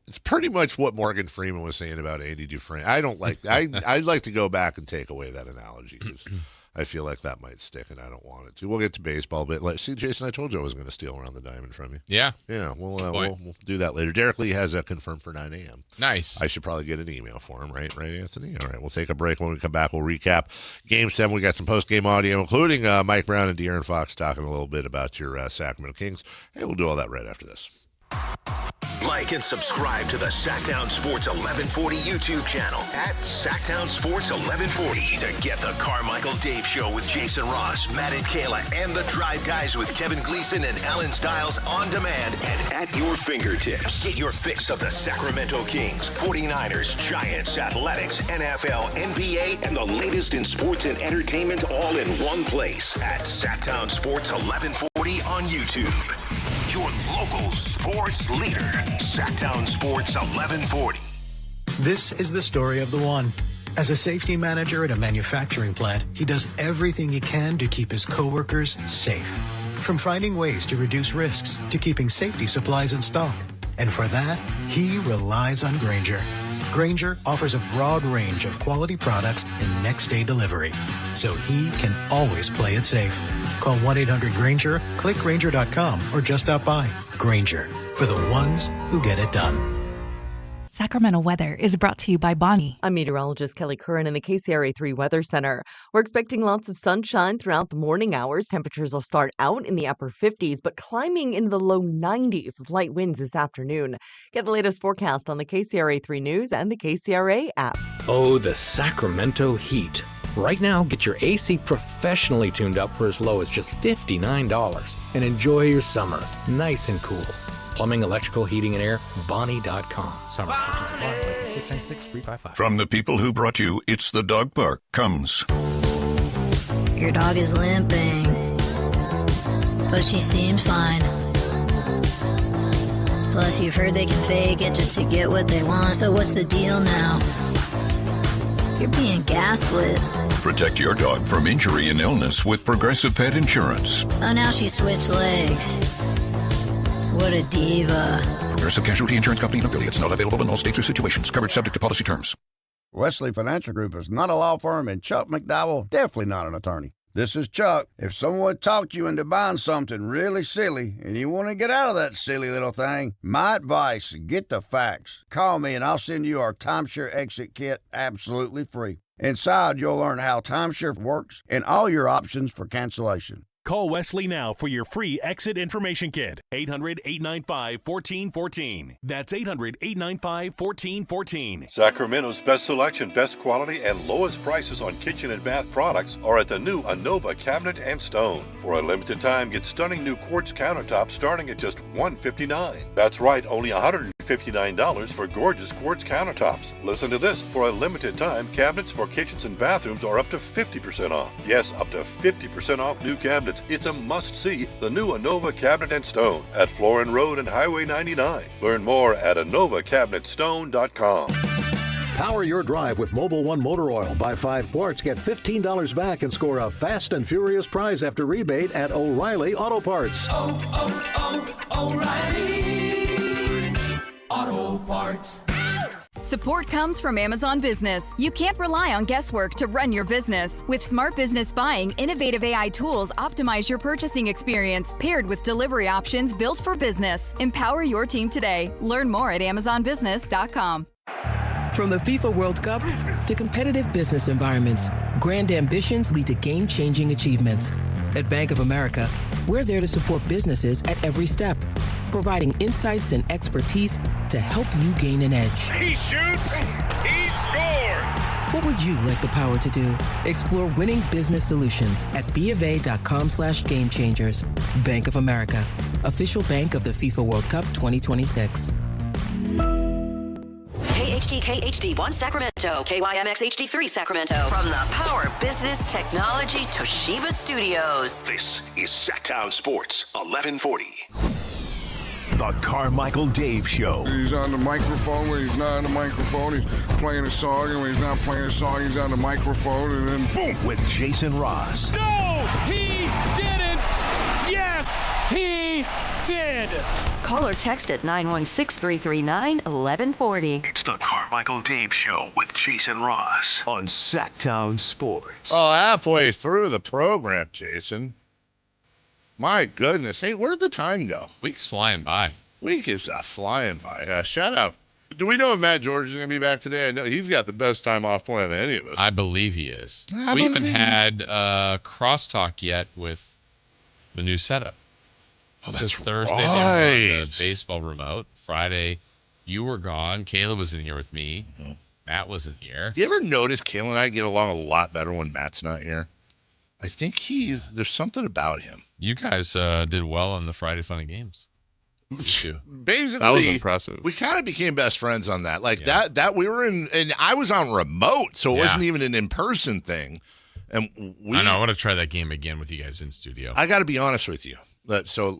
It's pretty much what Morgan Freeman was saying about Andy Dufresne. I don't like I'd like to go back and take away that analogy because I feel like that might stick, and I don't want it to. We'll get to baseball, but see, Jason, I told you I wasn't going to steal around the diamond from you. Yeah. We'll do that later. Derek Lee has that confirmed for 9 a.m. Nice. I should probably get an email for him, right, Anthony? All right, we'll take a break. When we come back, we'll recap Game 7. We got some post-game audio, including Mike Brown and De'Aaron Fox talking a little bit about your Sacramento Kings, and we'll do all that right after this. Like and subscribe to the Sactown Sports 1140 YouTube channel at Sactown Sports 1140 to get the Carmichael Dave Show with Jason Ross, Matt and Kayla, and the Drive Guys with Kevin Gleason and Alan Stiles on demand and at your fingertips. Get your fix of the Sacramento Kings, 49ers, Giants, Athletics, NFL, NBA, and the latest in sports and entertainment all in one place at Sactown Sports 1140 on YouTube. Your local sports leader, Sactown Sports 1140. This is the story of the one. As a safety manager at a manufacturing plant, he does everything he can to keep his coworkers safe. From finding ways to reduce risks to keeping safety supplies in stock. And for that, he relies on Grainger. Grainger offers a broad range of quality products and next-day delivery, so he can always play it safe. Call 1-800-GRAINGER, click Grainger.com, or just stop by. Grainger, for the ones who get it done. Sacramento weather is brought to you by Bonnie. I'm meteorologist Kelly Curran in the KCRA 3 Weather Center. We're expecting lots of sunshine throughout the morning hours. Temperatures will start out in the upper 50s, but climbing into the low 90s with light winds this afternoon. Get the latest forecast on the KCRA 3 News and the KCRA app. Oh, the Sacramento heat. Right now, get your AC professionally tuned up for as low as just $59 and enjoy your summer nice and cool. Plumbing, electrical, heating, and air, Bonnie.com. Summer restrictions apply. License 696-355. From the people who brought you It's the Dog Park comes. Your dog is limping, but she seems fine. Plus, you've heard they can fake it just to get what they want. So what's the deal now? You're being gaslit. Protect your dog from injury and illness with Progressive Pet Insurance. Oh, now she switched legs. What a diva. Progressive Casualty Insurance Company and affiliates. Not available in all states or situations. Coverage subject to policy terms. Wesley Financial Group is not a law firm, and Chuck McDowell definitely not an attorney. This is Chuck. If someone talked you into buying something really silly and you want to get out of that silly little thing, my advice, get the facts. Call me and I'll send you our timeshare exit kit absolutely free. Inside, you'll learn how timeshare works and all your options for cancellation. Call Wesley now for your free exit information kit. 800-895-1414. That's 800-895-1414. Sacramento's best selection, best quality, and lowest prices on kitchen and bath products are at the new Anova Cabinet and Stone. For a limited time, get stunning new quartz countertops starting at just $159. That's right, only $159 for gorgeous quartz countertops. Listen to this. For a limited time, cabinets for kitchens and bathrooms are up to 50% off. Yes, up to 50% off new cabinets. It's a must-see, the new Anova Cabinet and Stone at Florin Road and Highway 99. Learn more at AnovaCabinetStone.com. Power your drive with Mobil 1 motor oil. Buy 5 quarts, get $15 back, and score a fast and furious prize after rebate at O'Reilly Auto Parts. O'Reilly Auto Parts. Support comes from Amazon Business. You can't rely on guesswork to run your business. With Smart Business Buying, innovative AI tools optimize your purchasing experience, paired with delivery options built for business. Empower your team today. Learn more at AmazonBusiness.com. From the FIFA World Cup to competitive business environments, grand ambitions lead to game-changing achievements. At Bank of America, we're there to support businesses at every step, providing insights and expertise to help you gain an edge. He shoots, he scores! What would you like the power to do? Explore winning business solutions at BofA.com/gamechangers. Bank of America, official bank of the FIFA World Cup 2026. KHD1 Sacramento, KYMX HD3 Sacramento. From the Power Business Technology Toshiba Studios. This is Sactown Sports 1140. The Carmichael Dave Show. He's on the microphone when he's not on the microphone. He's playing a song, and when he's not playing a song, he's on the microphone, and then boom! With Jason Ross. No, he didn't. Yes, he did. Call or text at 916-339-1140. It's the Carmichael Dave Show with Jason Ross on Sactown Sports. Oh, halfway through the program, Jason. My goodness. Hey, where'd the time go? Week's flying by. Week is flying by. Shout out. Do we know if Matt George is going to be back today? I know he's got the best time off plan of any of us. I believe he is. We haven't had crosstalk yet with the new setup. Oh, that's Thursday, right. they were on the baseball remote. Friday, you were gone. Kayla was in here with me. Mm-hmm. Matt wasn't here. You ever notice Kayla and I get along a lot better when Matt's not here? I think there's something about him. You guys did well on the Friday Fun and Games. Basically, that was impressive. We kind of became best friends on that. Like that we were in, and I was on remote, so it wasn't even an in-person thing. And I know. I want to try that game again with you guys in studio. I got to be honest with you. So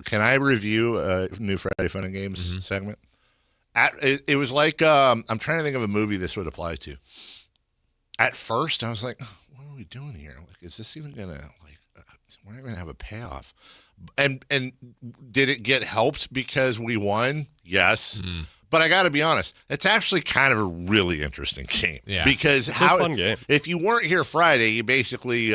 can I review new Friday Fun and Games segment? It was like I'm trying to think of a movie this would apply to. At first, I was like, "What are we doing here? Like, is this even gonna we're not gonna have a payoff?" And did it get helped because we won? Yes. Mm. But I got to be honest, it's actually kind of a really interesting game. Yeah. Because it's a fun game. If you weren't here Friday, you basically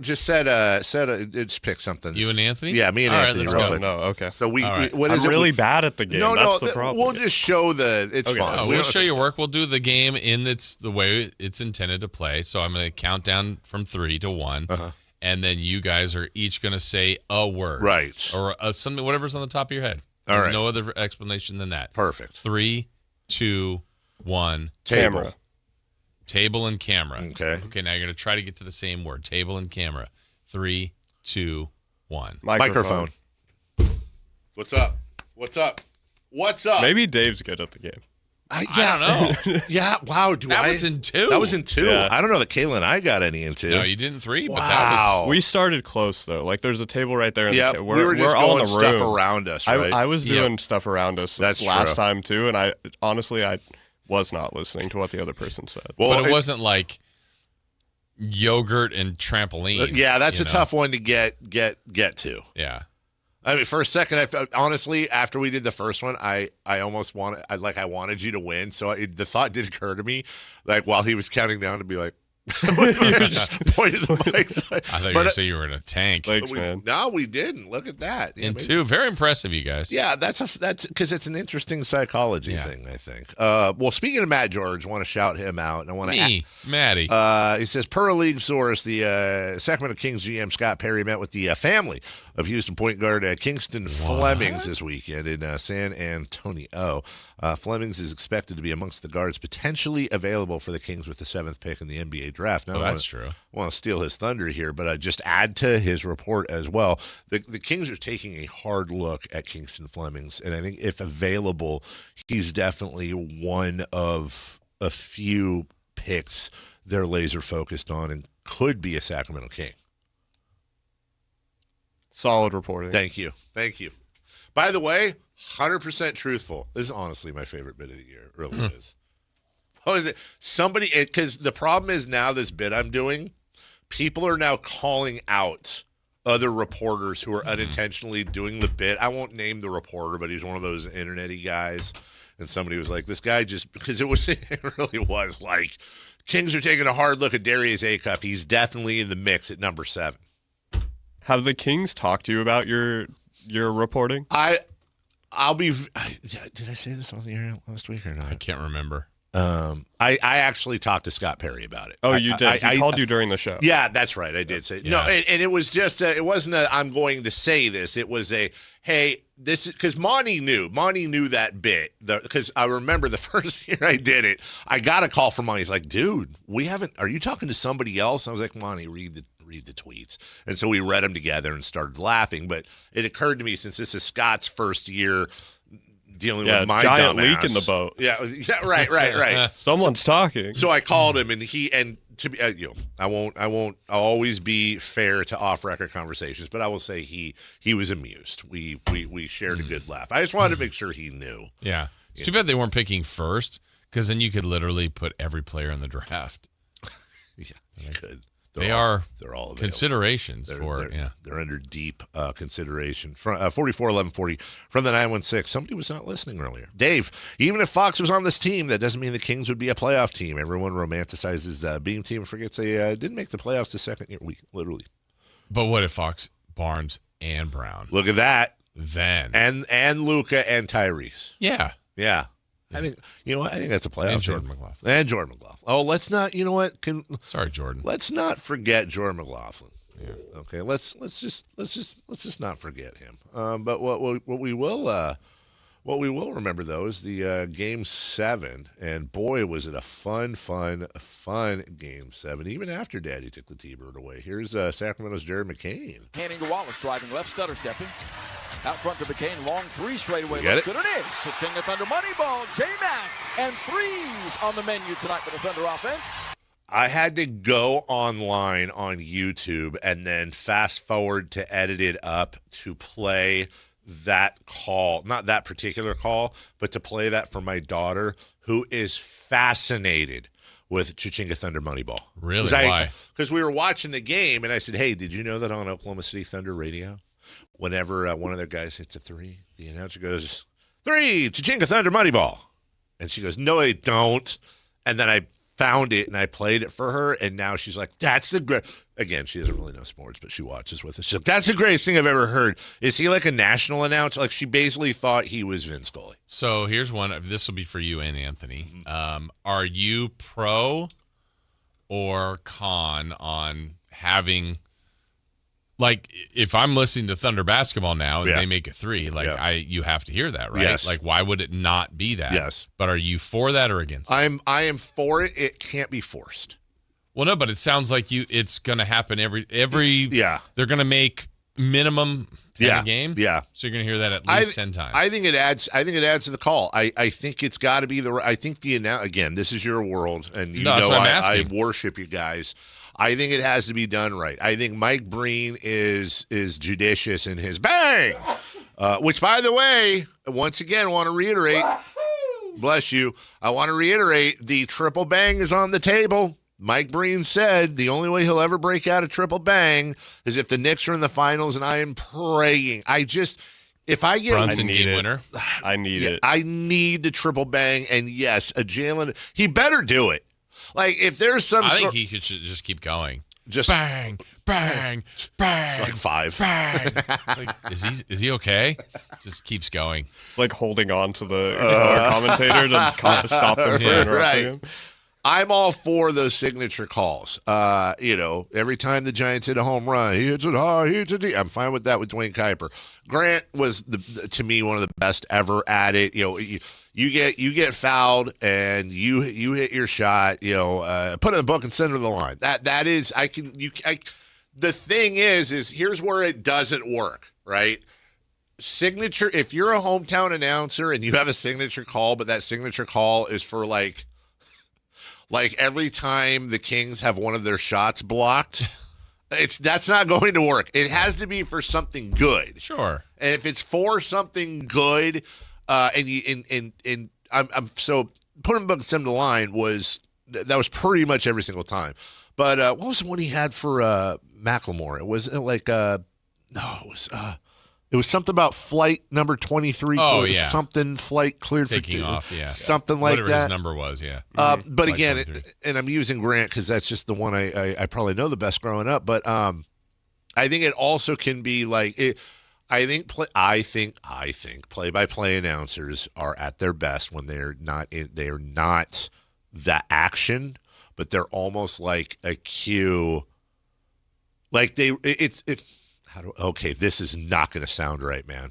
just just pick something. You and Anthony? Yeah, me and Anthony. Let's go. No, okay. So I'm really bad at the game. That's the problem. We'll just show it's fun. No, we'll show you work. We'll do the game in the way it's intended to play. So I'm going to count down from 3 to 1. And then you guys are each going to say a word. Right. Or something, whatever's on the top of your head. All right. No other explanation than that. Perfect. 3, 2, 1. Table. Table and camera. Okay. Okay, now you're going to try to get to the same word. Table and camera. 3, 2, 1. Microphone. What's up? What's up? What's up? Maybe Dave's good at the game. I don't know. Yeah, wow. That was in 2. That was in 2. Yeah. I don't know that Kayla and I got any in 2. No, you did in 3, but Wow. that was... We started close, though. Like, there's a table right there. Yeah, we were just all in going the room. stuff around us, right? I was doing stuff around us That's last true. time, too, and I was not listening to what the other person said. But it wasn't like yogurt and trampoline. Yeah, that's you a know? tough one to get to. Yeah. I mean, for a second, I felt, honestly, after we did the first one, I almost wanted you to win. So the thought did occur to me, like while he was counting down, to be like, just pointed the mics. I thought you were going to say you were in a tank. Thanks, man. No, we didn't. Look at that. In 2, very impressive, you guys. Yeah, that's because it's an interesting psychology thing, I think. Well, speaking of Matt George, I want to shout him out. And I want to Matty. He says, per a league source, the Sacramento Kings GM Scott Perry met with the family of Houston point guard Kingston Flemings this weekend in San Antonio. Flemings is expected to be amongst the guards potentially available for the Kings with the 7th pick in the NBA draft. Now, that's true. I want to steal his thunder here, but just add to his report as well. The Kings are taking a hard look at Kingston Flemings, and I think if available, he's definitely one of a few picks they're laser focused on and could be a Sacramento King. Solid reporting. Thank you. By the way, 100% truthful. This is honestly my favorite bit of the year. It really is. What is it? Because the problem is now this bit I'm doing, people are now calling out other reporters who are unintentionally doing the bit. I won't name the reporter, but he's one of those internet-y guys. And somebody was like, this guy just, because it really was like, Kings are taking a hard look at Darius Acuff. He's definitely in the mix at number 7. Have the Kings talked to you about your reporting? I'll be. Did I say this on the air last week or not? I can't remember. I actually talked to Scott Perry about it. Oh, you did? He called you during the show. Yeah, that's right. I did say no, and it was just it wasn't a I'm going to say this. It was a hey, this is because Monty knew that bit because I remember the first year I did it. I got a call from Monty. He's like, dude, are you talking to somebody else? I was like, Monty, read the tweets. And so we read them together and started laughing. But it occurred to me, since this is Scott's first year dealing with my giant dumbass. leak in the boat. Yeah, right. Someone's talking. So I called him, and to be, I'll always be fair to off-record conversations, but I will say he was amused. We shared a good laugh. I just wanted to make sure he knew. Yeah. It's too bad they weren't picking first, because then you could literally put every player in the draft. Yeah, you could. They're all available. Considerations they're under deep consideration. 44-11-40 from the 916. Somebody was not listening earlier. Dave, even if Fox was on this team, that doesn't mean the Kings would be a playoff team. Everyone romanticizes the Beam team and forgets they didn't make the playoffs the second year. Literally. But what if Fox, Barnes, and Brown? Look at that. Then. And Luka and Tyrese. Yeah. Yeah. I think that's a playoff. And Jordan McLaughlin. And Jordan McLaughlin. Oh, let's not. You know what? Sorry, Jordan. Let's not forget Jordan McLaughlin. Yeah. Okay. Let's just not forget him. But what we will remember though is the Game 7, and boy was it a fun Game 7. Even after Daddy took the T-Bird away. Here's Sacramento's Jared McCain. Handing to Wallace, driving left, stutter stepping. Out front to McCain, long 3 straightaway. Get it? Good it is. Chichinga Thunder Moneyball, J-Mac, and 3s on the menu tonight for the Thunder offense. I had to go online on YouTube and then fast forward to edit it up to play that call. Not that particular call, but to play that for my daughter, who is fascinated with Chichinga Thunder Moneyball. Really? Why? Because we were watching the game, and I said, hey, did you know that on Oklahoma City Thunder radio, whenever one of their guys hits a 3, the announcer goes, 3, Chichinga Thunder Moneyball. And she goes, no, they don't. And then I found it, and I played it for her, and now she's like, that's the great. Again, she doesn't really know sports, but she watches with us. She's like, that's the greatest thing I've ever heard. Is he like a national announcer? Like, she basically thought he was Vince Scully. So here's one. This will be for you and Anthony. Are you pro or con on having like if I'm listening to Thunder basketball now and Yeah. they make a three, like Yeah. you have to hear that, right? Yes. Like why would it not be that? Yes. But are you for that or against it? I am for it. It can't be forced. Well, no, but it sounds like it's going to happen every Yeah. They're going to make minimum 10 a game. Yeah. So you're going to hear that at least 10 times. I think it adds to the call. I think it's got to be I think again, this is your world, and you No, that's know what I'm I asking. worship you guys. I think it has to be done right. I think Mike Breen is judicious in his bang, which, by the way, once again, want to reiterate. Bless you. I want to reiterate the triple bang is on the table. Mike Breen said the only way he'll ever break out a triple bang is if the Knicks are in the finals, and I am praying. If I get Brunson game winner, I need it. I need the triple bang, and yes, a Jalen. He better do it. Like if there's some, I think he should just keep going. Just bang, bang, bang. It's like 5. Bang. It's like, is he okay? Just keeps going. It's like holding on to the commentator to stop them from interrupting him. I'm all for those signature calls. Every time the Giants hit a home run, he hits it hard, he hits it deep. I'm fine with that with Dwayne Kuiper. Grant was to me one of the best ever at it. You get fouled and you hit your shot. Put it in the book and send it to the line. That is the thing is here's where it doesn't work, right? Signature. If you're a hometown announcer and you have a signature call, but that signature call is for like every time the Kings have one of their shots blocked, that's not going to work. It has to be for something good. Sure. And if it's for something good, I'm so putting him send the line was pretty much every single time. But what was the one he had for Macklemore? It was it was something about flight number 23. Oh, yeah. Something flight cleared Taking for off, yeah. something like Whatever that. his number was, yeah. But Flight again, 23. and I'm using Grant because that's just the one I probably know the best growing up. But I think it also can be like it. I think play-by-play announcers are at their best when they're not the action, but they're almost like a cue. Like this is not going to sound right, man.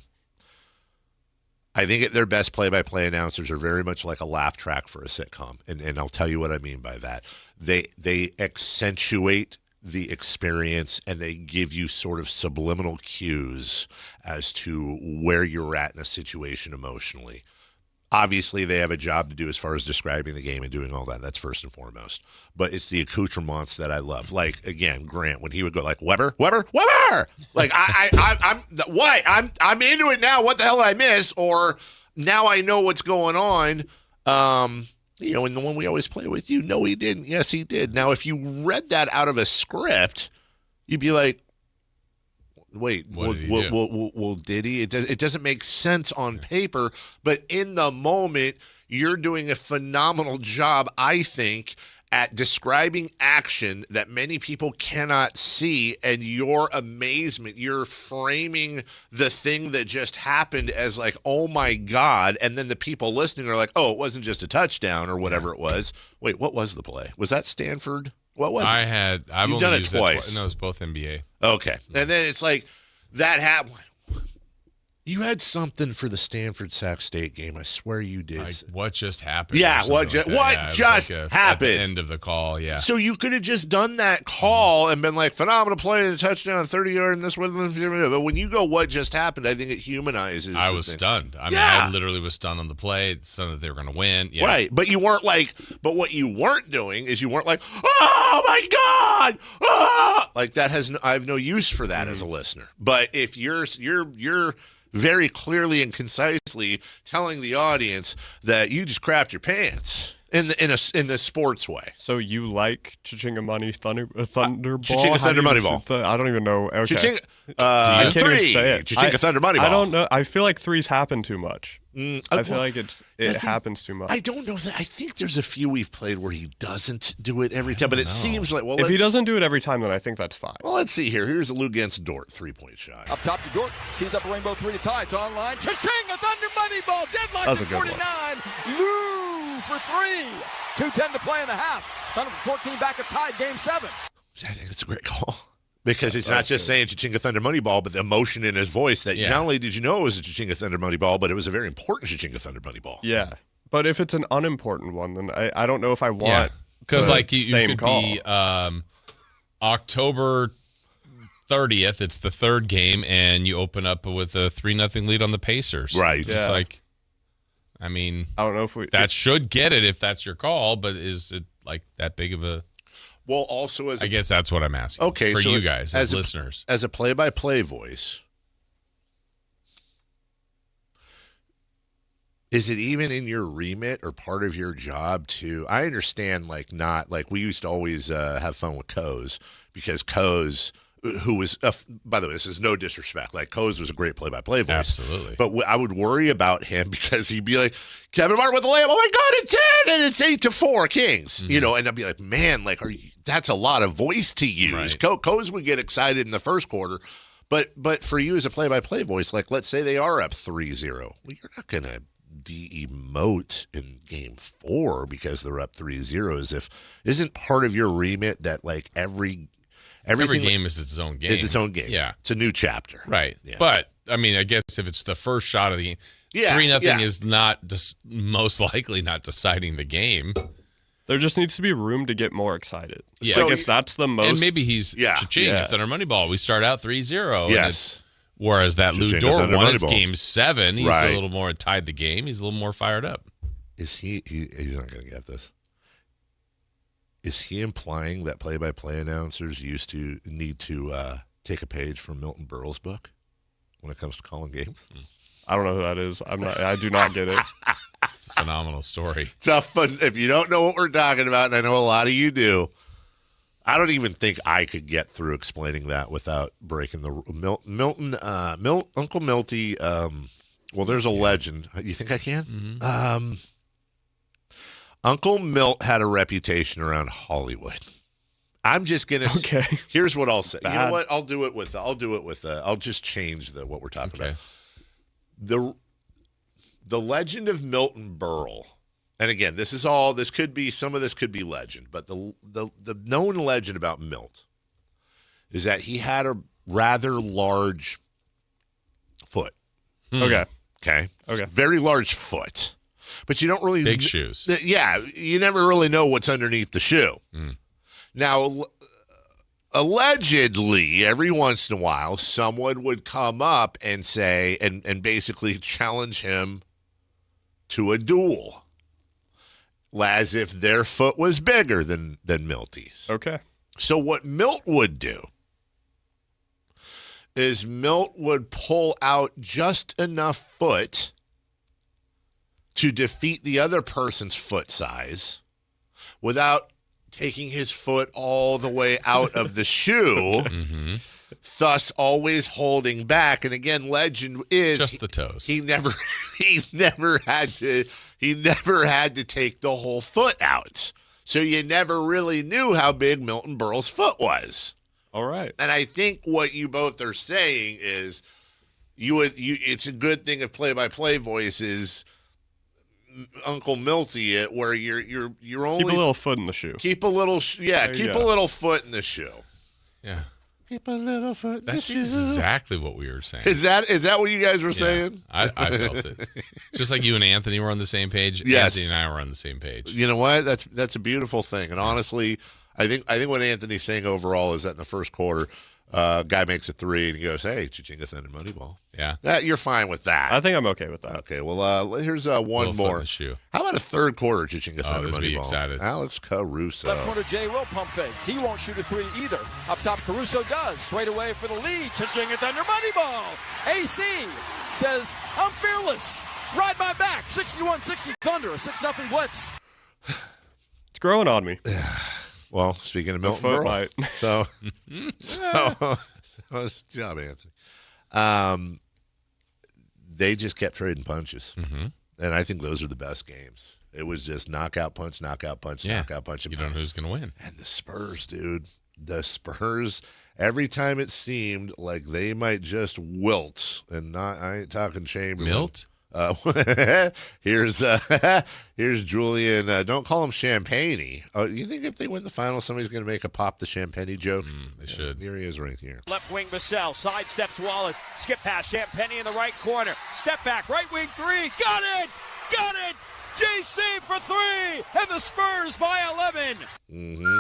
I think at their best, play-by-play announcers are very much like a laugh track for a sitcom, and I'll tell you what I mean by that. They accentuate the experience, and they give you sort of subliminal cues as to where you're at in a situation emotionally. Obviously, they have a job to do as far as describing the game and doing all that. That's first and foremost. But it's the accoutrements that I love. Like, again, Grant, when he would go like, Weber! Like, I'm into it now. What the hell did I miss? Or now I know what's going on. And the one we always play with, no, he didn't. Yes, he did. Now, if you read that out of a script, you'd be like, wait, did he? It doesn't make sense on paper, but in the moment, you're doing a phenomenal job, I think, at describing action that many people cannot see, and your amazement, you're framing the thing that just happened as like, oh my God, and then the people listening are like, oh, it wasn't just a touchdown or whatever it was. Wait, what was the play? Was that Stanford? What was it? I've You've only done it used twice. No, it's both NBA. Okay. And then it's like that happened. You had something for the Stanford Sac State game. I swear you did. Like, what just happened? Yeah, what just happened? At the end of the call, yeah. So you could have just done that call and been like, phenomenal play and a touchdown, 30-yard, and this one. But when you go, what just happened, I think it humanizes. I was stunned. I mean, I literally was stunned on the play, stunned that they were going to win. Yeah. Right, but you weren't like, but what you weren't doing is you weren't like, oh my God, like that I have no use for that as a listener. But if you're very clearly and concisely telling the audience that you just crapped your pants in the sports way. So you like Chichinga Money Thunderball? Chichinga Thunder Moneyball. I don't even know. Okay. Chichinga, I can't even three. say it. Chichinga Thunder Moneyball. I don't know. I feel like threes happen too much. I feel like it happens too much. I don't know. I think there's a few we've played where he doesn't do it every time, but it seems like, if he doesn't do it every time, then I think that's fine. Well, let's see here. Here's a Lou against Dort 3-point shot. Up top to Dort. Keys up a rainbow 3 to tie. It's online. Chichinga Thunder Moneyball. Deadline That's a for good 49. Lou for 3. 2:10 to play in the half. Thunder for 14 back at tied. Game 7. I think it's a great call. Because it's not just saying Chichinga Thunder Moneyball, but the emotion in his voice that not only did you know it was a Chichinga Thunder Moneyball, but it was a very important Chichinga Thunder Moneyball. Yeah. But if it's an unimportant one, then I don't know if I want because like you same could call. be October 30th. It's the third game, and you open up with a 3-0 lead on the Pacers. Right. It's like, I mean, I don't know if that should get it if that's your call, but is it like that big of a? Well, also I guess that's what I'm asking. Okay, for so you guys as listeners, as a play-by-play voice. Is it even in your remit or part of your job to? I understand, not like we used to always have fun with Coase because Coase, who was, by the way, this is no disrespect. Like Coase was a great play-by-play voice, absolutely. But I would worry about him because he'd be like, Kevin Martin with the layup. Oh my God, it's 10 and it's 8-4 Kings. Mm-hmm. And I'd be like, man, that's a lot of voice to use. Right. Coase would get excited in the first quarter. But for you as a play-by-play voice, like let's say they are up 3-0, well, you're not going to de-emote in game 4 because they're up 3-0. Isn't part of your remit that like every game is its own game. Is its own game. Yeah, it's a new chapter. Right. Yeah. But I mean, I guess if it's the first shot of the game, 3-0 is not most likely not deciding the game. There just needs to be room to get more excited. Yeah. So if that's the most, and maybe he's cha-ching at Thunder Moneyball. We start out 3-0. Yes. Whereas that Lou Dort one, it's game 7. He's Right. a little more tied the game. He's a little more fired up. Is he's not going to get this. Is he implying that play-by-play announcers need to take a page from Milton Berle's book when it comes to calling games? I don't know who that is. I do not get it. It's a phenomenal story. It's a fun. If you don't know what we're talking about, and I know a lot of you do, I don't even think I could get through explaining that without breaking the Uncle Milty. Well, there's a legend. You think I can? Mm-hmm. Uncle Milt had a reputation around Hollywood. I'm just gonna. Okay. Here's what I'll say. Bad. You know what? I'll do it with. I'll just change what we're talking about. The legend of Milton Berle. And again, this could be legend, but the known legend about Milt is that he had a rather large foot. Okay. Very large foot. But you don't really big shoes. Yeah, you never really know what's underneath the shoe. Now, allegedly, every once in a while, someone would come up and say and basically challenge him to a duel, as if their foot was bigger than Milty's. Okay. So what Milt would do is Milt would pull out just enough foot to defeat the other person's foot size without taking his foot all the way out of the shoe, thus always holding back. And again, legend is just the toes. He never had to take the whole foot out. So you never really knew how big Milton Berle's foot was. All right. And I think what you both are saying is it's a good thing if play-by-play voice is Uncle Milty it, where you're only keep a little foot in the shoe. Keep a little little foot in the shoe. Yeah. Keep a little foot in the That's shoe. exactly what we were saying. Is that what you guys were saying? I felt it. Just like you and Anthony were on the same page. Yes. Anthony and I were on the same page. You know what? That's a beautiful thing. And honestly, I think what Anthony's saying overall is that in the first quarter, guy makes a 3 and he goes, "Hey, Chichinga Thunder Moneyball." Yeah, you're fine with that. I think I'm okay with that. Okay, well, here's one more. Shoe. How about a third quarter Chichinga Thunder Moneyball? Be excited. Alex Caruso. Left corner Jay will pump fakes. He won't shoot a 3 either. Up top, Caruso does. Straight away for the lead. Chichinga Thunder Moneyball. AC says, "I'm fearless. Ride my back." 61-60 Thunder. A 6-0 blitz. It's growing on me. Well, speaking of Milton Berle, so nice job, Anthony. They just kept trading punches, and I think those are the best games. It was just knockout punch, knockout punch, knockout punch. You don't know who's going to win. And the Spurs, dude. The Spurs, every time it seemed like they might just wilt, and I ain't talking Chamberlain. Milt? Here's Julian. Don't call him Champagne. You think if they win the final, somebody's going to make a pop the Champagne joke? They should. Here he is right here. Left wing Vassell, sidesteps Wallace, skip pass Champagne in the right corner, step back, right wing three, got it! JC for three, and the Spurs by 11. Mm-hmm.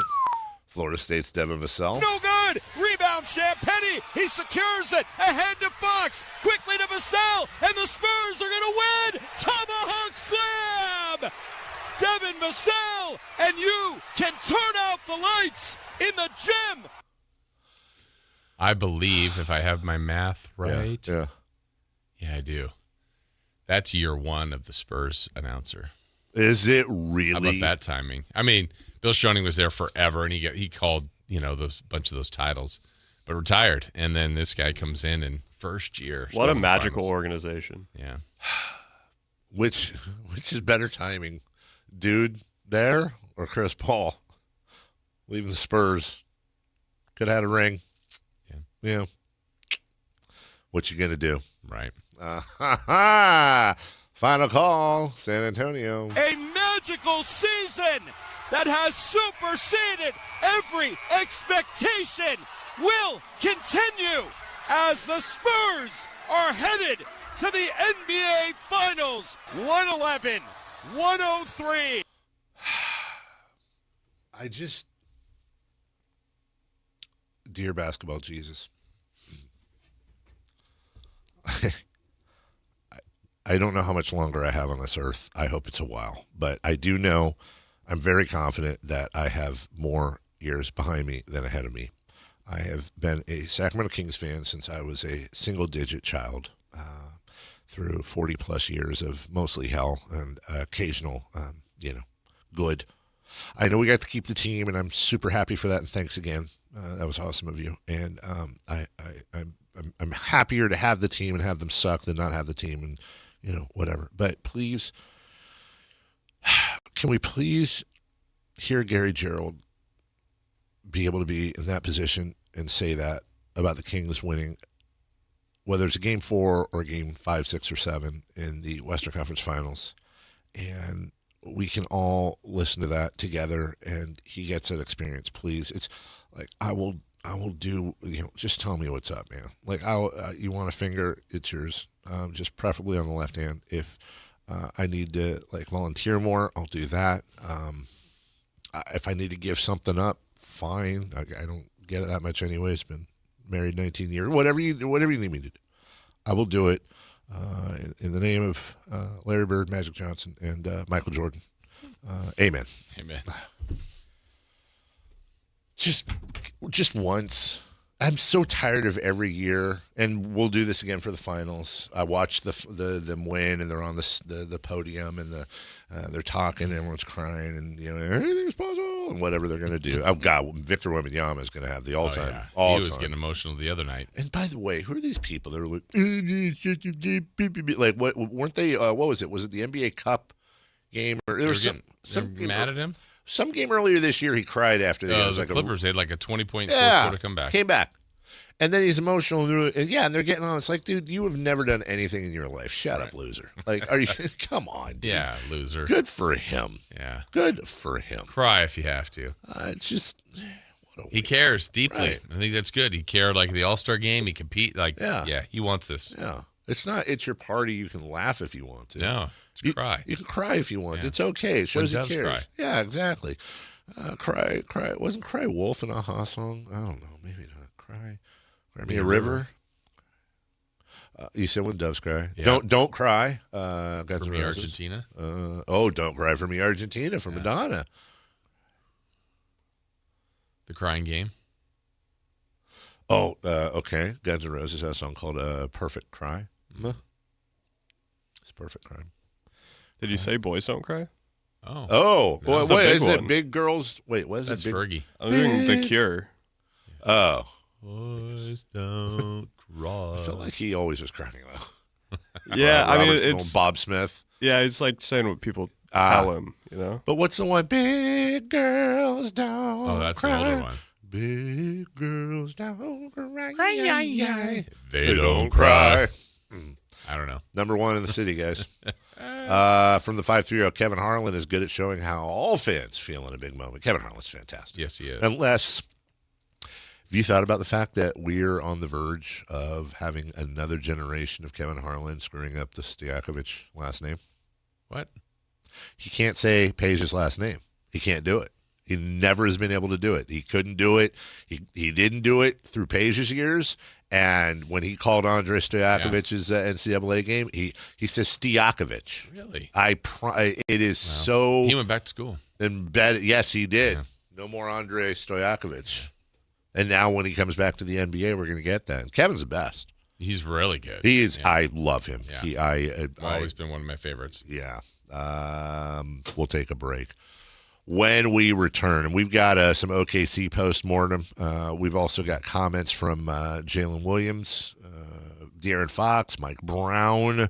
Florida State's Devin Vassell. No good! Rebound Champagne, he secures it, ahead to Fox, quickly to Vassell, and the Spurs are going to win! Tomahawk slam! Devin Vassell, and you can turn out the lights in the gym! I believe, if I have my math right. Yeah, I do. That's year one of the Spurs announcer. Is it really? How about that timing? I mean, Bill Schoening was there forever, and he called those bunch of those titles, but retired. And then this guy comes in first year. What a magical organization! Yeah. Which is better timing, dude there or Chris Paul leaving the Spurs? Could have had a ring. Yeah. What you gonna do? Right. Final call, San Antonio. A magical season that has superseded every expectation will continue as the Spurs are headed to the NBA Finals. 111-103. Dear basketball Jesus. I don't know how much longer I have on this earth. I hope it's a while. But I do know, I'm very confident that I have more years behind me than ahead of me. I have been a Sacramento Kings fan since I was a single-digit child, through 40-plus years of mostly hell and occasional, good. I know we got to keep the team, and I'm super happy for that, and thanks again. That was awesome of you. And I'm happier to have the team and have them suck than not have the team and, whatever. But please, can we please hear Gary Gerald be able to be in that position and say that about the Kings winning, whether it's a game 4 or game 5, 6, or 7 in the Western Conference Finals, and we can all listen to that together and he gets that experience, please. It's like, I will do, just tell me what's up, man. Like, you want a finger, it's yours. Just preferably on the left hand. If I need to volunteer more, I'll do that. If I need to give something up, fine. I don't get it that much anyways. Been married 19 years. Whatever you need me to do, I will do it. In the name of Larry Bird, Magic Johnson, and Michael Jordan. Amen. Amen. Just once. I'm so tired of every year, and we'll do this again for the finals. I watched them win, and they're on the podium, and they're talking, and everyone's crying, and everything's possible, and whatever they're going to do. Oh God, Victor Wembanyama is going to have the all-time. Oh, yeah. He was getting emotional the other night. And by the way, who are these people? They're like what weren't they? What was it? Was it the NBA Cup game, or there was some mad at him? Some game earlier this year, he cried after the Clippers. They had like a 20-point fourth quarter comeback. Came back. And then he's emotional. And they're getting on. It's like, dude, you have never done anything in your life. Shut up, loser. Like, are you? Come on, dude. Yeah, loser. Good for him. Yeah. Good for him. Cry if you have to. He cares deeply. Right. I think that's good. He cared like the All-Star game. He compete. He wants this. Yeah. It's your party. You can laugh if you want to. No. Cry. You can cry if you want. Yeah. It's okay. It shows he cares. Cry. Yeah, exactly. Cry. Wasn't Cry Wolf an Aha song? I don't know. Maybe not. Cry me a river. You said when doves cry. Yeah. Don't cry. For me, Argentina. Don't cry for me, Argentina from Madonna. The Crying Game. Okay. Guns N' Roses has a song called "Perfect Cry." Mm-hmm. It's Perfect Cry. Did you say boys don't cry? Oh. Wait, is it Big Girls? Wait, what is That's it? Fergie. I'm doing The Cure. Oh. Boys don't cry. I felt like he always was crying, though. Yeah, I mean, it's Bob Smith. Yeah, it's like saying what people tell him, But what's the one? Big girls don't Oh, that's cry. an older one. Big girls don't cry. They don't cry. I don't know. Number one in the city, guys. From the 5-3-0, Kevin Harlan is good at showing how all fans feel in a big moment. Kevin Harlan's fantastic. Yes, he is. Unless, have you thought about the fact that we're on the verge of having another generation of Kevin Harlan screwing up the Stojakovic last name? What? He can't say Page's last name. He can't do it. He never has been able to do it. He couldn't do it. He didn't do it through Page's years. And when he called Andre Stojakovic's NCAA game, he says Stojakovic. Really? It is so. He went back to school. Embedded. Yes, he did. Yeah. No more Andre Stojakovic. And now when he comes back to the NBA, we're going to get that. And Kevin's the best. He's really good. He is. Yeah. I love him. Yeah. Always been one of my favorites. Yeah. We'll take a break. When we return, and we've got some OKC postmortem. We've also got comments from Jalen Williams, De'Aaron Fox, Mike Brown,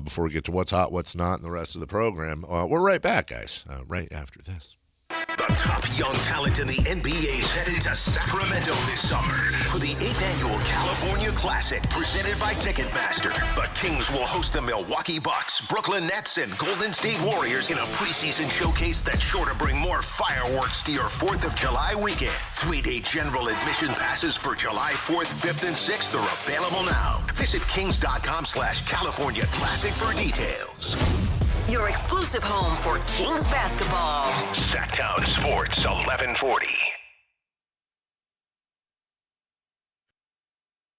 before we get to what's hot, what's not, and the rest of the program. We're right back, guys, right after this. The top young talent in the NBA is headed to Sacramento this summer for the 8th annual California Classic presented by Ticketmaster. The Kings will host the Milwaukee Bucks, Brooklyn Nets, and Golden State Warriors in a preseason showcase that's sure to bring more fireworks to your 4th of July weekend. 3-day general admission passes for July 4th, 5th, and 6th are available now. Visit kings.com/California Classic for details. Your exclusive home for Kings basketball. Sactown Sports 1140.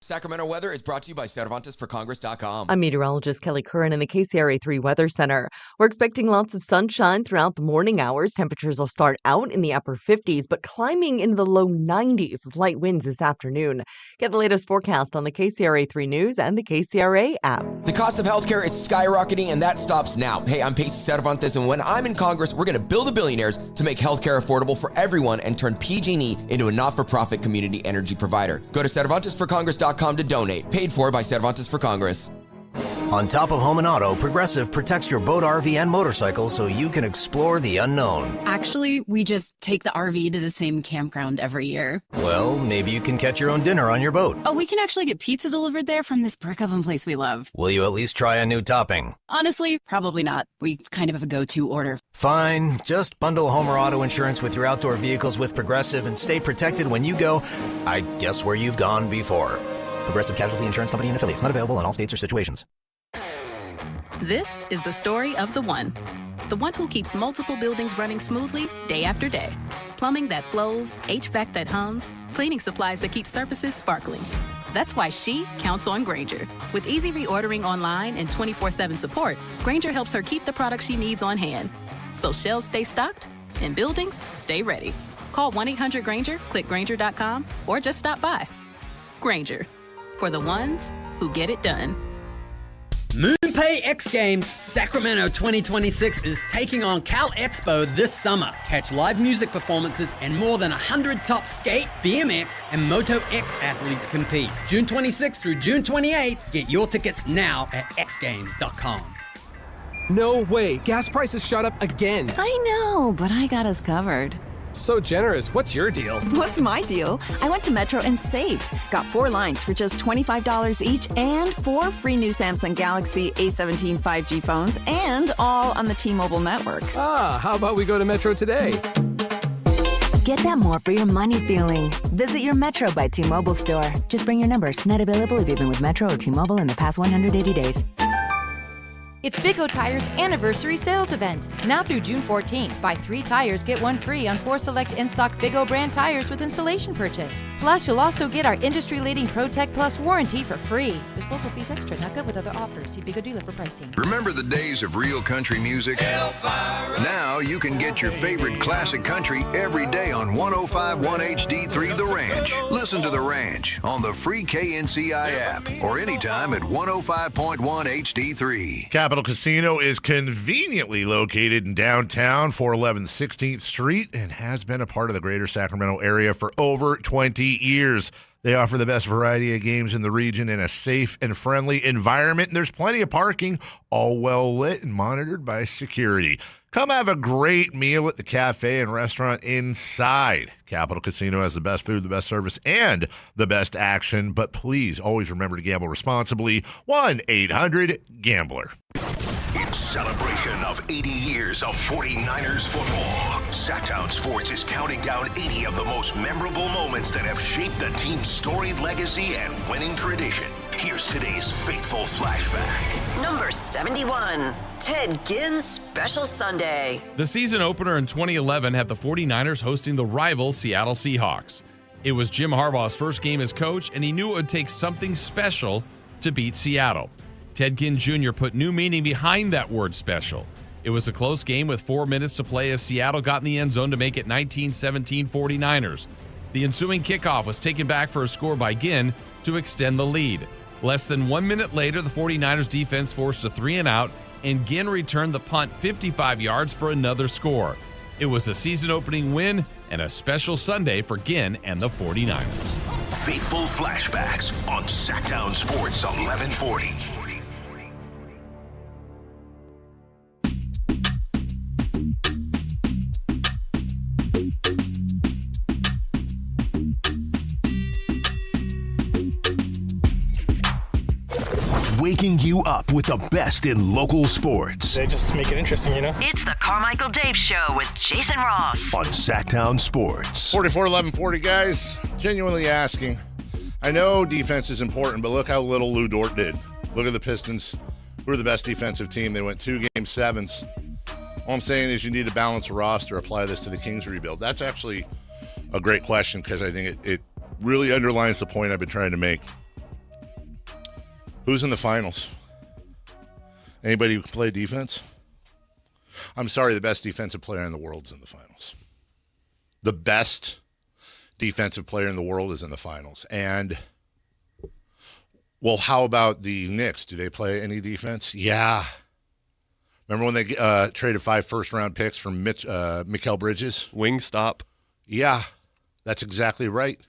Sacramento weather is brought to you by CervantesForCongress.com. I'm meteorologist Kelly Curran in the KCRA 3 Weather Center. We're expecting lots of sunshine throughout the morning hours. Temperatures will start out in the upper 50s, but climbing into the low 90s with light winds this afternoon. Get the latest forecast on the KCRA 3 News and the KCRA app. The cost of healthcare is skyrocketing, and that stops now. Hey, I'm Pacey Cervantes, and when I'm in Congress, we're going to build the billionaires to make healthcare affordable for everyone and turn PG&E into a not-for-profit community energy provider. Go to CervantesForCongress.com to donate. Paid for by Cervantes for Congress. On top of home and auto, Progressive protects your boat, RV, and motorcycle so you can explore the unknown. Actually, we just take the RV to the same campground every year. Well, maybe you can catch your own dinner on your boat. Oh, we can actually get pizza delivered there from this brick oven place we love. Will you at least try a new topping? Honestly, probably not. We kind of have a go-to order. Fine. Just bundle home or auto insurance with your outdoor vehicles with Progressive and stay protected when you go, I guess, where you've gone before. Progressive Casualty Insurance Company and affiliates. Not available in all states or situations. This is the story of the one who keeps multiple buildings running smoothly day after day. Plumbing that flows, HVAC that hums, cleaning supplies that keep surfaces sparkling. That's why she counts on Grainger. With easy reordering online and 24/7 support, Grainger helps her keep the products she needs on hand. So shelves stay stocked and buildings stay ready. Call 1-800-GRAINGER, click Grainger.com, or just stop by. Grainger, for the ones who get it done. MoonPay X Games Sacramento 2026 is taking on Cal Expo this summer. Catch live music performances and more than 100 top skate, BMX, and Moto X athletes compete. June 26th through June 28th. Get your tickets now at xgames.com. No way. Gas prices shot up again. I know, but I got us covered. So generous. What's your deal? What's my deal? I went to Metro and saved. Got 4 lines for just $25 each and 4 free new Samsung Galaxy A17 5G phones, and all on the T-Mobile network. How about we go to Metro today? Get that more for your money feeling. Visit your Metro by T-Mobile store. Just bring your numbers. Not available if you've been with Metro or T-Mobile in the past 180 days. It's Big O Tire's anniversary sales event. Now through June 14th, buy 3 tires, get 1 free on 4 select in-stock Big O brand tires with installation purchase. Plus, you'll also get our industry-leading ProTech Plus warranty for free. Disposal fees extra, not good with other offers. See Big O dealer for pricing. Remember the days of real country music? Now you can get your favorite classic country every day on 105.1 HD3 The Ranch. Listen to The Ranch on the free KNCI app or anytime at 105.1 HD3. Capital Casino is conveniently located in downtown 411 16th Street and has been a part of the greater Sacramento area for over 20 years. They offer the best variety of games in the region in a safe and friendly environment, and there's plenty of parking, all well lit and monitored by security. Come have a great meal at the cafe and restaurant inside. Capital Casino has the best food, the best service, and the best action. But please always remember to gamble responsibly. 1-800-GAMBLER. In celebration of 80 years of 49ers football, Sactown Sports is counting down 80 of the most memorable moments that have shaped the team's storied legacy and winning tradition. Here's today's faithful flashback. Number 71, Ted Ginn's Special Sunday. The season opener in 2011 had the 49ers hosting the rival Seattle Seahawks. It was Jim Harbaugh's first game as coach, and he knew it would take something special to beat Seattle. Ted Ginn Jr. put new meaning behind that word special. It was a close game with 4 minutes to play as Seattle got in the end zone to make it 19-17 49ers. The ensuing kickoff was taken back for a score by Ginn to extend the lead. Less than 1 minute later, the 49ers defense forced a 3-and-out, and Ginn returned the punt 55 yards for another score. It was a season-opening win and a special Sunday for Ginn and the 49ers. Faithful flashbacks on Sactown Sports 1140. Waking you up with the best in local sports. They just make it interesting, you know? It's the Carmichael Dave Show with Jason Ross. On Sactown Sports. 44-11-40, guys. Genuinely asking. I know defense is important, but look how little Lou Dort did. Look at the Pistons, who are the best defensive team. They went 2 game sevens. All I'm saying is you need to balance the roster, apply this to the Kings rebuild. That's actually a great question because I think it really underlines the point I've been trying to make. Who's in the finals? Anybody who can play defense? I'm sorry, the best defensive player in the world is in the finals. The best defensive player in the world is in the finals. And, well, how about the Knicks? Do they play any defense? Yeah. Remember when they traded 5 first-round picks from Mikal Bridges? Wingstop. Yeah, that's exactly right.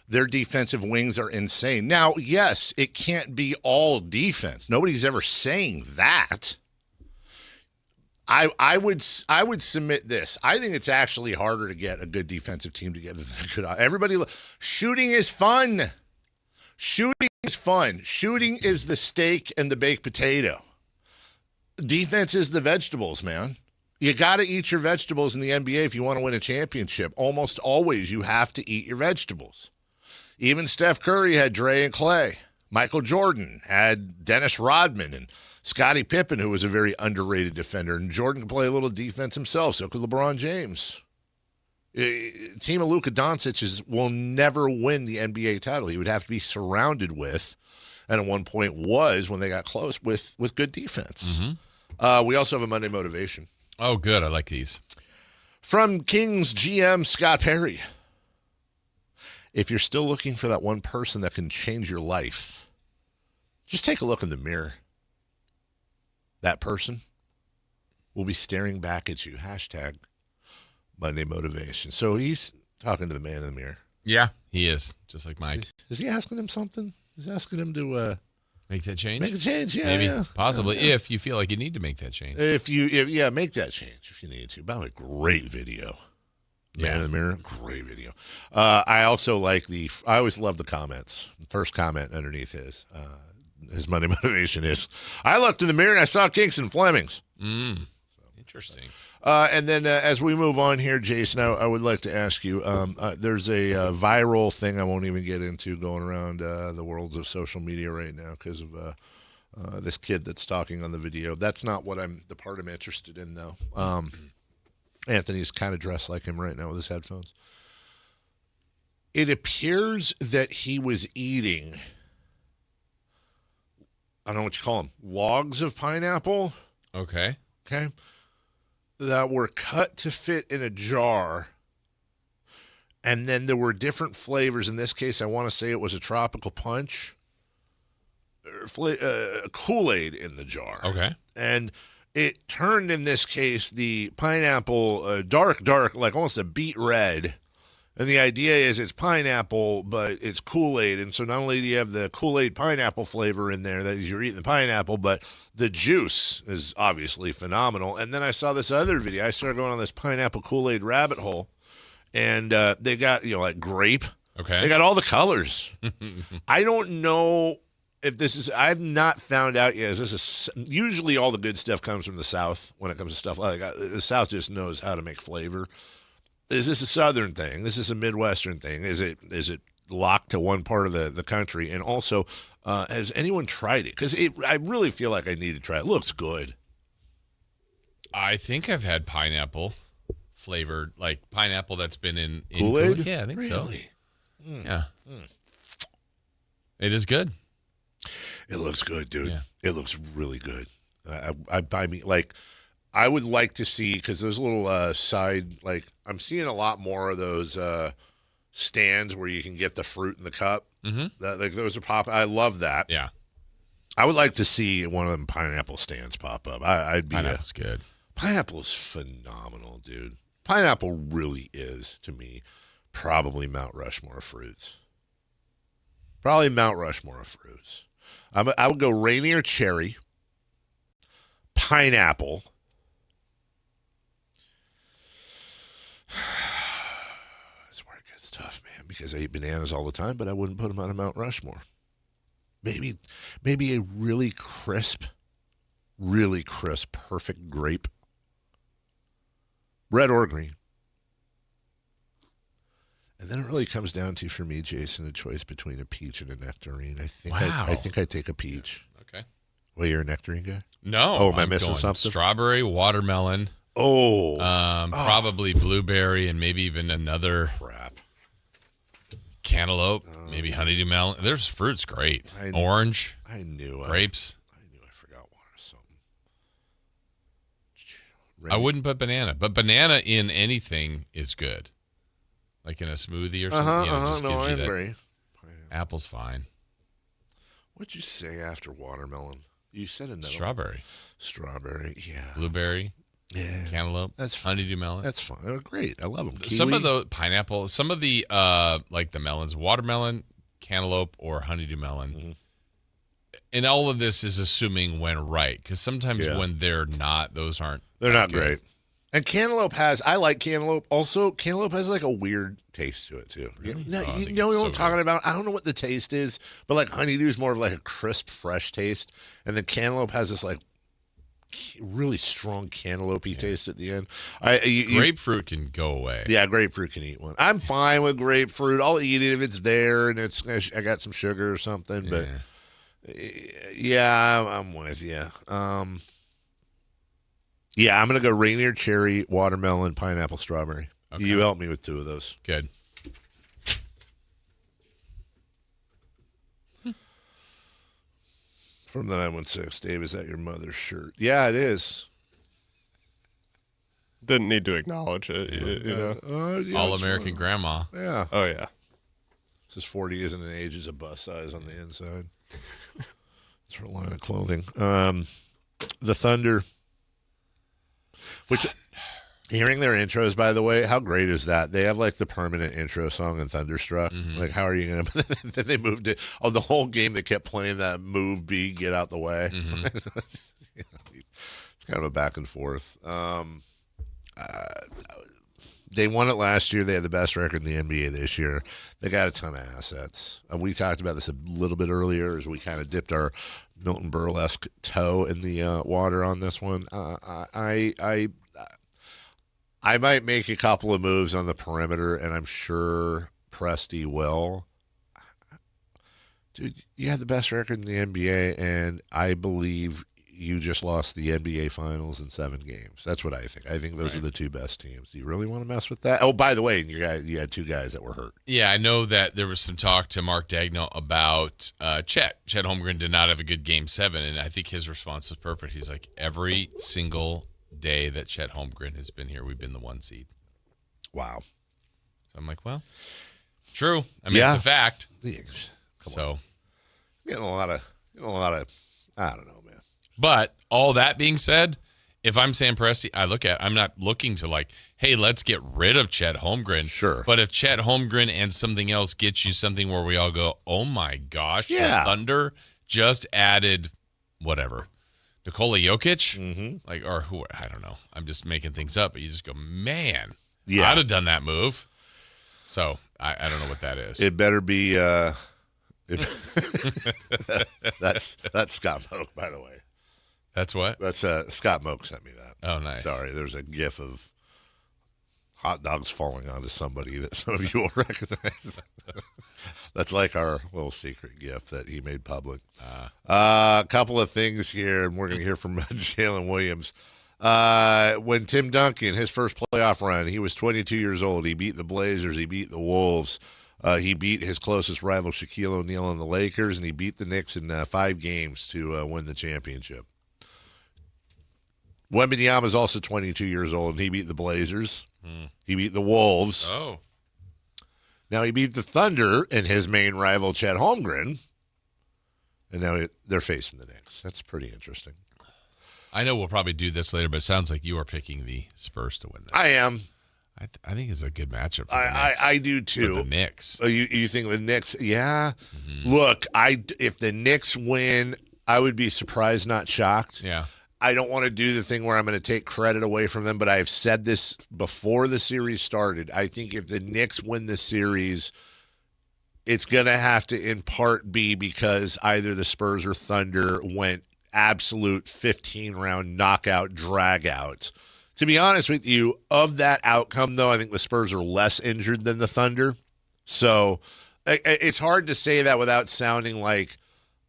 Their defensive wings are insane. Now, yes, it can't be all defense. Nobody's ever saying that. I would submit this. I think it's actually harder to get a good defensive team together than a good. Shooting is fun. Shooting is fun. Shooting is the steak and the baked potato. Defense is the vegetables, man. You got to eat your vegetables in the NBA if you want to win a championship. Almost always you have to eat your vegetables. Even Steph Curry had Dre and Clay. Michael Jordan had Dennis Rodman and Scottie Pippen, who was a very underrated defender. And Jordan could play a little defense himself, so could LeBron James. A team of Luka Doncic will never win the NBA title. He would have to be surrounded with, and at one point was when they got close, with good defense. Mm-hmm. We also have a Monday Motivation. Oh, good. I like these. From Kings GM Scott Perry. If you're still looking for that one person that can change your life, just take a look in the mirror. That person will be staring back at you. Hashtag Monday Motivation. So he's talking to the man in the mirror. Yeah, he is. Just like Mike. Is he asking him something? Is he asking him to make that change? Make a change, yeah. Maybe. Yeah. Possibly, yeah. if you feel like you need to make that change. Make that change if you need to. By the way, great video. Man in the Mirror, great video. I also like I always love the comments. The first comment underneath his Monday Motivation is, I looked in the mirror and I saw Kinks and Flemings. Interesting. And then as we move on here, Jason, I would like to ask you, there's a viral thing I won't even get into going around the worlds of social media right now because of this kid that's talking on the video. That's not the part I'm interested in, though. Anthony's kind of dressed like him right now with his headphones. It appears that he was eating, I don't know what you call them, logs of pineapple. Okay. That were cut to fit in a jar. And then there were different flavors. In this case, I want to say it was a tropical punch. Kool-Aid in the jar. Okay. And it turned, in this case, the pineapple dark, like almost a beet red. And the idea is it's pineapple, but it's Kool-Aid. And so not only do you have the Kool-Aid pineapple flavor in there, that is you're eating the pineapple, but the juice is obviously phenomenal. And then I saw this other video. I started going on this pineapple Kool-Aid rabbit hole. And they got, like grape. Okay. They got all the colors. I don't know if this is, I've not found out yet. Usually all the good stuff comes from the South when it comes to stuff like that. The South just knows how to make flavor. Is this a Southern thing? Is this a Midwestern thing? Is it locked to one part of the country? And also, has anyone tried it? Because I really feel like I need to try it. It looks good. I think I've had pineapple flavored, like pineapple that's been in Kool-Aid? Kool-Aid. Yeah, I think Really? so. Yeah. It is good. It looks good, dude. Yeah. It looks really good. I would like to see, because those little side, like, I'm seeing a lot more of those stands where you can get the fruit in the cup. Mm-hmm. Those are pop. I love that. Yeah. I would like to see one of them pineapple stands pop up. Pineapple's good. Pineapple is phenomenal, dude. Pineapple really is, to me, probably Mount Rushmore of fruits. Probably Mount Rushmore of fruits. I would go Rainier cherry, pineapple. That's where it gets tough, man, because I eat bananas all the time, but I wouldn't put them on a Mount Rushmore. Maybe a really crisp, perfect grape. Red or green. And then it really comes down to, for me, Jason, a choice between a peach and a nectarine. I think I'd take a peach. Okay. Well, you're a nectarine guy? No. Oh, am I missing something? Strawberry, watermelon. Oh. Probably blueberry and maybe even another cantaloupe, maybe honeydew melon. There's fruits great. Orange. I knew grapes. I forgot one or something. I wouldn't put banana, but banana in anything is good. Like in a smoothie or something. Just gives you that. Agree. Apple's fine. What'd you say after watermelon? You said another Strawberry. Strawberry, yeah. Blueberry. Yeah. Cantaloupe. That's fine. Honeydew melon. That's fine. They're great. I love them. Kiwi. Some of the pineapple, some of the like the melons, watermelon, cantaloupe, or honeydew melon. Mm-hmm. And all of this is assuming when right, because sometimes when they're not, those aren't. They're not good. great. And cantaloupe I like cantaloupe. Also, cantaloupe has like a weird taste to it too. Really? You know what I'm talking about? I don't know what the taste is, but like honeydew is more of like a crisp, fresh taste. And then cantaloupe has this like really strong cantaloupe-y taste at the end. Grapefruit can go away. Yeah, grapefruit can eat one. I'm fine with grapefruit. I'll eat it if it's there and I got some sugar or something. But yeah, I'm with you. Yeah, I'm going to go Rainier cherry, watermelon, pineapple, strawberry. Okay. You helped me with two of those. Good. From the 916, Dave, is that your mother's shirt? Yeah, it is. Didn't need to acknowledge it. You know? All-American grandma. Yeah. Oh, yeah. It says 40 isn't an age, it's a bust size on the inside. It's her line of clothing. The Thunder. Which, hearing their intros, by the way, how great is that? They have like the permanent intro song in Thunderstruck. Mm-hmm. Like, how are you going to? Then they moved it. Oh, the whole game they kept playing that move B, get out the way. Mm-hmm. It's kind of a back and forth. They won it last year. They had the best record in the NBA this year. They got a ton of assets. We talked about this a little bit earlier as we kind of dipped our Milton Burlesque toe in the water on this one. I might make a couple of moves on the perimeter, and I'm sure Presti will. Dude, you have the best record in the NBA, and I believe you just lost the NBA Finals in 7 games. That's what I think. I think those are the two best teams. Do you really want to mess with that? Oh, by the way, you had 2 guys that were hurt. Yeah, I know that there was some talk to Mark Daigneault about Chet. Chet Holmgren did not have a good Game 7, and I think his response was perfect. He's like, every single day that Chet Holmgren has been here, we've been the 1 seed. Wow. So I'm like, well, true. I mean, it's a fact. Come on. Getting a lot of, I don't know, man. But all that being said, if I'm Sam Presti, I'm not looking to like, hey, let's get rid of Chet Holmgren. Sure. But if Chet Holmgren and something else gets you something where we all go, oh my gosh, the Thunder just added whatever. Nikola Jokic? Like, or who, I don't know. I'm just making things up, but you just go, man, I'd have done that move. So I don't know what that is. It better be that's Scott Moak, by the way. That's what? That's Scott Moak sent me that. Oh, nice. Sorry, there's a gif of hot dogs falling onto somebody that some of you will recognize. That's like our little secret gift that he made public. A couple of things here, and we're going to hear from Jalen Williams. When Tim Duncan, his first playoff run, he was 22 years old. He beat the Blazers. He beat the Wolves. He beat his closest rival, Shaquille O'Neal, and the Lakers, and he beat the Knicks in 5 games to win the championship. Wembanyama is also 22 years old, and he beat the Blazers. He beat the Wolves. Oh. Now he beat the Thunder and his main rival, Chet Holmgren, and now they're facing the Knicks. That's pretty interesting. I know we'll probably do this later, but it sounds like you are picking the Spurs to win this. I am. I think it's a good matchup for the Knicks. I do too. For the Knicks. Oh, you think the Knicks? Yeah. Look, if the Knicks win, I would be surprised, not shocked. Yeah. I don't want to do the thing where I'm going to take credit away from them, but I have said this before the series started. I think if the Knicks win the series, it's going to have to in part be because either the Spurs or Thunder went absolute 15-round knockout drag-out. To be honest with you, of that outcome, though, I think the Spurs are less injured than the Thunder. So it's hard to say that without sounding like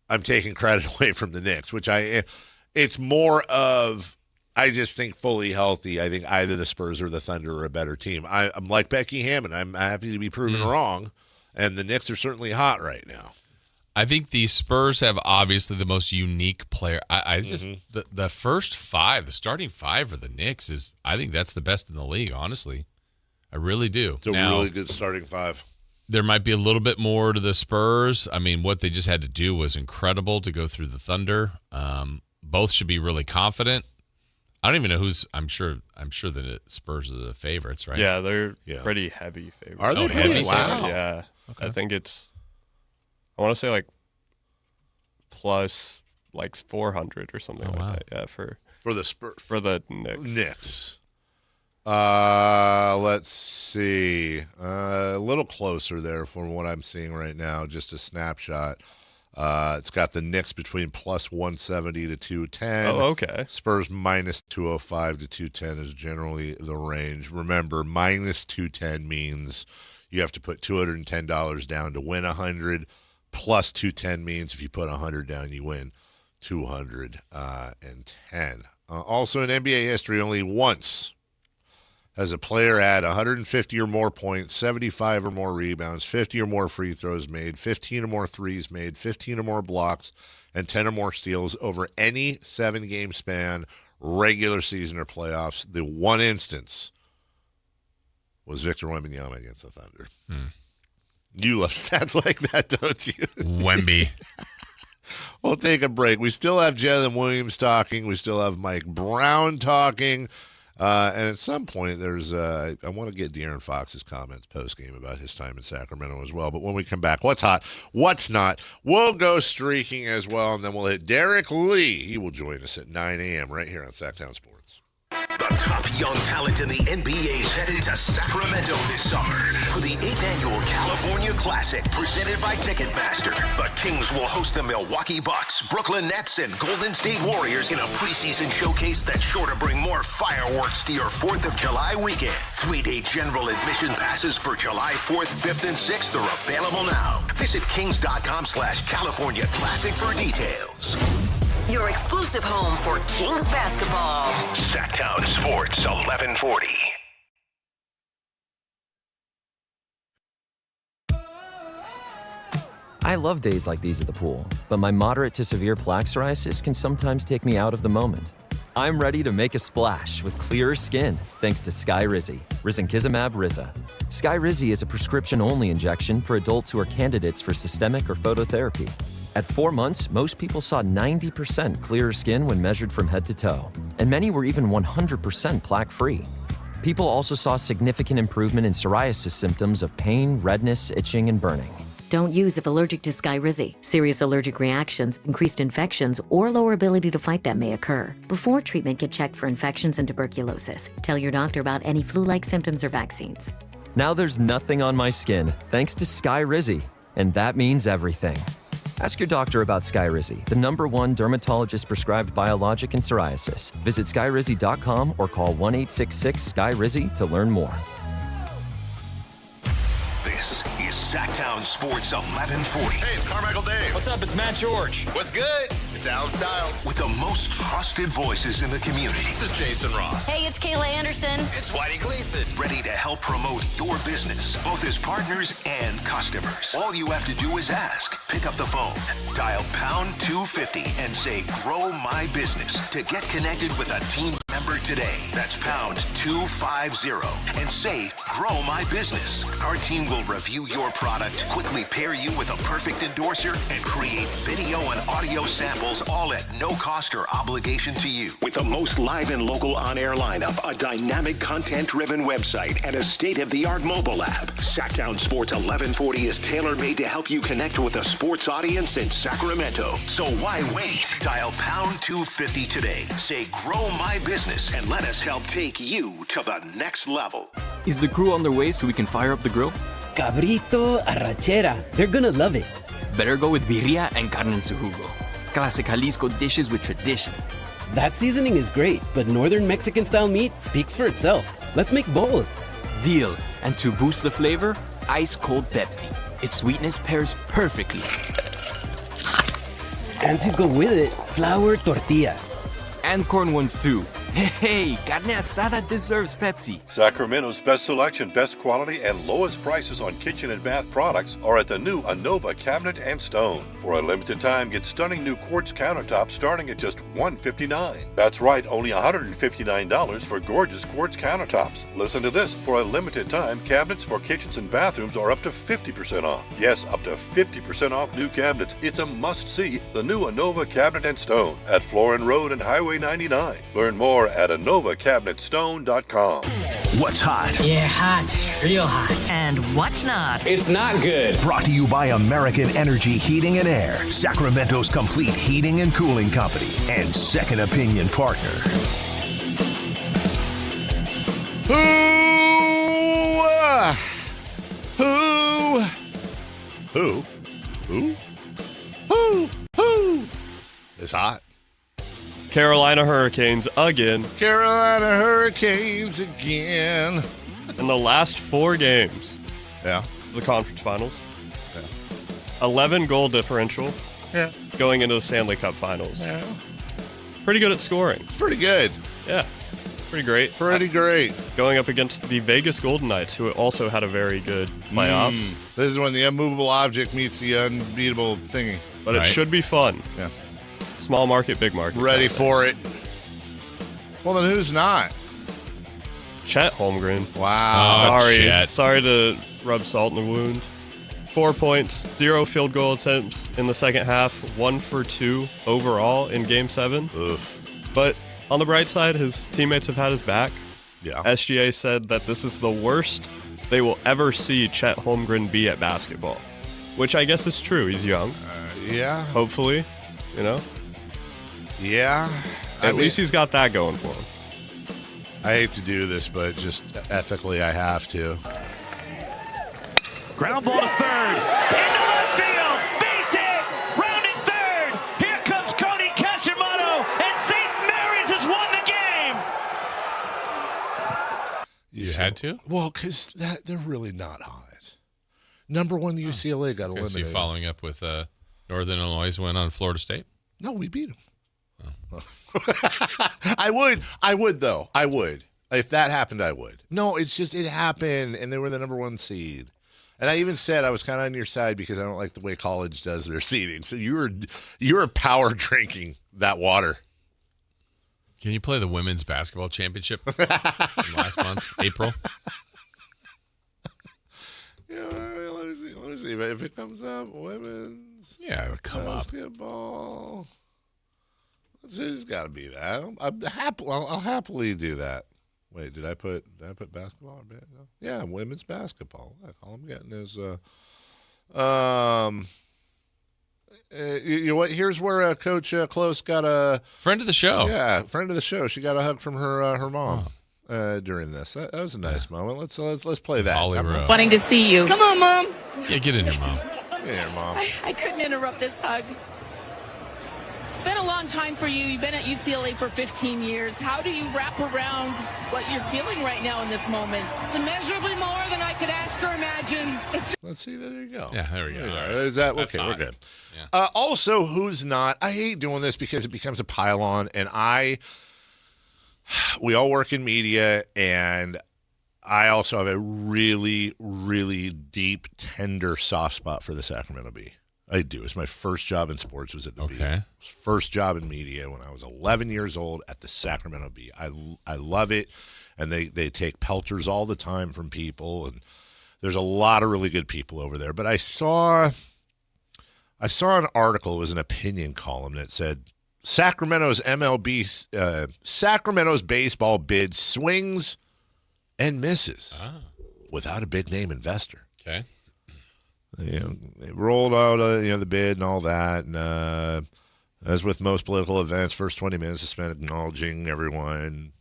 I'm taking credit away from the Knicks, which it's more of, I just think fully healthy. I think either the Spurs or the Thunder are a better team. I'm like Becky Hammond. I'm happy to be proven wrong, and the Knicks are certainly hot right now. I think the Spurs have obviously the most unique player. I just the first 5, the starting 5 for the Knicks is, I think that's the best in the league, honestly. I really do. It's a really good starting 5. There might be a little bit more to the Spurs. I mean, what they just had to do was incredible to go through the Thunder. Both should be really confident. I don't even know who's. I'm sure the Spurs are the favorites, right? Yeah, they're pretty heavy favorites. Are they heavy? Wow. Yeah, okay. I think it's. I want to say like plus like 400 or something like that. Yeah, for the Spurs, for the Knicks. Let's see. A little closer there from what I'm seeing right now. Just a snapshot. It's got the Knicks between plus 170 to 210. Oh, okay. Spurs minus 205 to 210 is generally the range. Remember, minus 210 means you have to put $210 down to win 100. Plus 210 means if you put 100 down, you win 210. Also in NBA history, only once has a player had 150 or more points, 75 or more rebounds, 50 or more free throws made, 15 or more threes made, 15 or more blocks, and 10 or more steals over any 7-game span, regular season or playoffs. The one instance was Victor Wembanyama against the Thunder. You love stats like that, don't you? Wemby. We'll take a break. We still have Jalen Williams talking. We still have Mike Brown talking. And at some point, there's I want to get De'Aaron Fox's comments post-game about his time in Sacramento as well. But when we come back, what's hot, what's not, we'll go streaking as well, and then we'll hit Derek Lee. He will join us at 9 a.m. right here on Sactown Sports. The top young talent in the NBA is headed to Sacramento this summer for the 8th annual California Classic presented by Ticketmaster. The Kings will host the Milwaukee Bucks, Brooklyn Nets, and Golden State Warriors in a preseason showcase that's sure to bring more fireworks to your 4th of July weekend. 3-day general admission passes for July 4th, 5th, and 6th are available now. Visit kings.com/California Classic for details. Your exclusive home for Kings basketball. Sactown Sports 1140. I love days like these at the pool, but my moderate to severe plaque psoriasis can sometimes take me out of the moment. I'm ready to make a splash with clearer skin thanks to Skyrizi, risankizumab Riza. Skyrizi is a prescription-only injection for adults who are candidates for systemic or phototherapy. At 4 months, most people saw 90% clearer skin when measured from head to toe. and many were even 100% plaque-free. People also saw significant improvement in psoriasis symptoms of pain, redness, itching, and burning. Don't use if allergic to Skyrizi. Serious allergic reactions, increased infections, or lower ability to fight them may occur. Before treatment, get checked for infections and tuberculosis. Tell your doctor about any flu-like symptoms or vaccines. Now there's nothing on my skin, thanks to Skyrizi, and that means everything. Ask your doctor about Skyrizi, the #1 dermatologist-prescribed biologic in psoriasis. Visit skyrizi.com or call 1-866-SKY-RIZZI to learn more. This is Sactown Sports 1140. Hey, it's Carmichael Dave. What's up? It's Matt George. What's good? It's Alan Stiles. With the most trusted voices in the community. This is Jason Ross. Hey, it's Kayla Anderson. It's Whitey Gleason. Ready to help promote your business, both as partners and customers. All you have to do is ask. Pick up the phone, dial pound 250 and say, grow my business to get connected with a team member today. That's pound 250 and say, grow my business. Our team will review your product, quickly pair you with a perfect endorser, and create video and audio samples, all at no cost or obligation to you. With the most live and local on-air lineup, a dynamic content-driven website, and a state-of-the-art mobile app, Sactown Sports 1140 is tailor-made to help you connect with a sports audience in Sacramento. So why wait? Dial pound 250 today. Say, grow my business, and let us help take you to the next level. Is the crew on their way so we can fire up the grill? Cabrito, arrachera. They're gonna love it. Better go with birria and carne en su jugo. Classic Jalisco dishes with tradition. That seasoning is great, but northern Mexican-style meat speaks for itself. Let's make both. Deal. And to boost the flavor, ice-cold Pepsi. Its sweetness pairs perfectly. And to go with it, flour tortillas. And corn ones too. Hey, carne asada deserves Pepsi. Sacramento's best selection, best quality, and lowest prices on kitchen and bath products are at the new Anova Cabinet and Stone. For a limited time, get stunning new quartz countertops starting at just $159. That's right, only $159 for gorgeous quartz countertops. Listen to this, for a limited time, cabinets for kitchens and bathrooms are up to 50% off. Yes, up to 50% off new cabinets. It's a must-see, the new Anova Cabinet and Stone at Florin Road and Highway 99. Learn more at AnovaCabinetStone.com. What's hot? Yeah, hot. Real hot. And what's not? It's not good. Brought to you by American Energy Heating and Air, Sacramento's complete heating and cooling company, and second opinion partner. Who? It's hot. Carolina Hurricanes again. Carolina Hurricanes again. In the last 4 games. Yeah. The conference finals. Yeah. 11 goal differential. Yeah. Going into the Stanley Cup finals. Yeah. Pretty good at scoring. It's pretty good. Yeah. Pretty great. Pretty great. Going up against the Vegas Golden Knights, who also had a very good playoff. This is when the unmovable object meets the unbeatable thingy. But it should be fun. Yeah. Small market, big market. Ready for it. Well, then who's not? Chet Holmgren. Wow. Sorry to rub salt in the wound. 4 points, 0 field goal attempts in the second half, 1 for 2 overall in Game 7. Oof. But on the bright side, his teammates have had his back. Yeah. SGA said that this is the worst they will ever see Chet Holmgren be at basketball, which I guess is true. He's young. Yeah. Hopefully, you know. Yeah. At least he's got that going for him. I hate to do this, but just ethically I have to. Ground ball to third. Into left field. Base hit. Rounding third. Here comes Cody Kashimoto. And St. Mary's has won the game. You had to? Well, because they're really not hot. Number 1 UCLA got eliminated. So you following up with Northern Illinois win on Florida State? No, we beat them. I would though. I would. If that happened, I would. No, it's just it happened, and they were the number 1 seed. And I even said I was kind of on your side because I don't like the way college does their seeding. So you're power drinking that water. Can you play the women's basketball championship from last month, April? Yeah, let me see if it comes up. Women's. Yeah, it would come up. Basketball. There's got to be that. I'll happily do that. Wait, did I put basketball or band? No. Yeah, women's basketball. All I'm getting is you know what? Here's where Coach Close got a friend of the show. Yeah, friend of the show. She got a hug from her mom during this. That was a nice moment. Let's play that. Wanting to see you. Come on, Mom. Yeah, get in here, Mom. Get in here, Mom. I couldn't interrupt this hug. It's been a long time for you. You've been at UCLA for 15 years. How do you wrap around what you're feeling right now in this moment? It's immeasurably more than I could ask or imagine. Let's see. There you go. Yeah, there we go. Is that That's okay? hot. We're good. Yeah. Also, who's not? I hate doing this because it becomes a pile-on, and we all work in media, and I also have a really, really deep, tender, soft spot for the Sacramento Bee. I do. It's my first job in sports was at the Bee. First job in media when I was 11 years old at the Sacramento Bee. I love it, and they take pelters all the time from people, and there's a lot of really good people over there. But I saw an article. It was an opinion column that said Sacramento's baseball bid swings and misses without a big name investor. Okay. They rolled out the bid and all that, and as with most political events, first 20 minutes is spent acknowledging everyone.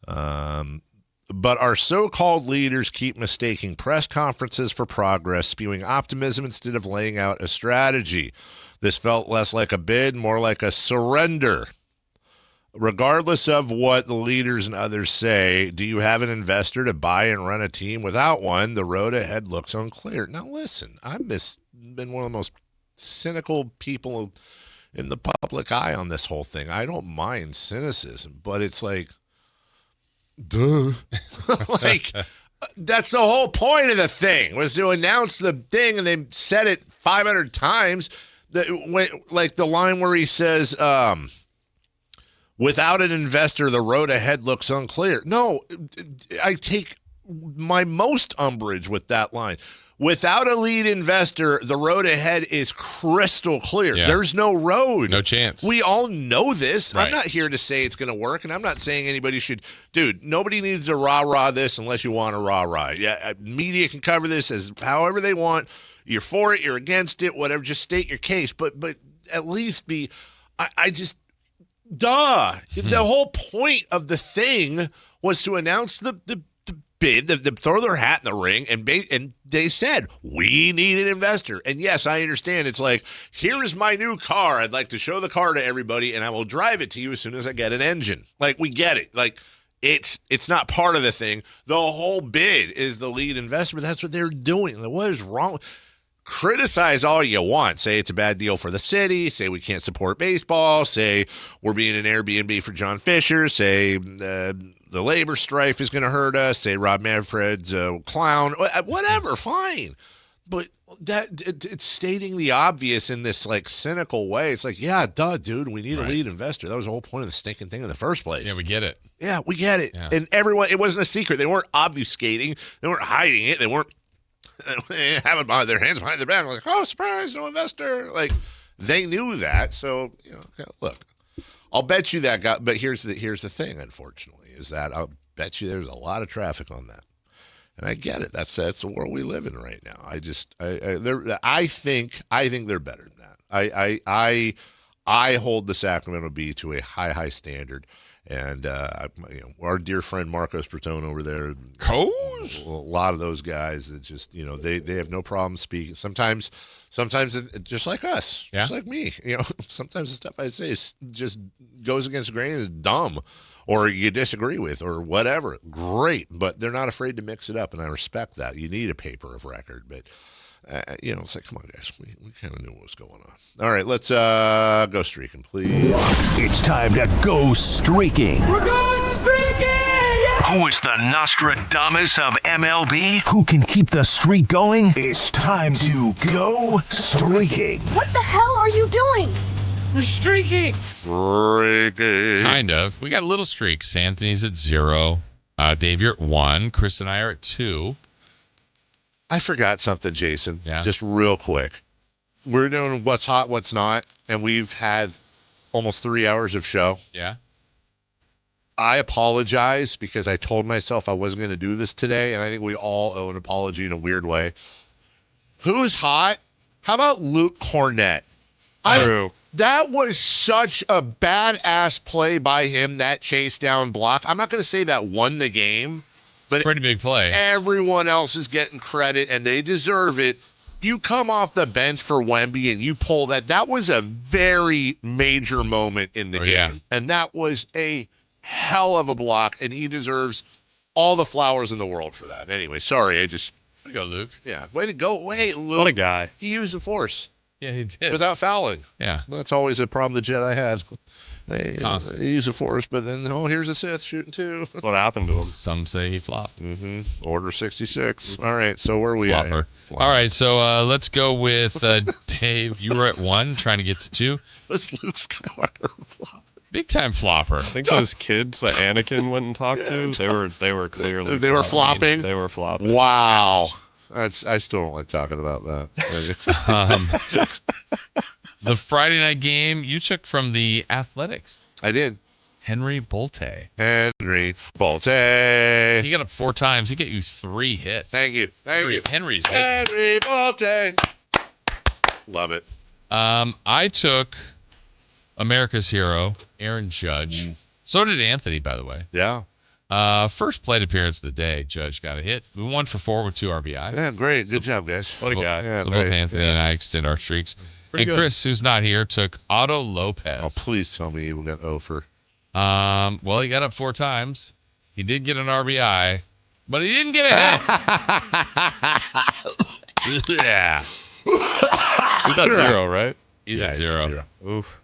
But our so-called leaders keep mistaking press conferences for progress, spewing optimism instead of laying out a strategy. This felt less like a bid, more like a surrender. Regardless of what the leaders and others say, do you have an investor to buy and run a team? Without one, the road ahead looks unclear. Now, listen, I've been one of the most cynical people in the public eye on this whole thing. I don't mind cynicism, but it's like, duh. That's the whole point of the thing, was to announce the thing, and they said it 500 times. Like the line where he says, without an investor, the road ahead looks unclear. No, I take my most umbrage with that line. Without a lead investor, the road ahead is crystal clear. Yeah. There's no road. No chance. We all know this. Right. I'm not here to say it's going to work, and I'm not saying anybody should. Dude, nobody needs to rah-rah this unless you want to rah-rah. Yeah, media can cover this as however they want. You're for it, you're against it, whatever. Just state your case. But at least be – I just – duh. The whole point of the thing was to announce the bid, the throw their hat in the ring, and they said, we need an investor. And yes, I understand. It's like, here's my new car. I'd like to show the car to everybody, and I will drive it to you as soon as I get an engine. Like, we get it. Like, it's not part of the thing. The whole bid is the lead investor. That's what they're doing. Like, what is wrong? Criticize all you want. Say it's a bad deal for the city. Say we can't support baseball. Say we're being an Airbnb for John Fisher. Say the labor strife is going to hurt us. Say Rob Manfred's a clown. Whatever, fine. But it's stating the obvious in this like cynical way. It's like, yeah, duh, dude, we need a lead investor. That was the wole point of the stinking thing in the first place. Yeah, we get it. Yeah, we get it. Yeah. And everyone, it wasn't a secret. They weren't obfuscating. They weren't hiding it. They weren't having their hands behind their back, like, oh, surprise, no investor. Like, they knew that. So, look, I'll bet you that got. But here's the thing. Unfortunately, is that I'll bet you there's a lot of traffic on that, and I get it. That's the world we live in right now. I think they're better than that. I hold the Sacramento Bee to a high standard. And our dear friend Marcos Bertone over there, Coes? A lot of those guys that just they have no problem speaking. Sometimes just like us, just like me. Sometimes the stuff I say just goes against the grain and is dumb, or you disagree with, or whatever. Great, but they're not afraid to mix it up, and I respect that. You need a paper of record, but. It's like, come on, guys. We kind of knew what was going on. All right, let's go streaking, please. It's time to go streaking. We're going streaking! Yeah! Who is the Nostradamus of MLB? Who can keep the streak going? It's time to go streaking. What the hell are you doing? We're streaking. Streaking. Kind of. We got little streaks. Anthony's at 0. Dave, you're at 1. Chris and I are at 2. I forgot something, Jason. Yeah. Just real quick. We're doing what's hot, what's not, and we've had almost 3 hours of show. Yeah. I apologize because I told myself I wasn't going to do this today, and I think we all owe an apology in a weird way. Who's hot? How about Luke Cornett? True. That was such a badass play by him, that chase down block. I'm not going to say that won the game, but pretty big play. Everyone else is getting credit, and they deserve it. You come off the bench for Wemby, and you pull that. That was a very major moment in the game. Yeah. And that was a hell of a block, and he deserves all the flowers in the world for that. Anyway, sorry, I just... Way to go, Luke. Yeah, way to go. Wait, Luke. What a guy. He used the force. Yeah, he did. Without fouling. Yeah. That's always a problem the Jedi had. They Constant. use the force, but then, here's a Sith shooting too. What happened to him? Some say he flopped. Order 66. All right, so where are we at? Flopper. All right, so let's go with Dave. You were at 1, trying to get to 2. Let's Luke Skywalker flop. Big time flopper. I think those kids that Anakin went and talked to, they were clearly They were flopping? They were flopping. Wow. I still don't like talking about that. The Friday night game you took from the Athletics. I did. Henry Bolte. Henry Bolte. He got up 4 times. He got you 3 hits. Thank you. Thank you. Henry's hit. Henry Bolte. Love it. I took America's hero, Aaron Judge. So did Anthony, by the way. Yeah. First plate appearance of the day, Judge got a hit. We 1 for 4 with 2 RBIs. Yeah, great. Good job, guys. What a guy. Yeah, so great. both Anthony and I extend our streaks. Pretty good. Chris, who's not here, took Otto Lopez. Oh, please tell me you got over. Well, he got up 4 times. He did get an RBI, but he didn't get a hit. Yeah. He's at 0, right? He's Yeah, at he's 0. at 0. Oof.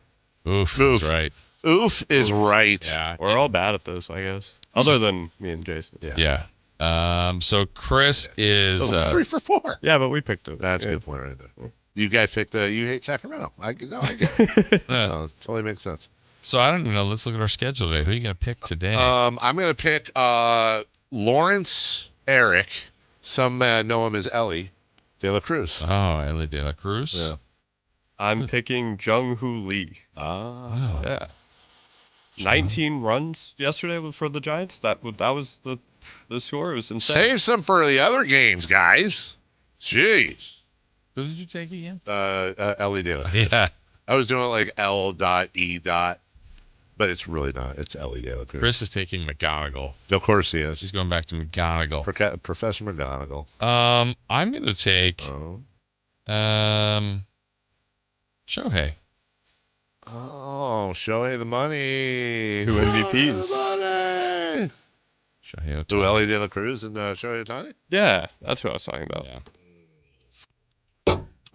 Oof. Oof. That's right. Oof is right. Yeah. We're all bad at this, I guess. Other than me and Jason. Yeah. So Chris is 3 for 4. Yeah, but we picked it. That's a good point right there. You guys picked you hate Sacramento. I get it. No, it totally makes sense. So I don't even know. Let's look at our schedule today. Who are you going to pick today? I'm going to pick Lawrence Eric. Some know him as Ellie De La Cruz. Oh, Ellie De La Cruz. Yeah. I'm picking Jung-Hoo Lee. Oh. Yeah. 19 runs yesterday for the Giants. That was the score. It was insane. Save some for the other games, guys. Jeez. Who did you take again? Ellie De La Cruz. Yeah. I was doing it like L.E. But it's really not. It's Ellie De La Cruz. Chris is taking McGonagall. Of course he is. He's going back to McGonagall. Professor McGonagall. I'm going to take Shohei. Oh, Shohei the money. 2 MVPs. Money. Shohei Ohtani. Do Ellie De La Cruz and Shohei Ohtani? Yeah, that's what I was talking about. Yeah.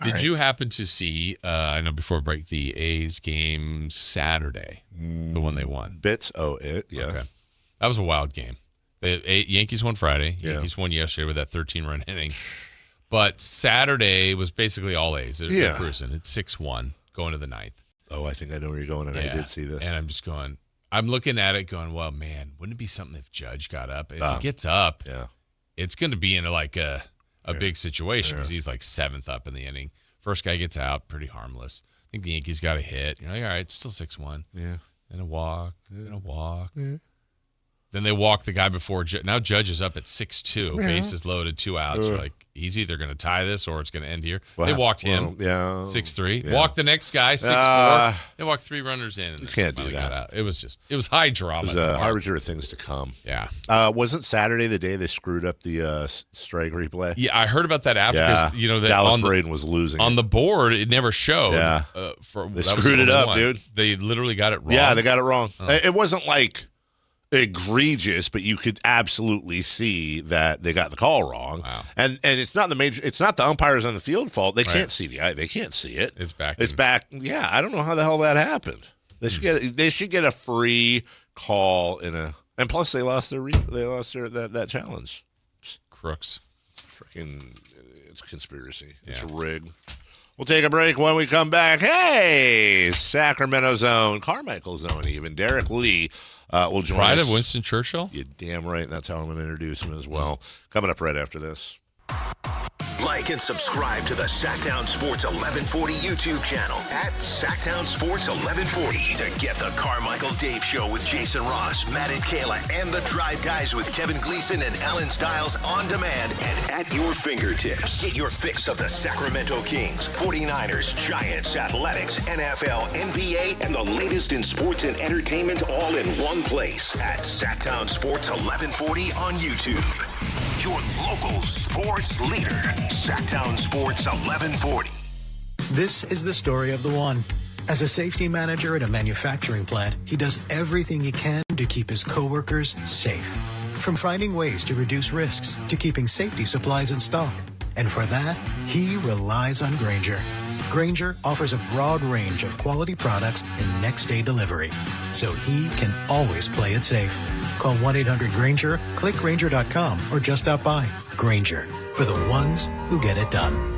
Did you happen to see, I know before break, the A's game Saturday, the one they won? Bits? Oh, yeah. Okay. That was a wild game. The Yankees won Friday. Yeah. Yankees won yesterday with that 13-run inning. But Saturday was basically all A's. They're cruising. It's 6-1 going to the 9th. Oh, I think I know where you're going, and I did see this. And I'm just going, I'm looking at it going, well, man, wouldn't it be something if Judge got up? If he gets up, it's going to be in like a big situation because he's like 7th up in the inning. First guy gets out, pretty harmless. I think the Yankees got a hit. You're like, all right, it's still 6-1. Yeah. And a walk, and a walk. Yeah. Then they walk the guy before. Now Judge is up at 6-2. Yeah. Bases loaded, 2 outs. You're like, he's either going to tie this or it's going to end here. They walked him. 6-3. Yeah. Walked the next guy, 6-4. They walked 3 runners in. And you can't do that. Got out. It was high drama. It was a harbinger of things to come. Yeah. Wasn't Saturday the day they screwed up the strike replay? Yeah, I heard about that after because that Dallas Braden was losing. On the board, it never showed. Yeah. They screwed it up, dude. They literally got it wrong. Yeah, they got it wrong. Oh. It wasn't like egregious, but you could absolutely see that they got the call wrong. Wow. And it's not the umpires on the field fault. They can't see they can't see it. It's back. It's back. Yeah, I don't know how the hell that happened. They should get a free call and plus they lost their that challenge. Crooks. Freaking it's conspiracy. Yeah. It's rigged. We'll take a break. When we come back, hey, Sacramento zone, Carmichael zone even. Derek Lee will join us. Pride of Winston Churchill? You're damn right. That's how I'm going to introduce him as well. Coming up right after this. Like and subscribe to the Sactown Sports 1140 YouTube channel at Sactown Sports 1140 to get the Carmichael Dave Show with Jason Ross, Matt and Kayla, and the Drive Guys with Kevin Gleason and Alan Stiles on demand and at your fingertips. Get your fix of the Sacramento Kings, 49ers, Giants, Athletics, NFL, NBA, and the latest in sports and entertainment all in one place at Sactown Sports 1140 on YouTube. Your local sports leader, Sactown Sports 1140. This is the story of the one. As a safety manager at a manufacturing plant, he does everything he can to keep his coworkers safe. From finding ways to reduce risks to keeping safety supplies in stock. And for that, he relies on Grainger. Grainger offers a broad range of quality products and next-day delivery, so he can always play it safe. Call 1-800-GRAINGER, click Grainger.com, or just stop by. Grainger, for the ones who get it done.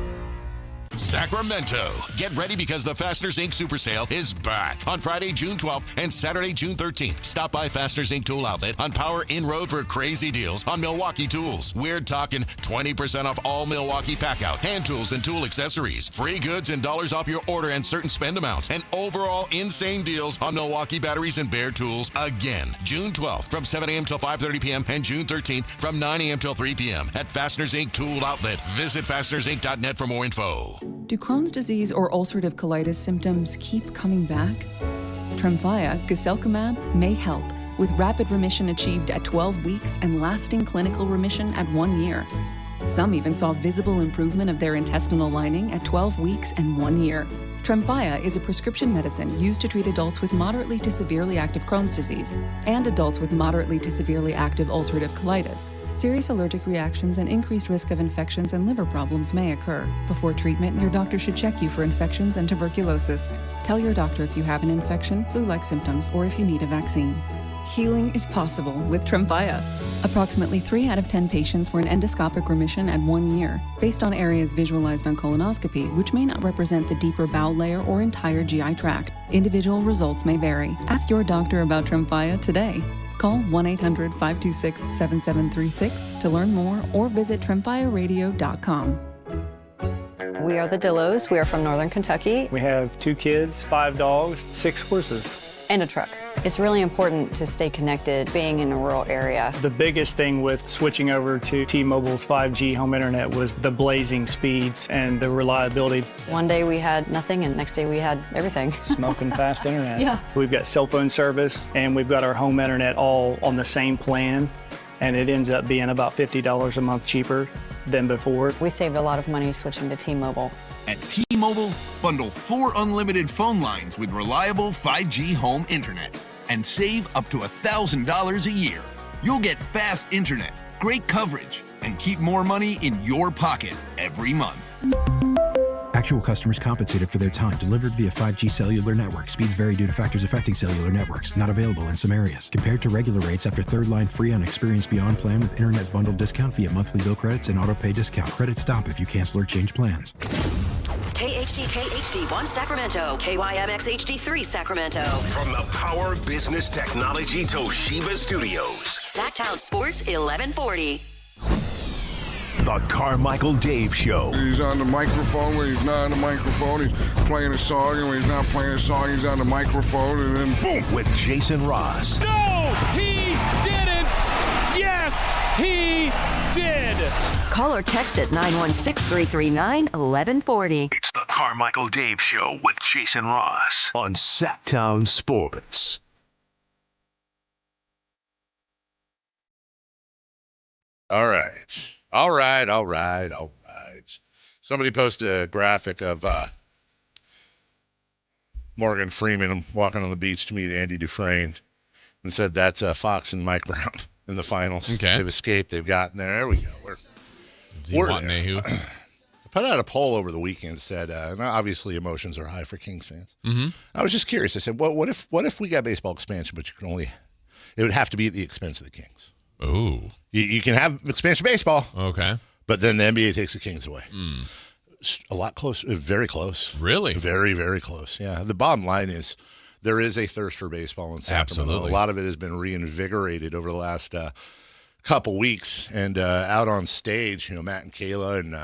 Sacramento. Get ready because the Fasteners Inc. Super Sale is back on Friday, June 12th and Saturday, June 13th. Stop by Fasteners Inc. Tool Outlet on Power in Road for crazy deals on Milwaukee tools. We're talking 20% off all Milwaukee Packout, hand tools, and tool accessories. Free goods and dollars off your order and certain spend amounts. And overall insane deals on Milwaukee batteries and Bear tools again. June 12th from 7 a.m. till 5:30 p.m. and June 13th from 9 a.m. till 3 p.m. at Fasteners Inc. Tool Outlet. Visit fastenersinc.net for more info. Do Crohn's disease or ulcerative colitis symptoms keep coming back? Tremfya, guselkumab, may help, with rapid remission achieved at 12 weeks and lasting clinical remission at 1 year. Some even saw visible improvement of their intestinal lining at 12 weeks and 1 year. Tremfya is a prescription medicine used to treat adults with moderately to severely active Crohn's disease and adults with moderately to severely active ulcerative colitis. Serious allergic reactions and increased risk of infections and liver problems may occur. Before treatment, your doctor should check you for infections and tuberculosis. Tell your doctor if you have an infection, flu-like symptoms, or if you need a vaccine. Healing is possible with Tremfya. Approximately 3 out of 10 patients were in endoscopic remission at 1 year, based on areas visualized on colonoscopy, which may not represent the deeper bowel layer or entire GI tract. Individual results may vary. Ask your doctor about Tremfya today. Call 1-800-526-7736 to learn more or visit tremfyaradio.com. We are the Dillos. We are from Northern Kentucky. We have 2 kids, 5 dogs, 6 horses. And a truck. It's really important to stay connected being in a rural area. The biggest thing with switching over to T-Mobile's 5G home internet was the blazing speeds and the reliability. One day we had nothing and next day we had everything. Smoking fast internet. Yeah. We've got cell phone service and we've got our home internet all on the same plan, and it ends up being about $50 a month cheaper than before. We saved a lot of money switching to T-Mobile. At T-Mobile, bundle 4 unlimited phone lines with reliable 5G home internet and save up to $1,000 a year. You'll get fast internet, great coverage, and keep more money in your pocket every month. Actual customers compensated for their time. Delivered via 5G cellular network. Speeds vary due to factors affecting cellular networks. Not available in some areas. Compared to regular rates after third line free on Experience Beyond plan with internet bundle discount via monthly bill credits and auto pay discount. Credits stop if you cancel or change plans. KHTK HD1 Sacramento, KYMX HD3 Sacramento. From the Power Business Technology Toshiba Studios. Sactown Sports 1140. The Carmichael Dave Show. He's on the microphone when he's not on the microphone. He's playing a song, and when he's not playing a song, he's on the microphone, and then boom. With Jason Ross. No, he didn't. Yes, he did. Call or text at 916-339-1140. It's the Carmichael Dave Show with Jason Ross on Sactown Sports. All right. Somebody posted a graphic of Morgan Freeman walking on the beach to meet Andy Dufresne and said that's Fox and Mike Brown in the finals. Okay. They've escaped. They've gotten there. There we go. We're there. I put out a poll over the weekend that said, obviously emotions are high for Kings fans. Mm-hmm. I was just curious. I said, well, what if we got baseball expansion, but it would have to be at the expense of the Kings? Ooh. You can have expansion baseball. Okay. But then the NBA takes the Kings away. A lot closer, very close. Really? Very, very close. Yeah. The bottom line is there is a thirst for baseball in Sacramento. Absolutely. A lot of it has been reinvigorated over the last couple weeks. And out on stage, Matt and Kayla and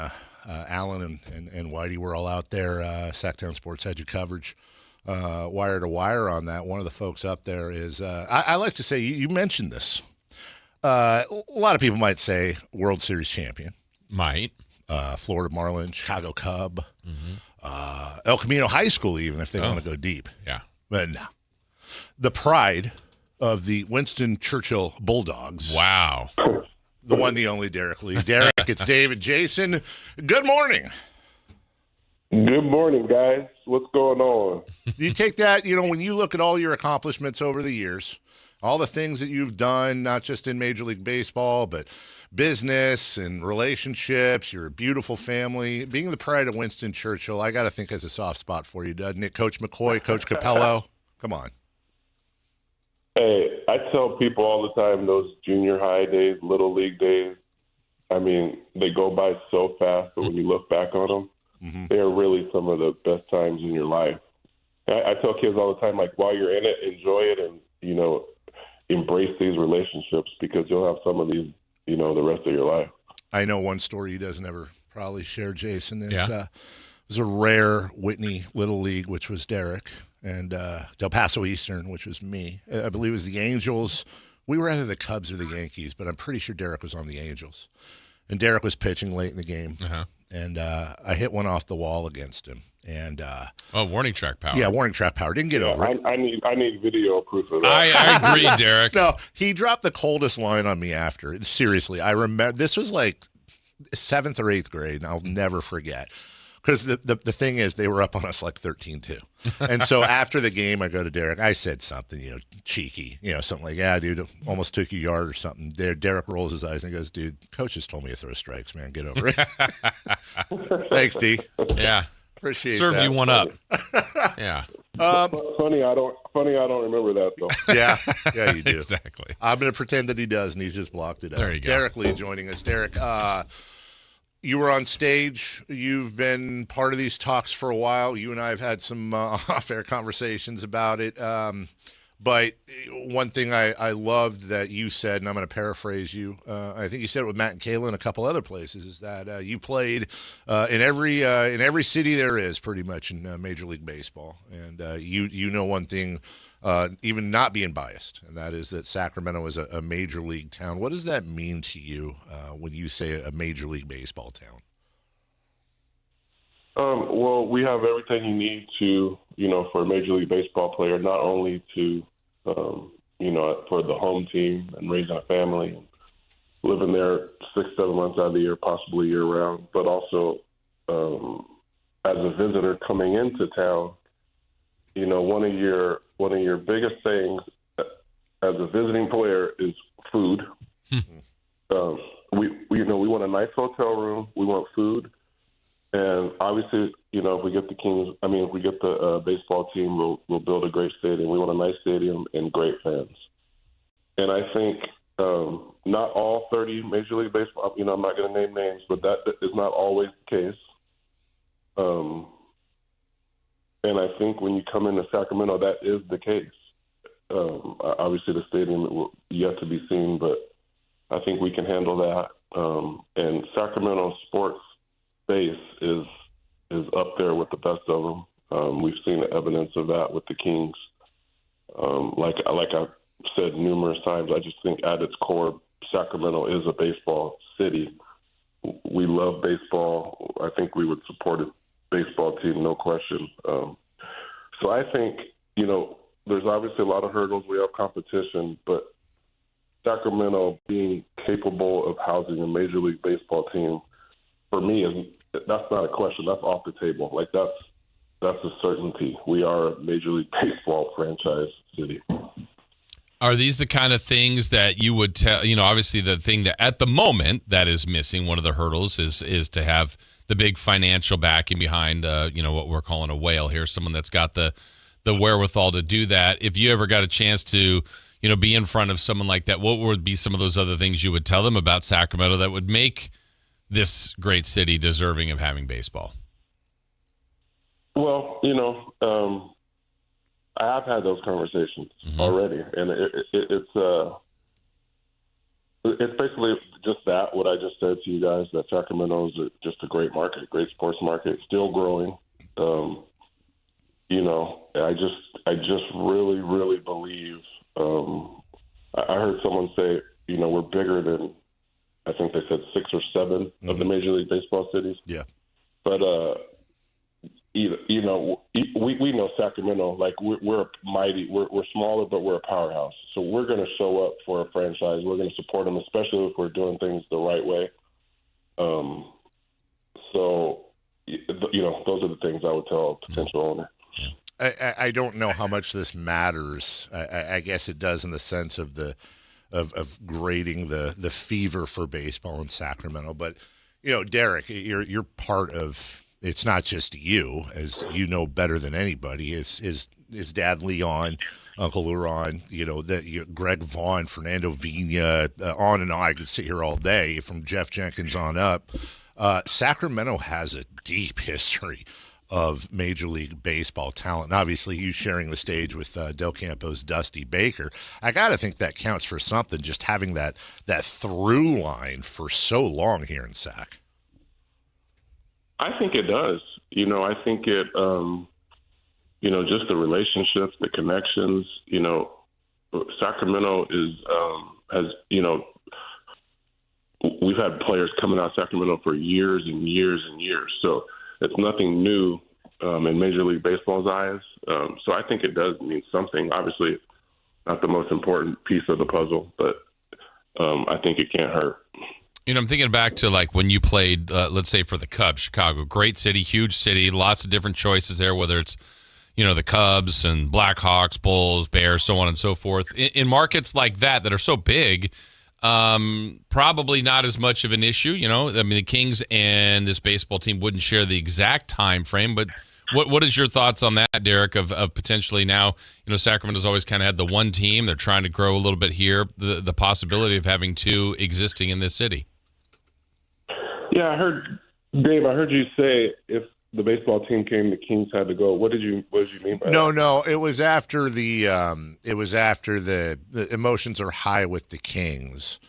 Alan and Whitey were all out there. Sactown Sports had you coverage wire to wire on that. One of the folks up there is, I like to say, you mentioned this. A lot of people might say World Series champion. Might. Florida Marlin, Chicago Cub, El Camino High School, even if they want to go deep. Yeah. But no. The pride of the Winston Churchill Bulldogs. Wow. The one, the only Derek Lee. Derek, it's Dave and Jason. Good morning. Good morning, guys. What's going on? You take that, when you look at all your accomplishments over the years, all the things that you've done, not just in Major League Baseball, but business and relationships, your beautiful family, being the pride of Winston Churchill, I got to think has a soft spot for you, doesn't it? Coach McCoy, Coach Capello, come on. Hey, I tell people all the time those junior high days, little league days, I mean, they go by so fast, but when you look back on them, they are really some of the best times in your life. I tell kids all the time, like, while you're in it, enjoy it and, embrace these relationships because you'll have some of these, the rest of your life. I know one story he doesn't ever probably share, Jason. It was a rare Whitney Little League, which was Derek, and Del Paso Eastern, which was me. I believe it was the Angels. We were either the Cubs or the Yankees, but I'm pretty sure Derek was on the Angels. And Derek was pitching late in the game, and I hit one off the wall against him. And warning track power. Yeah, warning track power. Didn't get over it. I need video proof of that. I agree, Derek. No, he dropped the coldest line on me after. Seriously, I remember this was like 7th or 8th grade, and I'll never forget. Because the thing is, they were up on us like 13-2. And so after the game, I go to Derek. I said something, cheeky, something like, yeah, dude, almost took you a yard or something. Derek rolls his eyes and goes, dude, coach just told me to throw strikes, man. Get over it. Thanks, D. Yeah. Appreciate Served that. you one up. Yeah. Funny, I don't remember that, though. Yeah, you do. Exactly. I'm going to pretend that he does, and he's just blocked it out. There you go. Derek Lee joining us. Derek, you were on stage. You've been part of these talks for a while. You and I have had some off-air conversations about it. But one thing I loved that you said, and I'm going to paraphrase you, I think you said it with Matt and Kayla and a couple other places, is that you played in every city there is pretty much in Major League Baseball. And you know one thing, even not being biased, and that is that Sacramento is a major league town. What does that mean to you when you say a Major League Baseball town? Well, we have everything you need to, for a Major League Baseball player, not only to, for the home team and raising a family and living there 6-7 months out of the year, possibly year round, but also as a visitor coming into town, one of your biggest things as a visiting player is food. We want a nice hotel room. We want food. And obviously, if we get the Kings, if we get the baseball team, we'll build a great stadium. We want a nice stadium and great fans. And I think not all 30 Major League Baseball, I'm not going to name names, but that is not always the case. And I think when you come into Sacramento, that is the case. Obviously, the stadium will yet to be seen, but I think we can handle that. And Sacramento sports base is up there with the best of them. We've seen the evidence of that with the Kings. Like I've said numerous times, I just think at its core, Sacramento is a baseball city. We love baseball. I think we would support a baseball team, no question. So I think, there's obviously a lot of hurdles. We have competition, but Sacramento being capable of housing a Major League Baseball team, for me, that's not a question. That's off the table. Like that's a certainty. We are a Major League Baseball franchise city. Are these the kind of things that you would tell, obviously the thing that at the moment that is missing, one of the hurdles is to have the big financial backing behind, what we're calling a whale here, someone that's got the wherewithal to do that. If you ever got a chance to, be in front of someone like that, what would be some of those other things you would tell them about Sacramento that would make this great city deserving of having baseball? Well, I have had those conversations already, and It's basically just that, what I just said to you guys, that Sacramento is just a great market, great sports market, still growing. I just really, really believe. I heard someone say, we're bigger than, I think they said 6 or 7 of the Major League Baseball cities. Yeah. But we know Sacramento, like we're mighty, we're smaller, but we're a powerhouse. So we're going to show up for a franchise. We're going to support them, especially if we're doing things the right way. Those are the things I would tell a potential owner. I don't know how much this matters. I guess it does in the sense of of grading the fever for baseball in Sacramento. But Derek, you're part of. It's not just you, as you know better than anybody. His dad Leon, Uncle Leron, Greg Vaughn, Fernando Vina, on and on. I could sit here all day from Jeff Jenkins on up. Sacramento has a deep history of Major League Baseball talent. And obviously, you sharing the stage with Del Campo's Dusty Baker. I got to think that counts for something, just having that through line for so long here in Sac. I think it does. I think it, just the relationships, the connections, Sacramento has, we've had players coming out of Sacramento for years and years and years. So it's nothing new in Major League Baseball's eyes. So I think it does mean something. Obviously, not the most important piece of the puzzle, but I think it can't hurt. I'm thinking back to like when you played, let's say for the Cubs, Chicago, great city, huge city, lots of different choices there, whether it's, the Cubs and Blackhawks, Bulls, Bears, so on and so forth. In markets like that are so big, probably not as much of an issue. The Kings and this baseball team wouldn't share the exact time frame, but what is your thoughts on that, Derek, of potentially now, Sacramento's always kind of had the one team. They're trying to grow a little bit here, the possibility of having two existing in this city. Yeah, I heard you say if the baseball team came, the Kings had to go. What did you mean by that? No, it was after the emotions are high with the Kings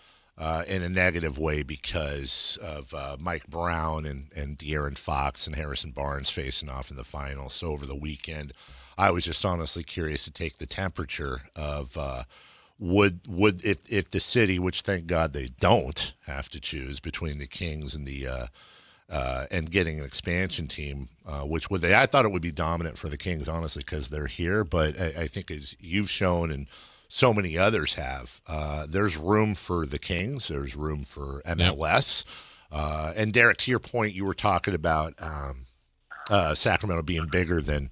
in a negative way because of Mike Brown and De'Aaron Fox and Harrison Barnes facing off in the finals. So over the weekend, I was just honestly curious to take the temperature of would if the city, which thank God they don't have to choose between the Kings and the and getting an expansion team, which would I thought it would be dominant for the Kings, honestly, because they're here. But I think as you've shown and so many others have, there's room for the Kings. There's room for MLS. And Derek, to your point, you were talking about Sacramento being bigger than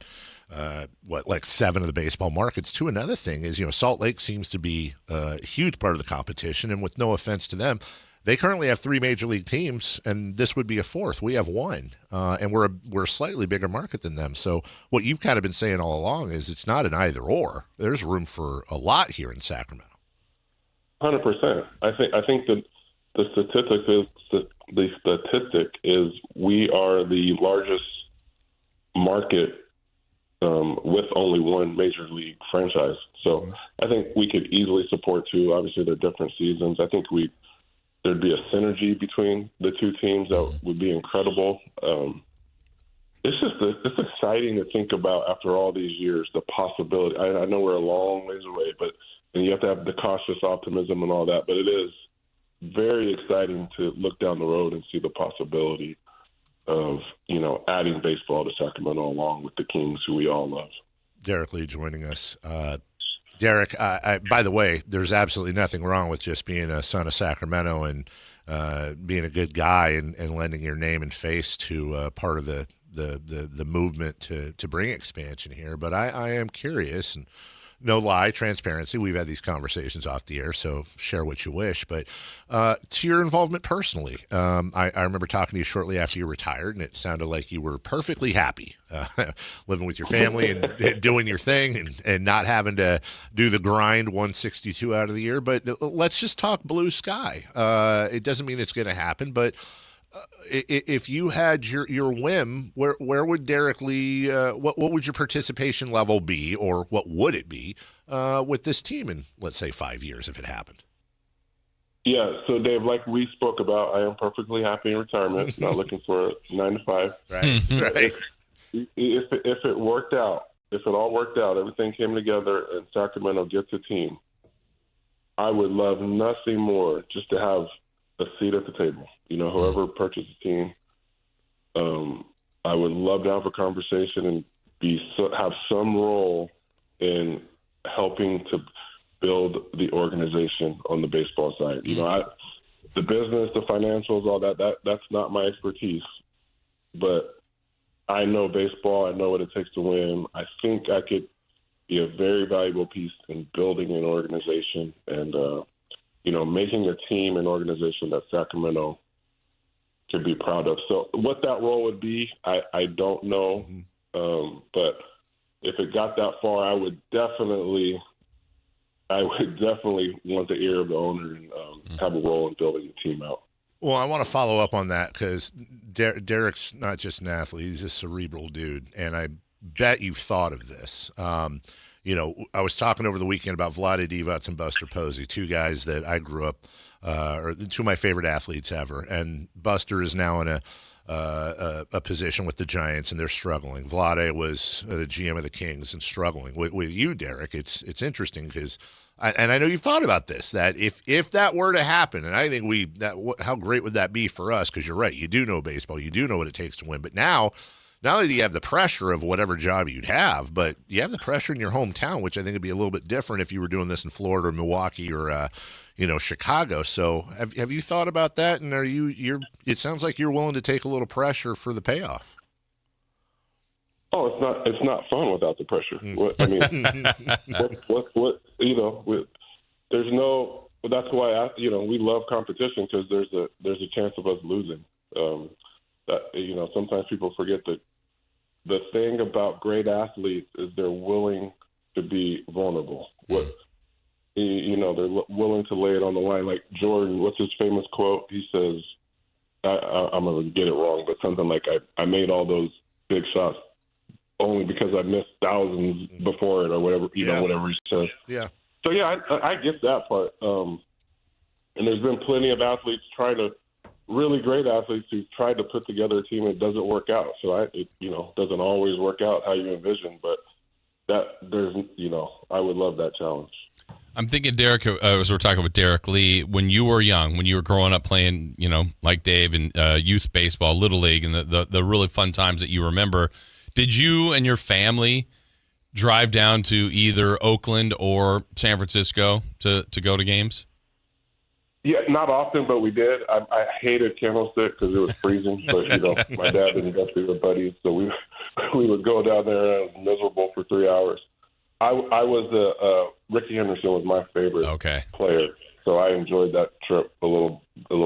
like 7 of the baseball markets. To another thing is, Salt Lake seems to be a huge part of the competition, and with no offense to them, they currently have 3 major league teams, and this would be a 4th. We have 1, and we're a slightly bigger market than them. So what you've kind of been saying all along is it's not an either or. There's room for a lot here in Sacramento. 100%. I think that the statistic is we are the largest market with only 1 major league franchise. So I think we could easily support 2. Obviously, they're different seasons. I think there'd be a synergy between the 2 teams that would be incredible. It's exciting to think about after all these years, the possibility. I know we're a long ways away, and you have to have the cautious optimism and all that, but it is very exciting to look down the road and see the possibility of, adding baseball to Sacramento along with the Kings, who we all love. Derek Lee joining us. Derek, by the way, there's absolutely nothing wrong with just being a son of Sacramento and being a good guy and lending your name and face to part of the movement to bring expansion here. But I am curious, and no lie, transparency. We've had these conversations off the air, so share what you wish. But to your involvement personally, I remember talking to you shortly after you retired, and it sounded like you were perfectly happy living with your family and doing your thing and not having to do the grind 162 out of the year. But let's just talk blue sky. It doesn't mean it's going to happen, but if you had your whim, where would Derek Lee? What would your participation level be, or what would it be with this team in, let's say, 5 years if it happened? Yeah, so Dave, like we spoke about, I am perfectly happy in retirement, not looking for a 9 to 5. Right, right. If it worked out, if it all worked out, everything came together, and Sacramento gets a team, I would love nothing more just to have a seat at the table. You know, whoever purchased the team, I would love to have a conversation and have some role in helping to build the organization on the baseball side. You know, the business, the financials, all that's not my expertise, but I know baseball. I know what it takes to win. I think I could be a very valuable piece in building an organization and, you know, making a team and organization that Sacramento could be proud of. So what that role would be, I don't know. But if it got that far, I would definitely want the ear of the owner and have a role in building the team out. Well, I want to follow up on that because Derek's not just an athlete; he's a cerebral dude, and I bet you've thought of this. You know, I was talking over the weekend about Vlade Divac and Buster Posey, two guys that I grew up, or two of my favorite athletes ever, and Buster is now in a position with the Giants, and they're struggling. Vlade was the GM of the Kings and struggling. With you, Derek, it's interesting because, and I know you've thought about this, that if that were to happen, and I think how great would that be for us? Because you're right, you do know baseball, you do know what it takes to win, but now not only do you have the pressure of whatever job you'd have, but you have the pressure in your hometown, which I think would be a little bit different if you were doing this in Florida or Milwaukee or Chicago. So have you thought about that? And it sounds like you're willing to take a little pressure for the payoff. Oh, it's not fun without the pressure. There's no. That's why we love competition, because there's a chance of us losing. Sometimes people forget that the thing about great athletes is they're willing to be vulnerable. They're willing to lay it on the line. Like Jordan, what's his famous quote? He says, I'm going to get it wrong, but something like, I made all those big shots only because I missed thousands before it, or whatever, whatever he says. Yeah. So, yeah, I get that part. And there's been plenty of athletes really great athletes who tried to put together a team and it doesn't work out. So it doesn't always work out how you envision, but I would love that challenge. I'm thinking, Derek, as we're talking with Derek Lee, when you were young, when you were growing up playing, like Dave, in youth baseball, Little League, and the really fun times that you remember, did you and your family drive down to either Oakland or San Francisco to go to games? Yeah, not often, but we did. I hated Candlestick because it was freezing, but my dad and Dusty were buddies, so we would go down there and it was miserable for 3 hours. I was Ricky Henderson was my favorite player, so I enjoyed that trip a little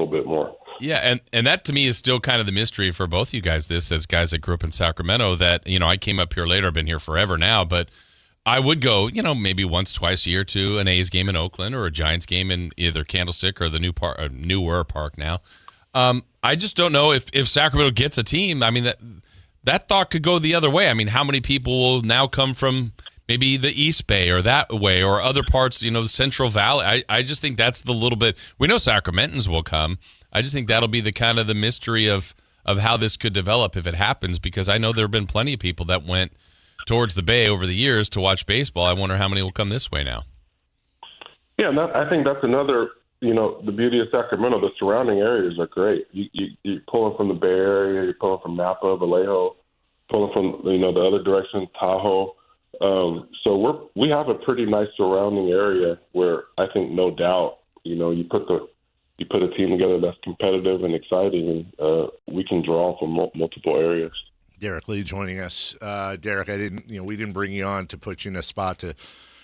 bit more. Yeah, and that to me is still kind of the mystery for both you guys. This, as guys that grew up in Sacramento, that I came up here later, I've been here forever now, but I would go, maybe once, twice a year to an A's game in Oakland or a Giants game in either Candlestick or the newer park now. I just don't know if Sacramento gets a team. I mean, that thought could go the other way. I mean, how many people will now come from maybe the East Bay or that way or other parts, the Central Valley? I just think that's the little bit. We know Sacramentans will come. I just think that'll be the kind of the mystery of how this could develop if it happens, because I know there have been plenty of people that went towards the Bay over the years to watch baseball. I wonder how many will come this way now. Yeah, I think that's another, the beauty of Sacramento. The surrounding areas are great. You're pulling from the Bay Area, you're pulling from Napa, Vallejo, pulling from, the other direction, Tahoe. So we have a pretty nice surrounding area where I think no doubt, you put a team together that's competitive and exciting, and we can draw from multiple areas. Derek Lee joining us. Derek, we didn't bring you on to put you in a spot to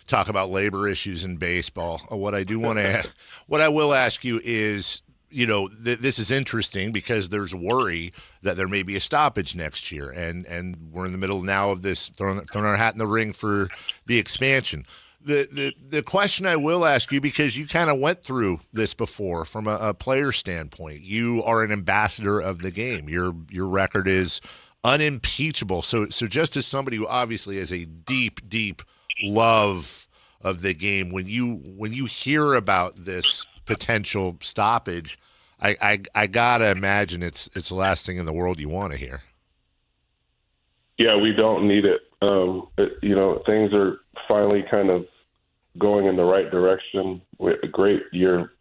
talk about labor issues in baseball. What I will ask you is, this is interesting because there's worry that there may be a stoppage next year, and we're in the middle now of this throwing our hat in the ring for the expansion. The question I will ask you, because you kind of went through this before from a player standpoint, you are an ambassador of the game. Your record is unimpeachable. So just as somebody who obviously has a deep love of the game, when you hear about this potential stoppage, I gotta imagine it's the last thing in the world you want to hear. Yeah, we don't need it. Things are finally kind of going in the right direction. We had a great year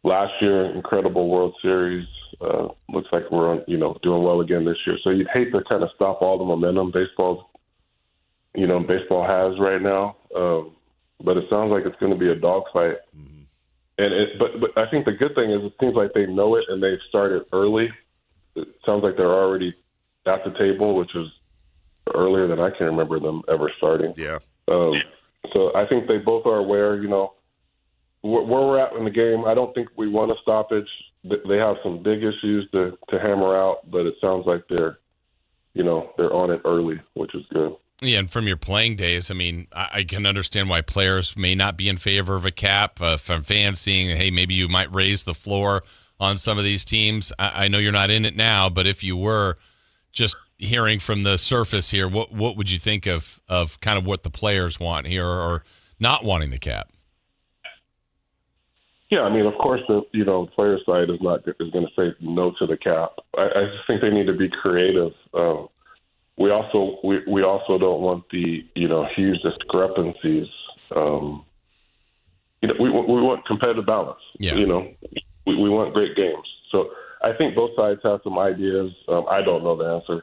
last year, incredible World Series. Looks like we're doing well again this year. So you'd hate to kind of stop all the momentum baseball has right now. But it sounds like it's going to be a dogfight. And but I think the good thing is it seems like they know it and they've started early. It sounds like they're already at the table, which is earlier than I can remember them ever starting. Yeah. So I think they both are aware, where we're at in the game. I don't think we want a stoppage. They have some big issues to hammer out, but it sounds like they're on it early, which is good. Yeah, and from your playing days, I mean, I can understand why players may not be in favor of a cap. From fans seeing, hey, maybe you might raise the floor on some of these teams. I know you're not in it now, but if you were, just hearing from the surface here, what would you think of kind of what the players want here or not wanting the cap? Yeah, I mean, of course, the player side is going to say no to the cap. I just think they need to be creative. We also don't want the huge discrepancies. We want competitive balance. Yeah. We want great games. So I think both sides have some ideas. I don't know the answer.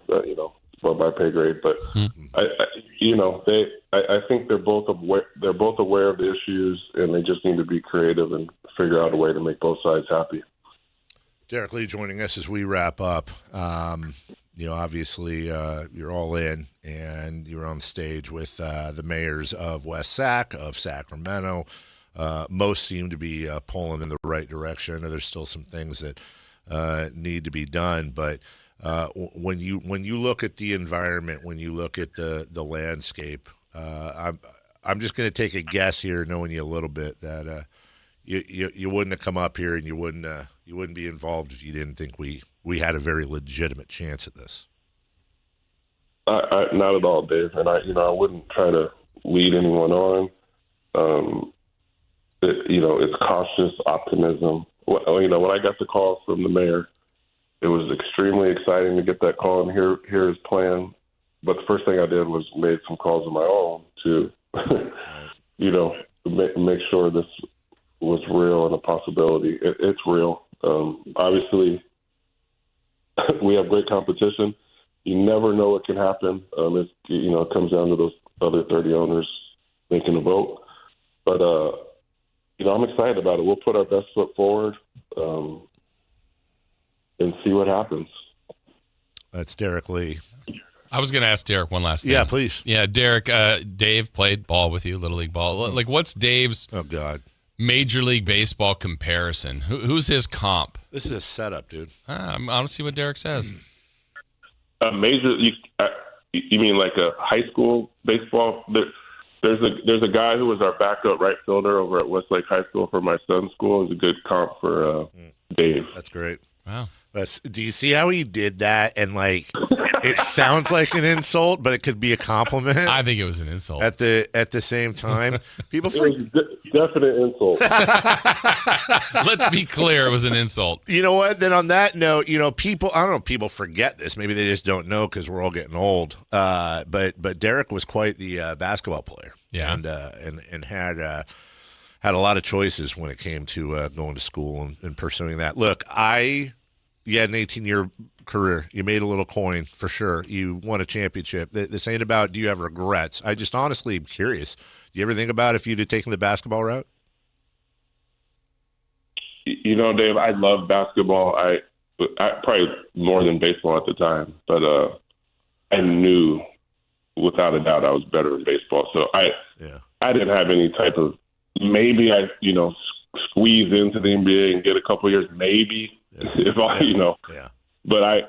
Above my pay grade, but I think they're both aware of the issues, and they just need to be creative and figure out a way to make both sides happy. Derek Lee joining us as we wrap up. Obviously, you're all in, and you're on stage with the mayors of West Sac, of Sacramento. Most seem to be pulling in the right direction. I know there's still some things that need to be done, but when you look at the environment, when you look at the landscape, I'm just going to take a guess here, knowing you a little bit, that you wouldn't have come up here and you wouldn't be involved if you didn't think we had a very legitimate chance at this. Not at all, Dave. And I wouldn't try to lead anyone on. It's cautious optimism. When I got the call from the mayor, it was extremely exciting to get that call and hear his plan. But the first thing I did was made some calls of my own to, make sure this was real and a possibility. It's real. Obviously, we have great competition. You never know what can happen. It comes down to those other 30 owners making a vote. But, I'm excited about it. We'll put our best foot forward and see what happens. That's Derek Lee. I was going to ask Derek one last thing. Yeah, please. Yeah, Derek, Dave played ball with you, Little League ball. Like, what's Dave's Major League Baseball comparison? Who's his comp? This is a setup, dude. I want to see what Derek says. You mean like a high school baseball? There's a guy who was our backup right fielder over at Westlake High School for my son's school. He's a good comp for Dave. That's great. Wow. Do you see how he did that? And it sounds like an insult, but it could be a compliment. I think it was an insult. At the same time, people definite insult. Let's be clear, it was an insult. You know what? Then on that note, people, I don't know, people forget this. Maybe they just don't know because we're all getting old. But Derek was quite the basketball player. Yeah, and had a lot of choices when it came to going to school and pursuing that. Look, you had an 18-year career. You made a little coin for sure. You won a championship. This ain't about do you have regrets. I just honestly am curious. Do you ever think about if you'd have taken the basketball route? Dave, I love basketball. I probably more than baseball at the time, but I knew without a doubt I was better in baseball. So I didn't have any type of maybe I squeeze into the NBA and get a couple years maybe. If but I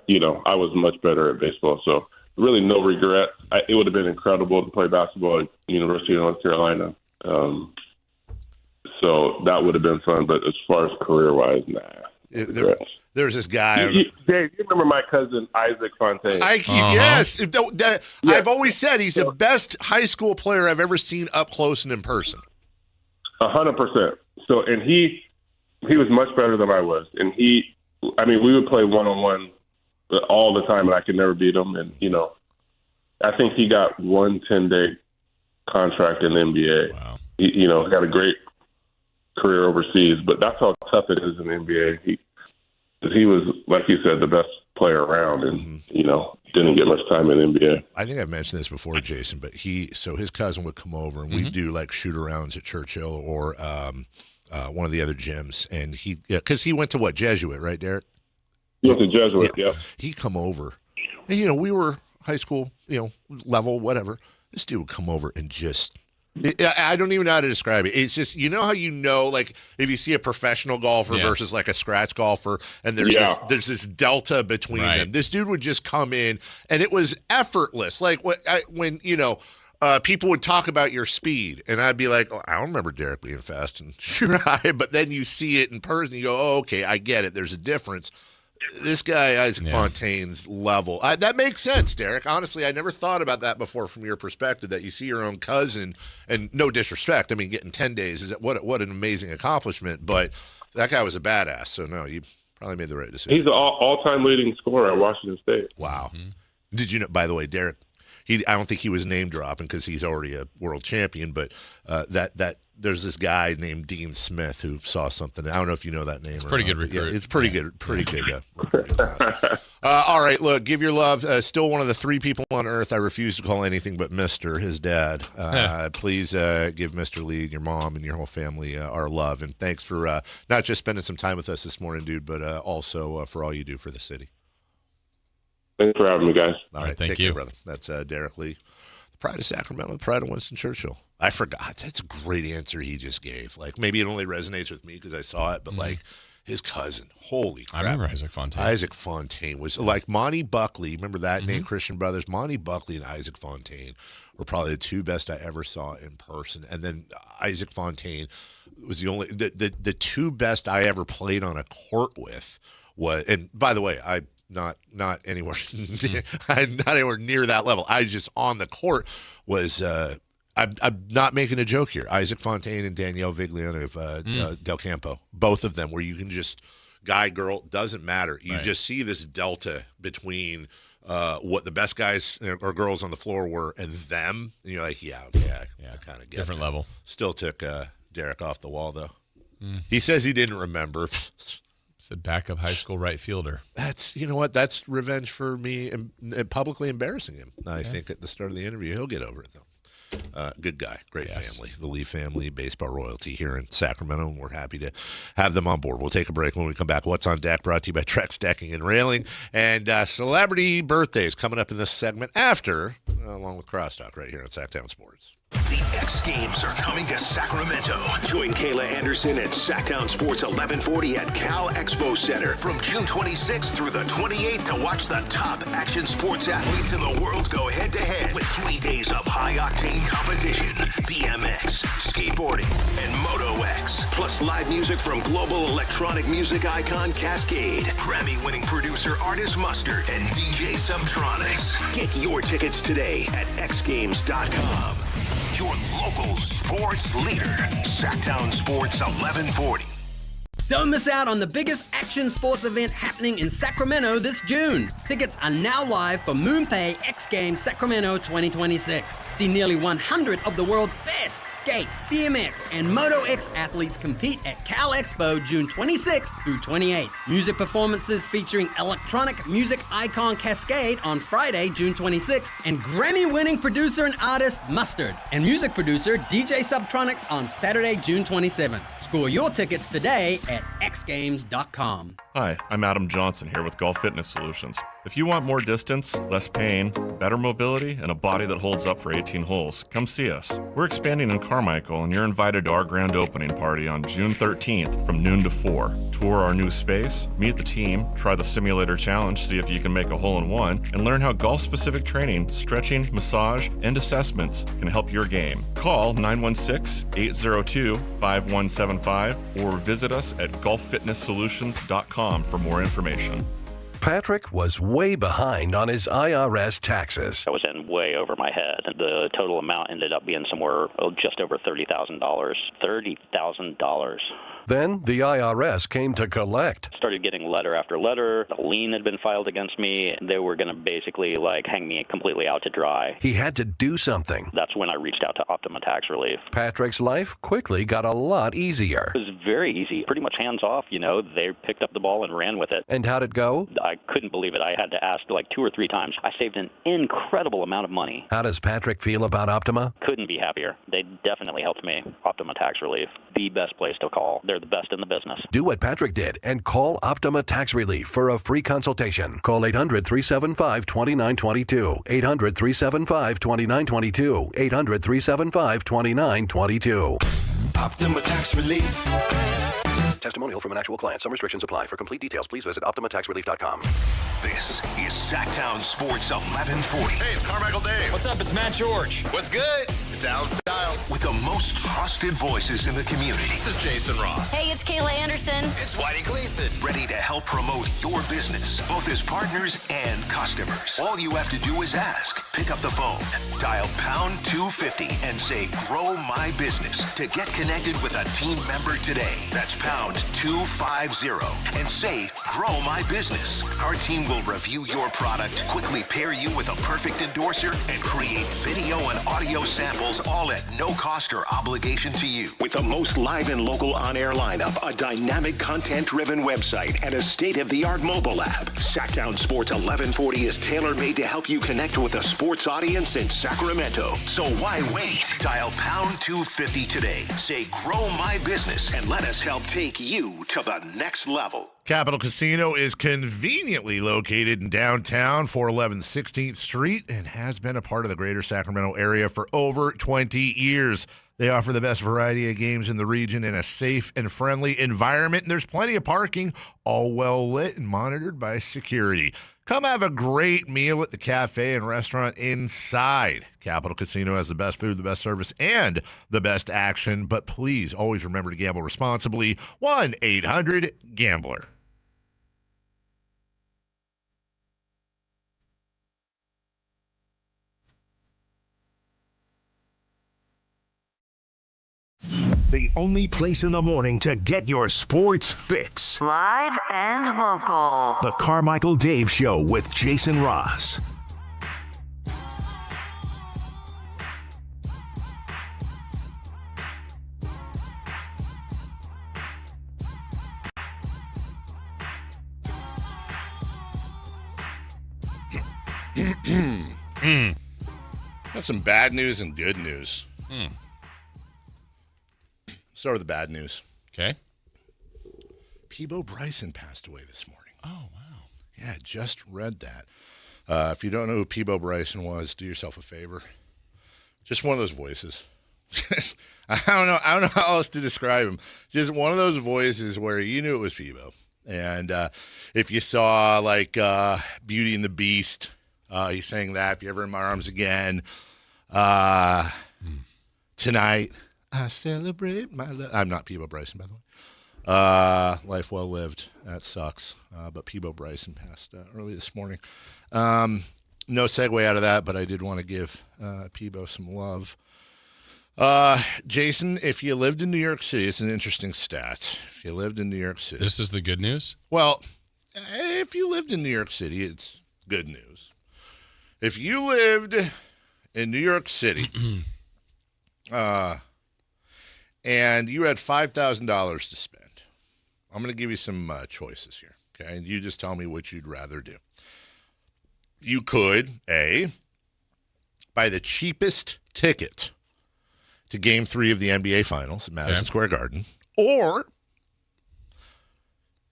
was much better at baseball, so really no regret. It would have been incredible to play basketball at University of North Carolina. So that would have been fun, but as far as career-wise, nah. There's this guy. Dave, you remember my cousin Isaac Fontaine? Yes. I've always said he's the best high school player I've ever seen up close and in person. 100%. And he was much better than I was. And we would play one-on-one all the time, and I could never beat him. And, I think he got one 10-day contract in the NBA. Wow. He had a great career overseas, but that's how tough it is in the NBA. He was, like you said, the best player around, and, didn't get much time in the NBA. I think I've mentioned this before, Jason, but his cousin would come over, and we'd do, like, shoot-arounds at Churchill or one of the other gyms. And because he went to what, Jesuit, right, Derek? He went to Jesuit, yeah. He'd come over. And, we were high school, level, whatever. This dude would come over and just I don't even know how to describe it. It's just, how like if you see a professional golfer versus like a scratch golfer, and there's this delta between them. This dude would just come in, and it was effortless. Like when people would talk about your speed, and I'd be like, I don't remember Derek being fast and sure high, but then you see it in person, you go, oh, okay, I get it. There's a difference. This guy, Isaac Fontaine's level. That makes sense, Derek. Honestly, I never thought about that before from your perspective, that you see your own cousin, and no disrespect, I mean, getting 10 days, what an amazing accomplishment, but that guy was a badass, so no, you probably made the right decision. He's the all-time leading scorer at Washington State. Wow. Mm-hmm. Did you know, by the way, Derek, I don't think he was name dropping because he's already a world champion, but that there's this guy named Dean Smith who saw something. I don't know if you know that name. It's pretty good recruit. Yeah, it's pretty good. All right, look, give your love. Still one of the 3 people on earth I refuse to call anything but Mr., his dad. Please give Mr. Lee, your mom, and your whole family our love. And thanks for not just spending some time with us this morning, dude, but also for all you do for the city. Thanks for having me, guys. All right, thank you, care, brother. That's Derek Lee, the pride of Sacramento, the pride of Winston Churchill. I forgot. That's a great answer he just gave. Like, maybe it only resonates with me because I saw it, but like his cousin, holy crap. I remember Isaac Fontaine. Isaac Fontaine was like Monty Buckley. Remember that name, Christian Brothers? Monty Buckley and Isaac Fontaine were probably the 2 best I ever saw in person. And then Isaac Fontaine was the 2 best I ever played on a court with was, and by the way, not anywhere not anywhere near that level. I just on the court was I'm not making a joke here. Isaac Fontaine and Danielle Vigliano of Del Campo, both of them, where you can just guy girl doesn't matter. You just see this delta between what the best guys or girls on the floor were and them. And you're like, I kind of get different that. level. Still took Derek off the wall though. He says he didn't remember. Said backup high school right fielder. That's, that's revenge for me and publicly embarrassing him. I think at the start of the interview, he'll get over it, though. Good guy, great family. The Lee family, baseball royalty here in Sacramento, and we're happy to have them on board. We'll take a break. When we come back, What's on Deck, brought to you by Trex Decking and Railing, and celebrity birthdays coming up in this segment after, along with Crosstalk right here on Sactown Sports. The X Games are coming to Sacramento. Join Kayla Anderson at Sactown Sports 1140 at Cal Expo Center from June 26th through the 28th to watch the top action sports athletes in the world go head-to-head with 3 days of high-octane competition, BMX, skateboarding, and Moto X, plus live music from global electronic music icon Cascade, Grammy-winning producer Artist Mustard, and DJ Subtronics. Get your tickets today at xgames.com. Your local sports leader, Sactown Sports 1140. Don't miss out on the biggest action sports event happening in Sacramento this June. Tickets are now live for MoonPay X Games Sacramento 2026. See nearly 100 of the world's best skate, BMX, and Moto X athletes compete at Cal Expo June 26th through 28th. Music performances featuring electronic music icon Cascade on Friday, June 26th, and Grammy-winning producer and artist Mustard, and music producer DJ Subtronics on Saturday, June 27th. Score your tickets today at xgames.com. Hi, I'm Adam Johnson here with Golf Fitness Solutions. If you want more distance, less pain, better mobility, and a body that holds up for 18 holes, come see us. We're expanding in Carmichael, and you're invited to our grand opening party on June 13th from noon to 4. Tour our new space, meet the team, try the simulator challenge, see if you can make a hole-in-one, and learn how golf-specific training, stretching, massage, and assessments can help your game. Call 916-802-5175 or visit us at golffitnesssolutions.com for more information. Patrick was way behind on his IRS taxes. I was in way over my head. The total amount ended up being somewhere just over $30,000. $30,000. Then the IRS came to collect. Started getting letter after letter. A lien had been filed against me. They were going to basically hang me completely out to dry. He had to do something. That's when I reached out to Optima Tax Relief. Patrick's life quickly got a lot easier. It was very easy, pretty much hands off. They picked up the ball and ran with it. And how'd it go? I couldn't believe it. I had to ask 2 or 3 times. I saved an incredible amount of money. How does Patrick feel about Optima? Couldn't be happier. They definitely helped me. Optima Tax Relief, the best place to call. They're the best in the business. Do what Patrick did and call Optima Tax Relief for a free consultation. Call 800-375-2922. 800-375-2922. 800-375-2922. Optima Tax Relief. Testimonial from an actual client. Some restrictions apply. For complete details, please visit OptimaTaxRelief.com. This is Sactown Sports 1140. Hey, it's Carmichael Dave. What's up? It's Matt George. What's good? It's Alan Stiles. With the most trusted voices in the community. This is Jason Ross. Hey, it's Kayla Anderson. It's Whitey Gleason. Ready to help promote your business, both as partners and customers. All you have to do is ask. Pick up the phone, dial pound 250 and say, grow my business to get connected with a team member today. That's pound 250 and say, grow my business. Our team will review your product, quickly pair you with a perfect endorser, and create video and audio samples, all at no cost or obligation to you. With the most live and local on-air lineup, a dynamic content-driven website, and a state-of-the-art mobile app, Sactown Sports 1140 is tailor-made to help you connect with a sports audience in Sacramento. So why wait? Dial pound 250 today. Say, grow my business, and let us help take you to the next level. Capital Casino is conveniently located in downtown, 411 16th Street, and has been a part of the greater Sacramento area for over 20 years. They offer the best variety of games in the region in a safe and friendly environment, and there's plenty of parking, all well lit and monitored by security. Come have a great meal at the cafe and restaurant inside. Capital Casino has the best food, the best service, and the best action. But please always remember to gamble responsibly. 1-800-GAMBLER. The only place in the morning to get your sports fix. Live and local. The Carmichael Dave Show with Jason Ross. Got some bad news and good news. Start with the bad news. Okay. Peebo Bryson passed away this morning. Oh, wow. Yeah, just read that. If you don't know who Peebo Bryson was, do yourself a favor. Just one of those voices. I don't know how else to describe him. Just one of those voices where you knew it was Peebo. And if you saw Beauty and the Beast, he sang that. If you're ever in my arms again, tonight. I celebrate my love. I'm not Peebo Bryson, by the way. Life well lived. That sucks. But Peebo Bryson passed early this morning. No segue out of that, but I did want to give Peebo some love. Jason, if you lived in New York City, it's an interesting stat. If you lived in New York City. This is the good news? Well, if you lived in New York City, it's good news. If you lived in New York City, and you had $5,000 to spend, I'm going to give you some choices here, okay? And you just tell me what you'd rather do. You could, A, buy the cheapest ticket to Game 3 of the NBA Finals at Madison Square Garden, or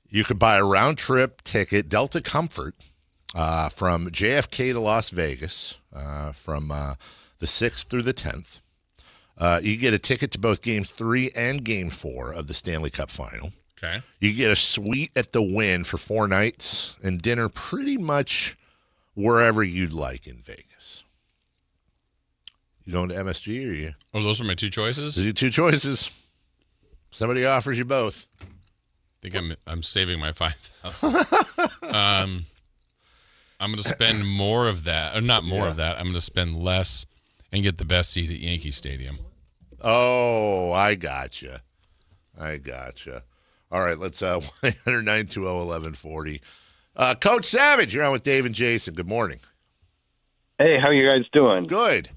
you could buy a round-trip ticket, Delta Comfort, from JFK to Las Vegas from the 6th through the 10th. You get a ticket to both Games 3 and Game 4 of the Stanley Cup Final. Okay. You get a suite at the Wynn for 4 nights and dinner pretty much wherever you'd like in Vegas. You going to MSG or you? Oh, those are my two choices? Those are your two choices. Somebody offers you both. I think I'm saving my $5,000. I'm going to spend more of that, or not more of that. I'm going to spend less and get the best seat at Yankee Stadium. Oh, I gotcha. All right, let's 1-920-1140. Coach Savage, you're on with Dave and Jason. Good morning. Hey, how you guys doing? Good.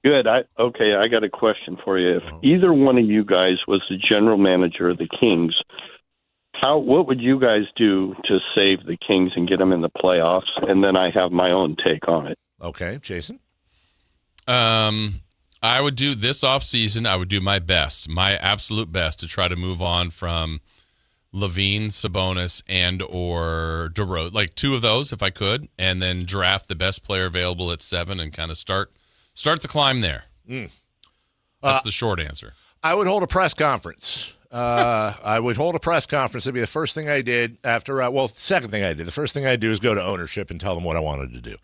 Good. I got a question for you. If either one of you guys was the general manager of the Kings, what would you guys do to save the Kings and get them in the playoffs? And then I have my own take on it. Okay, Jason? I would do this offseason, I would do my best, my absolute best to try to move on from Levine, Sabonis, and or DeRozan, like two of those if I could, and then draft the best player available at 7 and kind of start the climb there. That's the short answer. I would hold a press conference. That'd be the first thing I did after, second thing I did. The first thing I'd do is go to ownership and tell them what I wanted to do.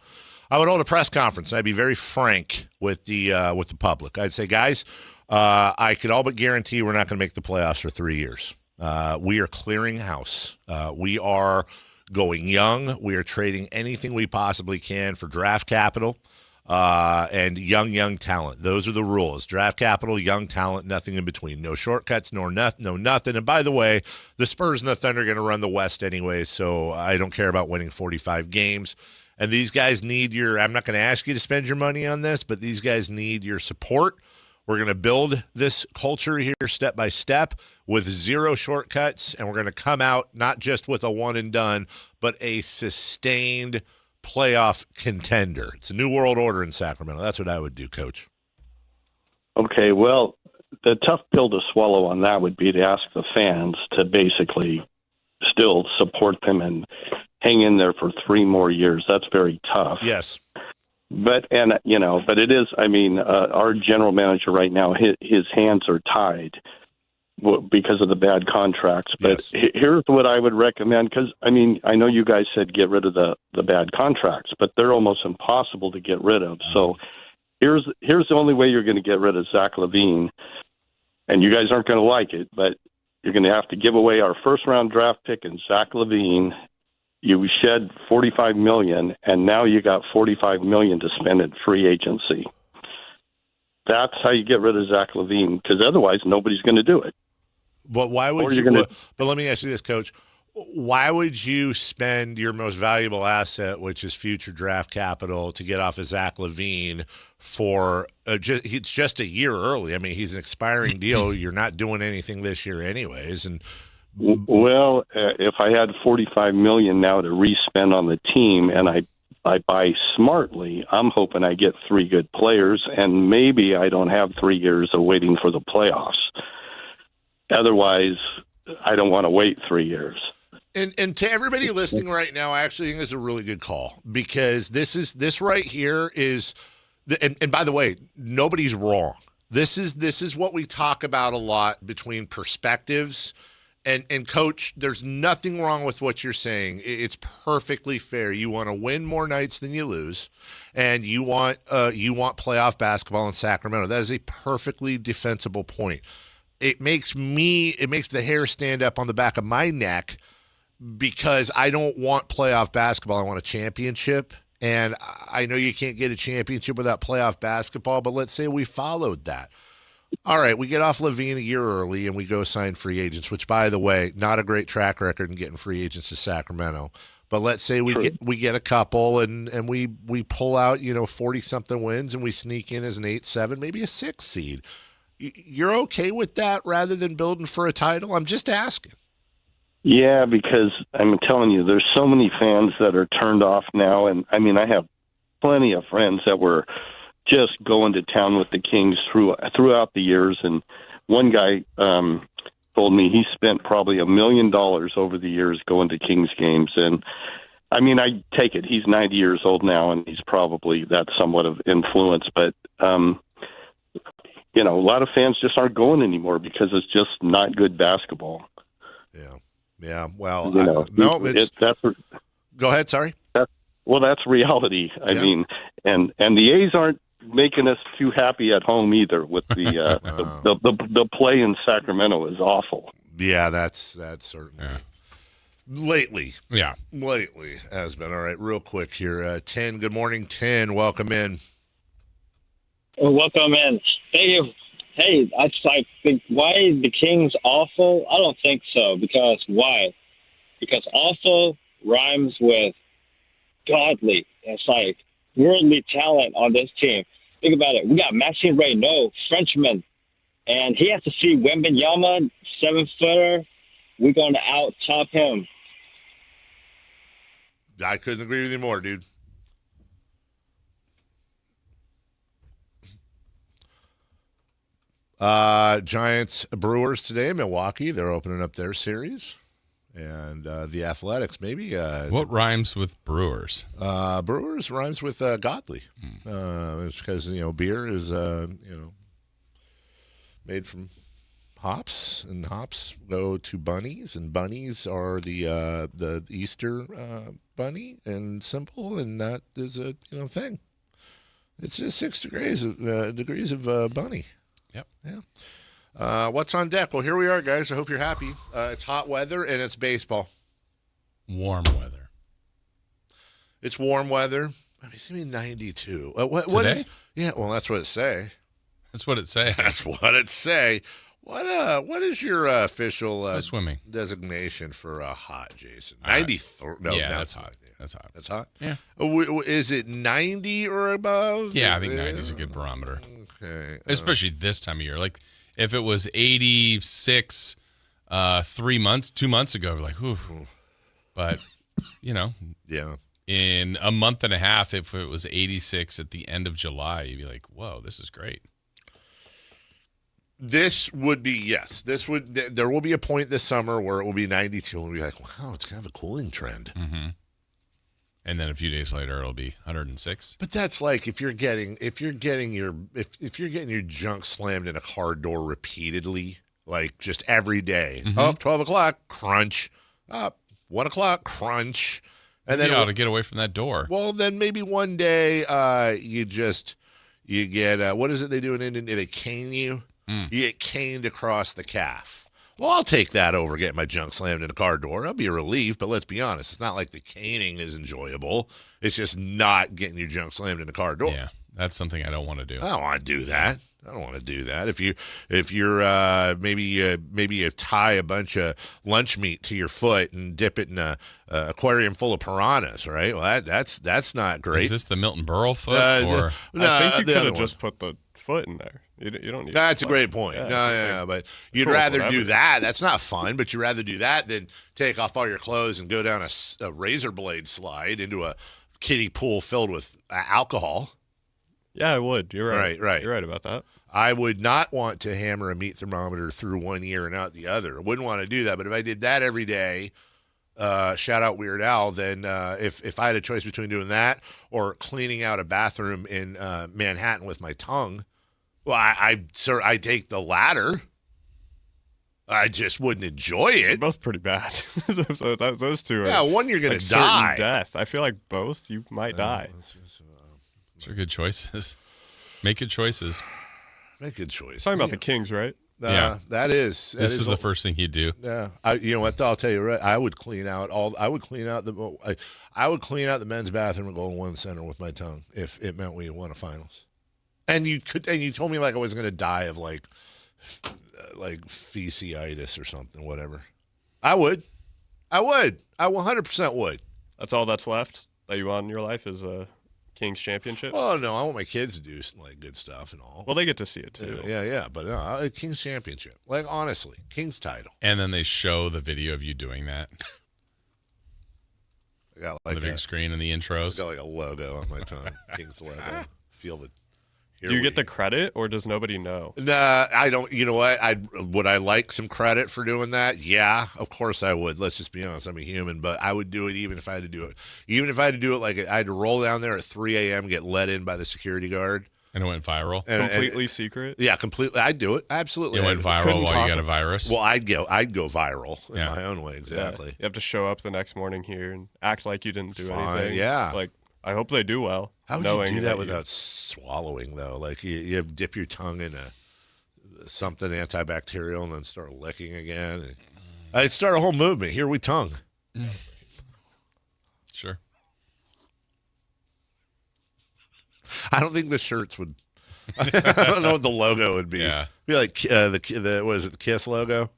I would hold a press conference, and I'd be very frank with the public. I'd say, guys, I could all but guarantee we're not going to make the playoffs for 3 years. We are clearing house. We are going young. We are trading anything we possibly can for draft capital and young talent. Those are the rules. Draft capital, young talent, nothing in between. No shortcuts, no nothing. And by the way, the Spurs and the Thunder are going to run the West anyway, so I don't care about winning 45 games. And these guys need I'm not going to ask you to spend your money on this, but these guys need your support. We're going to build this culture here step by step with zero shortcuts, and we're going to come out not just with a one and done, but a sustained playoff contender. It's a new world order in Sacramento. That's what I would do, Coach. Okay, well, the tough pill to swallow on that would be to ask the fans to basically still support them and hang in there for 3 more years. That's very tough. Yes. But it is, our general manager right now, his hands are tied because of the bad contracts. But here's what I would recommend, because, I know you guys said get rid of the bad contracts, but they're almost impossible to get rid of. So here's the only way you're going to get rid of Zach LaVine, and you guys aren't going to like it, but you're going to have to give away our first-round draft pick and Zach LaVine. You shed $45 million, and now you got $45 million to spend in free agency. That's how you get rid of Zach LaVine, because otherwise nobody's going to do it. But why would you? But let me ask you this, Coach. Why would you spend your most valuable asset, which is future draft capital, to get off of Zach LaVine for it's just a year early? He's an expiring deal. You're not doing anything this year anyways, and. Well, if I had $45 million now to re-spend on the team, and I buy smartly, I'm hoping I get 3 good players, and maybe I don't have 3 years of waiting for the playoffs. Otherwise, I don't want to wait 3 years. And to everybody listening right now, I actually think this is a really good call, because this right here is, and by the way, nobody's wrong. This is what we talk about a lot between perspectives. And Coach, there's nothing wrong with what you're saying. It's perfectly fair. You want to win more nights than you lose, and you want playoff basketball in Sacramento. That is a perfectly defensible point. It makes the hair stand up on the back of my neck, because I don't want playoff basketball. I want a championship. And I know you can't get a championship without playoff basketball, but let's say we followed that. All right, we get off LaVine a year early and we go sign free agents, which, by the way, not a great track record in getting free agents to Sacramento. But let's say we get a couple and we pull out 40-something wins and we sneak in as an 8-7, maybe a 6 seed. You're okay with that rather than building for a title? I'm just asking. Yeah, because I'm telling you, there's so many fans that are turned off now, and I have plenty of friends that were just going to town with the Kings throughout the years. And one guy told me he spent probably $1 million over the years going to Kings games. And I take it he's 90 years old now, and he's probably that's somewhat of influence. But a lot of fans just aren't going anymore because it's just not good basketball. Yeah. Well, go ahead. Sorry. That's reality. I mean, and the A's aren't making us too happy at home either. With the play in Sacramento is awful. Yeah, that's certainly Lately. Yeah. Lately has been. All right, real quick here. 10, good morning, 10. Welcome in. Welcome in. Thank you. Hey, I think, why the Kings awful? I don't think so. Because why? Because awful rhymes with godly. It's like worldly talent on this team. Think about it. We got Maxime Reynaud, Frenchman, and he has to see Wembanyama, 7-footer. We're going to out-top him. I couldn't agree with you more, dude. Giants Brewers today in Milwaukee. They're opening up their series. And the Athletics, maybe. What rhymes with Brewers? Brewers rhymes with godly. It's because, beer is, made from hops, and hops go to bunnies, and bunnies are the Easter bunny and symbol, and that is a thing. It's just 6 degrees of bunny. Yep. Yeah. What's on deck? Well, here we are, guys. I hope you're happy. It's hot weather and it's baseball. Warm weather. It's warm weather. I mean, it's going to be 92. What Today? Yeah, well, that's what it say. That's what it say. That's what it say. What is your official swimming designation for hot, Jason? 93. No, yeah, that's hot. That's hot. That's hot? Yeah. Is it 90 or above? Yeah, I think 90 is a good barometer. Okay. Especially this time of year. Like, if it was 86 2 months ago, we're like, whew. But, Yeah. in a month and a half, if it was 86 at the end of July, you'd be like, whoa, this is great. This would be, yes. There will be a point this summer where it will be 92 and we'll be like, wow, it's kind of a cooling trend. Mm-hmm. And then a few days later, it'll be 106. But that's like if you're getting your junk slammed in a car door repeatedly, like just every day. Mm-hmm. 12 o'clock, crunch. 1 o'clock, crunch. And then you ought to get away from that door. Well, then maybe one day you get what is it they do in Indian? They cane you. You get caned across the calf. Well, I'll take that over getting my junk slammed in a car door. That'll be a relief, but let's be honest. It's not like the caning is enjoyable. It's just not getting your junk slammed in a car door. Yeah, that's something I don't want to do. I don't want to do that. If you're maybe you tie a bunch of lunch meat to your foot and dip it in a aquarium full of piranhas, right? Well, that's not great. Is this the Milton Berle foot? I think you could have just put the foot in there. You don't need. That's a great point. Yeah, but you'd rather do that. That's not fun. But you'd rather do that than take off all your clothes and go down a razor blade slide into a kiddie pool filled with alcohol. Yeah, I would. You're right. Right. You're right about that. I would not want to hammer a meat thermometer through one ear and out the other. I wouldn't want to do that. But if I did that every day, shout out Weird Al, then if I had a choice between doing that or cleaning out a bathroom in Manhattan with my tongue, well, I take the latter. I just wouldn't enjoy it. They're both pretty bad. Those two are. Yeah, one you're going to certain die. Death. I feel like both you might die. Those are good choices. Make good choices. Make good choices. Talking about the Kings, right? Yeah, that is. This is the first thing he'd do. Yeah, you know what? I'll tell you right. I would clean out the men's bathroom and go in one center with my tongue if it meant we won a finals. And you told me like I was going to die of like fasciitis or something, whatever. I would. I 100% would. That's all that's left that you want in your life is a Kings championship? Well, no, I want my kids to do like good stuff and all. Well, they get to see it too. Yeah, but a Kings championship. Like honestly, Kings title. And then they show the video of you doing that. I got like the big screen and the intros. I got like a logo on my tongue. Kings logo. Feel the. Do you get the credit, or does nobody know? Nah, I don't. You know what? Would I like some credit for doing that? Yeah, of course I would. Let's just be honest. I'm a human, but I would do it even if I had to do it. Even if I had to do it like I had to roll down there at 3 a.m., get let in by the security guard. And it went viral? Completely secret? Yeah, completely. I'd do it. Absolutely. It went viral while you got a virus? Well, I'd go viral in my own way, exactly. Yeah. You have to show up the next morning here and act like you didn't do anything. Yeah. Like, I hope they do well. How would you do that without swallowing, though? Like, you have to dip your tongue in something antibacterial and then start licking again. I'd start a whole movement. Here we tongue. Sure. I don't think the shirts would. I don't know what the logo would be. Yeah. Be like the what is it? The Kiss logo?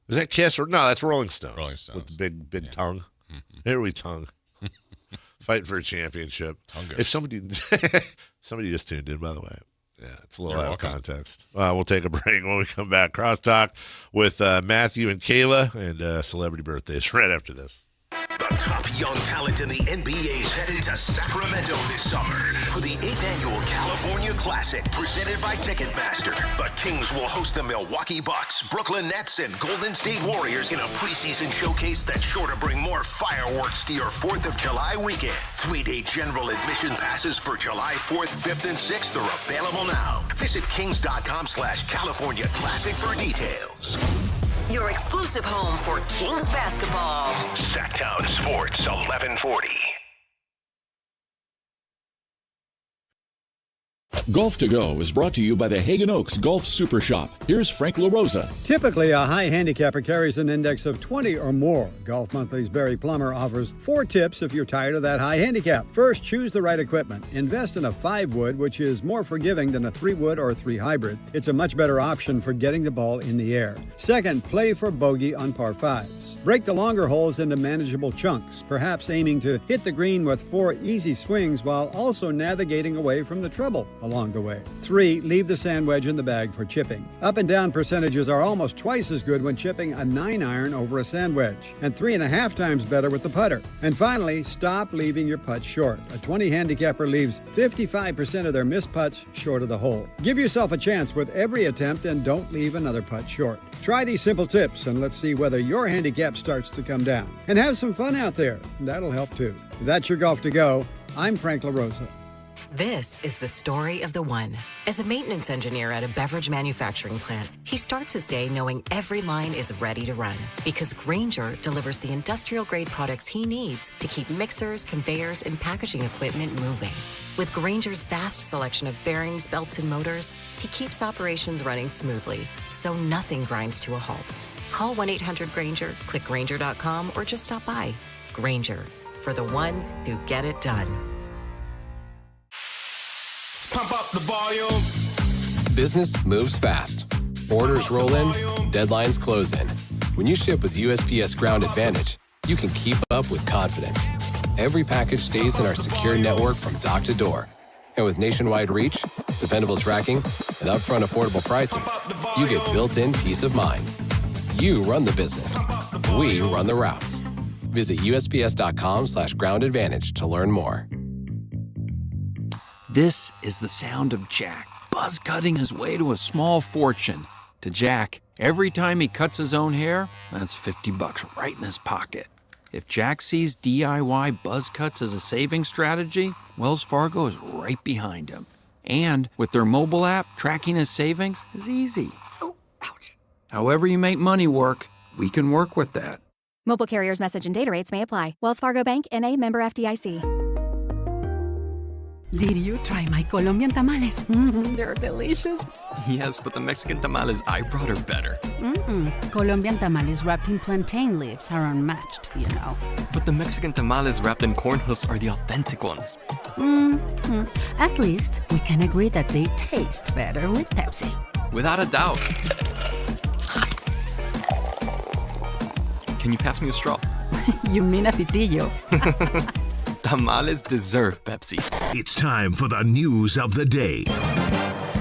Is that Kiss or no? That's Rolling Stones. Rolling Stones with the big tongue. Here we tongue. Fighting for a championship. Tonguers. If somebody just tuned in, by the way. Yeah, it's a little You're out welcome. of context. We'll take a break when we come back. Crosstalk with Matthew and Kayla and celebrity birthdays right after this. The top young talent in the NBA is headed to Sacramento this summer for the 8th annual California Classic presented by Ticketmaster. The Kings will host the Milwaukee Bucks, Brooklyn Nets, and Golden State Warriors in a preseason showcase that's sure to bring more fireworks to your 4th of July weekend. 3-day general admission passes for July 4th, 5th, and 6th are available now. Visit kings.com/California Classic for details. Your exclusive home for Kings basketball. Sactown Sports 1140. Golf to Go is brought to you by the Hagen Oaks Golf Super Shop. Here's Frank LaRosa. Typically, a high handicapper carries an index of 20 or more. Golf Monthly's Barry Plummer offers 4 tips if you're tired of that high handicap. First, choose the right equipment. Invest in a 5-wood, which is more forgiving than a 3-wood or 3 hybrid. It's a much better option for getting the ball in the air. Second, play for bogey on par 5s. Break the longer holes into manageable chunks, perhaps aiming to hit the green with 4 easy swings while also navigating away from the trouble along the way. 3, leave the sand wedge in the bag for chipping. Up and down percentages are almost twice as good when chipping a 9-iron over a sand wedge, and 3.5 times better with the putter. And finally, stop leaving your putts short. A 20 handicapper leaves 55% of their missed putts short of the hole. Give yourself a chance with every attempt and don't leave another putt short. Try these simple tips and let's see whether your handicap starts to come down. And have some fun out there. That'll help too. That's your Golf to Go. I'm Frank LaRosa. This is the story of the one. As a maintenance engineer at a beverage manufacturing plant, he starts his day knowing every line is ready to run because Grainger delivers the industrial-grade products he needs to keep mixers, conveyors, and packaging equipment moving. With Grainger's vast selection of bearings, belts, and motors, he keeps operations running smoothly, so nothing grinds to a halt. Call 1-800-GRAINGER, click Grainger.com, or just stop by. Grainger, for the ones who get it done. Pump up the volume. Business moves fast. Orders roll in, deadlines close in. When you ship with USPS Ground Advantage, you can keep up with confidence. Every package stays in our secure network from dock to door. And with nationwide reach, dependable tracking, and upfront affordable pricing, you get built-in peace of mind. You run the business. We run the routes. Visit USPS.com/Ground Advantage to learn more. This is the sound of Jack, buzz cutting his way to a small fortune. To Jack, every time he cuts his own hair, that's $50 right in his pocket. If Jack sees DIY buzz cuts as a saving strategy, Wells Fargo is right behind him. And with their mobile app, tracking his savings is easy. Oh, ouch. However you make money work, we can work with that. Mobile carriers' message and data rates may apply. Wells Fargo Bank, N.A., member FDIC. Did you try my Colombian tamales? They're delicious. Yes, but the Mexican tamales I brought are better. Colombian tamales wrapped in plantain leaves are unmatched, you know. But the Mexican tamales wrapped in corn husks are the authentic ones. At least we can agree that they taste better with Pepsi. Without a doubt. Can you pass me a straw? You mean a pitillo. Tamales deserve Pepsi. It's time for the news of the day.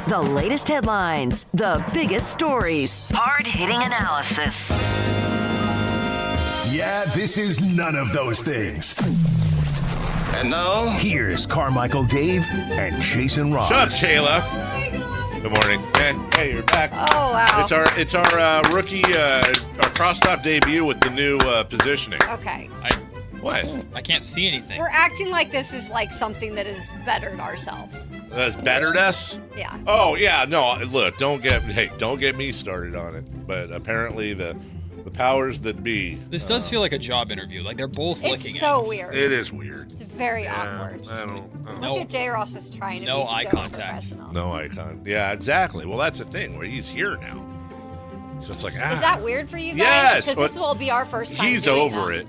The latest headlines, the biggest stories, hard-hitting analysis. Yeah, this is none of those things. And now, here's Carmichael Dave and Jason Ross. Shut up, Kayla. Good morning. Hey, you're back. Oh, wow. It's our rookie, our cross-stop debut with the new positioning. Okay. What? I can't see anything. We're acting like this is like something that has bettered ourselves. That's bettered us? Yeah. Oh, yeah. No, look, don't get me started on it. But apparently the powers that be. This does feel like a job interview. Like they're both looking at us. It's so weird. It is weird. It's very awkward. I don't. Look at J. Ross is trying to no be eye so contact. No eye contact. Yeah, exactly. Well, that's the thing where he's here now. So it's like, Is that weird for you guys? Yes. Because this will be our first time He's doing over that. it.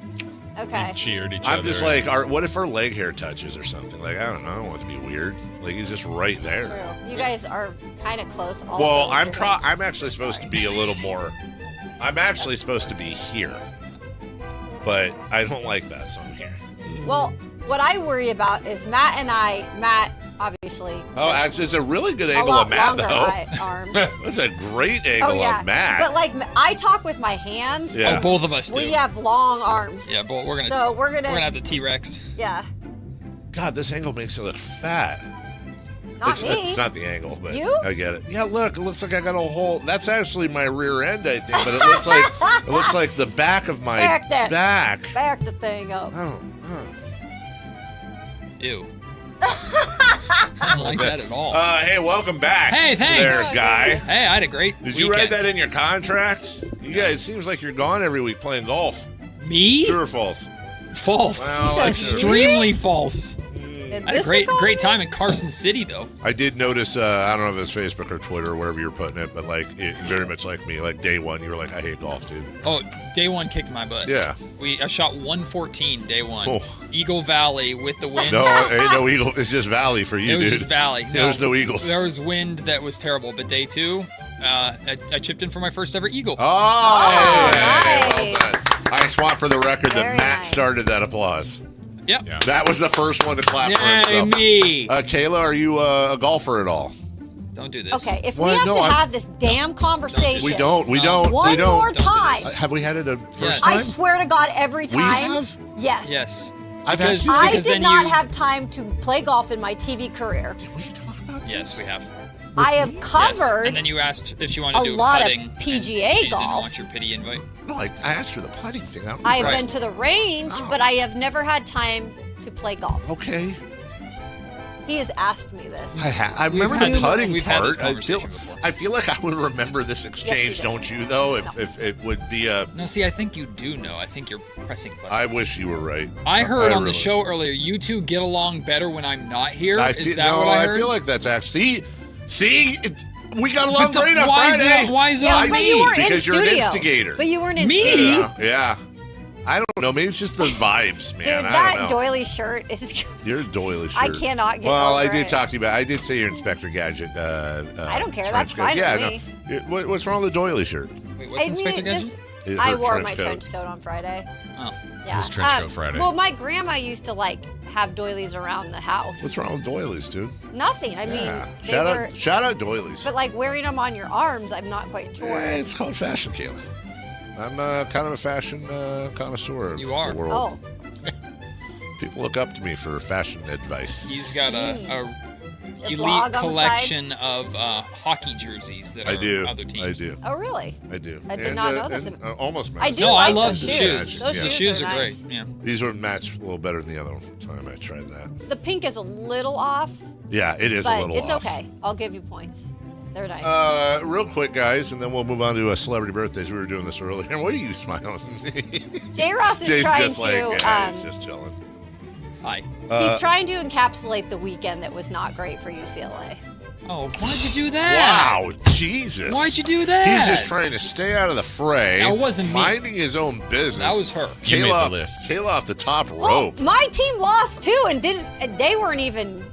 Okay. We cheered each other. I'm just like, what if our leg hair touches or something? Like, I don't know. I don't want it to be weird. Like, he's just right there. True. You guys are kind of close also. Well, I'm actually supposed to be a little more. I'm actually supposed to be here. But I don't like that, so I'm here. Well, what I worry about is Matt, obviously. Oh, actually, it's a really good angle of Matt, though. Arms. That's a great angle of Matt. But like, I talk with my hands. Yeah. Oh, both of us do. We have long arms. Yeah, but we're gonna. So we're gonna have to T-Rex. Yeah. God, this angle makes it look fat. Not me. It's not the angle, but You? I get it. Yeah, look, it looks like I got a whole. That's actually my rear end, I think, but it looks like the back of my back. Back the thing up. I don't. Ew. I don't like that at all. Hey, welcome back. Hey, thanks. There, guy. Hey, I had a great Did you write that in your contract? Yeah, it seems like you're gone every week playing golf. Me? True or false? False. Well, Extremely false. In I had a great time in Carson City, though. I did notice, I don't know if it's Facebook or Twitter or wherever you're putting it, but like, it, very much like me, like day one, you were like, I hate golf, dude. Oh, day one kicked my butt. Yeah. I shot 114 day one. Oh. Eagle Valley with the wind. No, ain't no eagle. It's just valley for you, It was dude. just valley. There was no eagles. There was wind that was terrible, but day two, I chipped in for my first ever eagle. Oh, nice. Well done. I just want for the record that Very Matt nice. started that applause. Yep. Yeah. That was the first one to clap for himself. me. Kayla, are you a golfer at all? Don't do this. Okay, if Well, we have no, to I'm- have this damn conversation. We don't. One we don't. more time. Have we had it a first Yes. time? I swear to God, every We time. have? Yes. Yes. I've had I because did then not you- have time to play golf in my TV career. Yes, we have. I have Yes. covered And then you asked if she wanted a to do lot of putting. PGA and she golf. didn't want your pity invite. No, I asked for the putting thing. I don't I have Right. been to the range, but I have never had time to play golf. Okay. He has asked me this. I remember had the this- putting we've had this part. conversation before. I feel like I would remember this exchange, did. don't you, though? If it would be a. No, see, I think you do know. I think you're pressing buttons. I wish you were right. I heard on really- the show earlier, you two get along better when I'm not here. I Is feel, that no, what I heard? feel like that's actually. See? We got along But great on why is it- Friday. why is it Yeah, on but me? you weren't Because in you're an studio. instigator. But you weren't in Me? studio. Yeah. I don't know. Maybe it's just the vibes, man. Dude, I that don't know. doily shirt is. Your doily shirt. I cannot get Well, over I did it. talk to you about. I did say your Inspector Gadget. I don't care. trench That's coat. fine Yeah, with no. me. What's wrong with the doily shirt? Wait, what's Inspector Gadget? I Her wore trench my coat. trench coat on Friday. Oh. Yeah. It was trench coat Friday. Well, my grandma used to have doilies around the house. What's wrong with doilies, dude? Nothing. I mean, Yeah. they Shout were. out, shout out doilies. But wearing them on your arms, I'm not quite sure. Yeah, it's called fashion, Kayla. I'm kind of a fashion connoisseur of You are. the world. Oh. People look up to me for fashion advice. He's got a elite blog on the collection of hockey jerseys that I are do. other teams. I do. Oh, really? I do. I did not know this. Almost I match. do No, like I love those the shoes. shoes. Those The shoes shoes are are nice. great. Yeah. These would match a little better than the other time I tried that. The pink is a little off, Yeah, it is but a little it's off. okay. I'll give you points. They're nice. Real quick, guys, and then we'll move on to celebrity birthdays. We were doing this earlier. What are you smiling? J. Ross is Jay's trying just like, to. yeah, he's just chilling. Hi. He's trying to encapsulate the weekend that was not great for UCLA. Oh, why'd you do that? Wow, Jesus. Why'd you do that? He's just trying to stay out of the fray. That wasn't me. Minding his own business. That was her. You made the Kayla, list. Kayla off the top Well, rope. my team lost too, and they weren't even.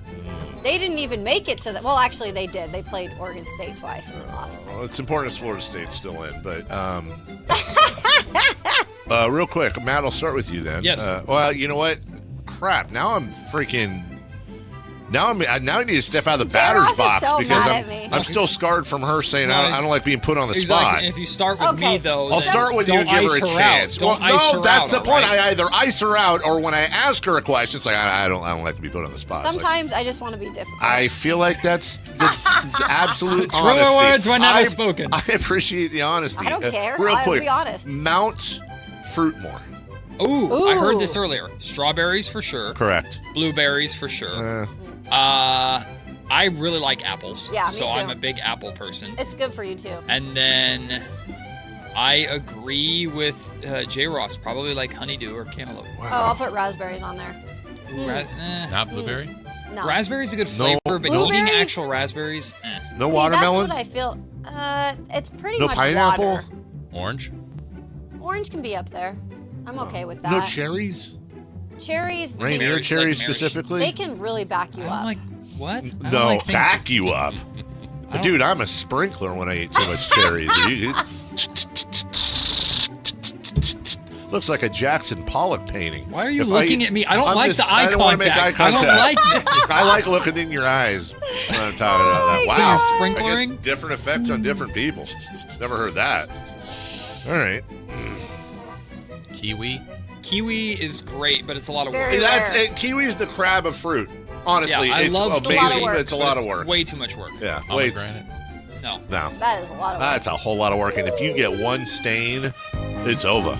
They didn't even make it to the. Well, actually, they did. They played Oregon State twice and they lost. Well, it's important as Florida State's still in, but real quick, Matt, I'll start with you then. Yes. Well, you know what? Crap. Now I'm freaking. Now I need to step out of the J. batter's Ross is box so because mad at me. I'm still scarred from her saying No, I don't like being put on the Exactly. spot. If you start with me, though, I'll then start with you don't and give her ice a chance. Out. Don't Well, ice no, her that's out, the point. all right? I either ice her out or when I ask her a question, it's like I don't like to be put on the spot. It's like, Sometimes I just want to be difficult. I feel like that's absolute Truer honesty. words were never spoken. I appreciate the honesty. I don't care. Real I'll quick, be honest. Mount Fruitmore. Ooh, I heard this earlier. Strawberries for sure. Correct. Blueberries for sure. I really like apples. Yeah, me so too. I'm a big apple person. It's good for you too. And then I agree with J. Ross. Probably like honeydew or cantaloupe. Oh, I'll put raspberries on there. Ooh, Not blueberry? No. Raspberry's a good flavor, but eating Blueberries? actual raspberries, No See, watermelon? That's what I feel. It's pretty No much pineapple? water. Orange? Orange can be up there. I'm okay with that. No cherries? Cherries. Rainier cherries specifically? They can really back you up. What? No, back you up. But dude, I'm a sprinkler when I eat too much cherries. Looks like a Jackson Pollock painting. Why are you looking at me? I don't like the eye contact. I don't like this. I like looking in your eyes when I'm talking about that. Wow. You're sprinklering? I guess different effects on different people. Never heard that. All right. Kiwi. Kiwi is great, but it's a lot of work. Kiwi is the crab of fruit. Honestly, yeah, I it's love amazing, kiwi, but it's a lot of work. Way too much work. Yeah. Pomegranate. No. That is a lot of work. That's a whole lot of work. And if you get one stain, it's over.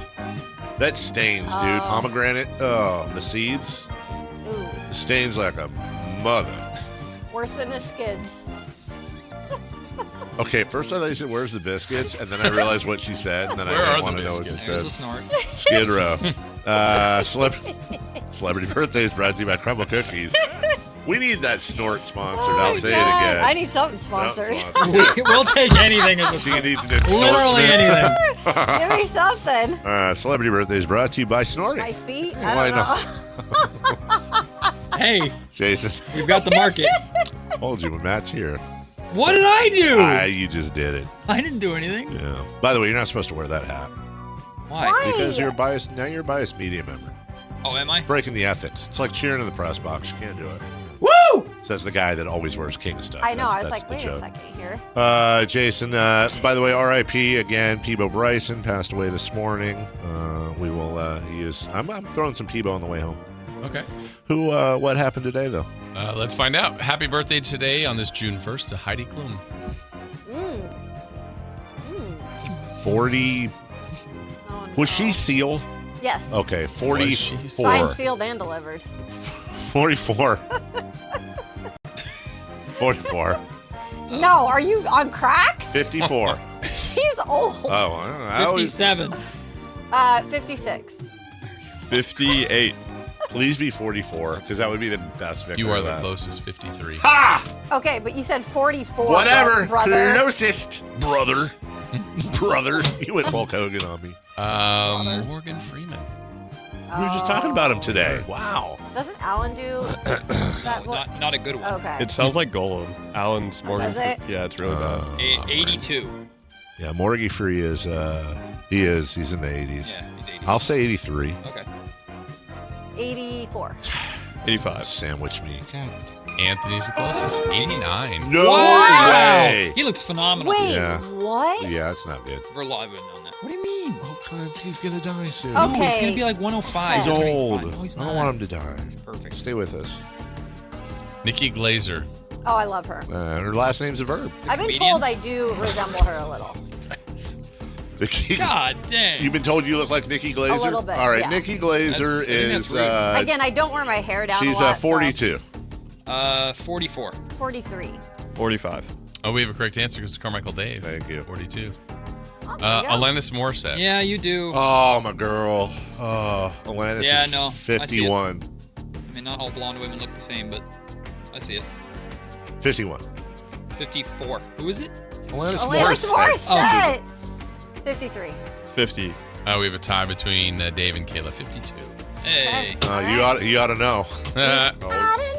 That stains, dude. Pomegranate. Oh, the seeds. Ooh. The stains like a mother. Worse than the skids. Okay, first I thought you said, "Where's the biscuits?" And then I realized what she said, and then I didn't want to know what she said. There's a snort. Skid Row. Celebrity birthdays brought to you by Crumble Cookies. We need that snort sponsored. I'll say it again. I need something sponsored. We'll take anything at this She point. needs an Literally anything. Give me something. Celebrity birthdays brought to you by Snorting. My feet? Why I don't know. Hey, Jason. we've got the market. Told you when Matt's here. What did I do? You just did it. I didn't do anything. Yeah. By the way, you're not supposed to wear that hat. Why? Because you're a biased. Now you're a biased media member. Oh, am I? It's breaking the ethics. It's like cheering in the press box. You can't do it. Woo! Says the guy that always wears King stuff. I know. I was That's like, the wait a joke. second here. Jason, by the way, R.I.P. again. Peebo Bryson passed away this morning. We will. I'm throwing some Peebo on the way home. Okay. Who? What happened today, though? Let's find out. Happy birthday today on this June 1st to Heidi Klum. 40. Was she Seal? Yes. Okay, 44. Signed, sealed, and delivered. 44. 44. No, are you on crack? 54. She's old. Oh, I don't know. 57. 56. 58. Please be 44, because that would be the best victory. You are of the that. closest, 53. Ha! Okay, but you said 44. Whatever. brother. Closest. Brother. Brother. You went Hulk Hogan on me. Morgan Freeman. We were just talking about him today. Wow. Doesn't Alan do that one? Not a good one. Okay. It sounds like Golem. Alan's Morgan. Does it? Yeah, it's really bad. 82. Yeah, Morgan Free is, he's in the 80s. Yeah, he's 80s. I'll say 83. Okay. 84. 85. Sandwich me. God. Anthony's the closest, 89. No way. He looks phenomenal. Wait, Yeah. what? Yeah, it's not good. Verla, I wouldn't have known that. What do you mean? Oh, God, he's going to die soon. Okay. No, he's going to be like 105. He's old. No, he's I not. don't want him to die. He's perfect. Stay with us. Nikki Glazer. Oh, I love her. Her last name's a verb. I've been comedian? told I do resemble her a little. Nikki. God dang. You've been told you look like Nikki Glazer? A little bit, All right, yeah. Nikki Glazer I think that's is... rude. Again, I don't wear my hair down she's a lot. 42. 44. 43. 45. Oh, we have a correct answer because it's Carmichael Dave. Thank you. 42. Oh, there you go. Alanis Morissette. Yeah, you do. Oh, my girl. Oh, Alanis Yeah, is no, I see it. 51. I mean, not all blonde women look the same, but I see it. 51. 54. Who is it? Alanis Alanis Morissette. Morissette. 53. 50. We have a tie between Dave and Kayla, 52. Hey. You ought to know. I don't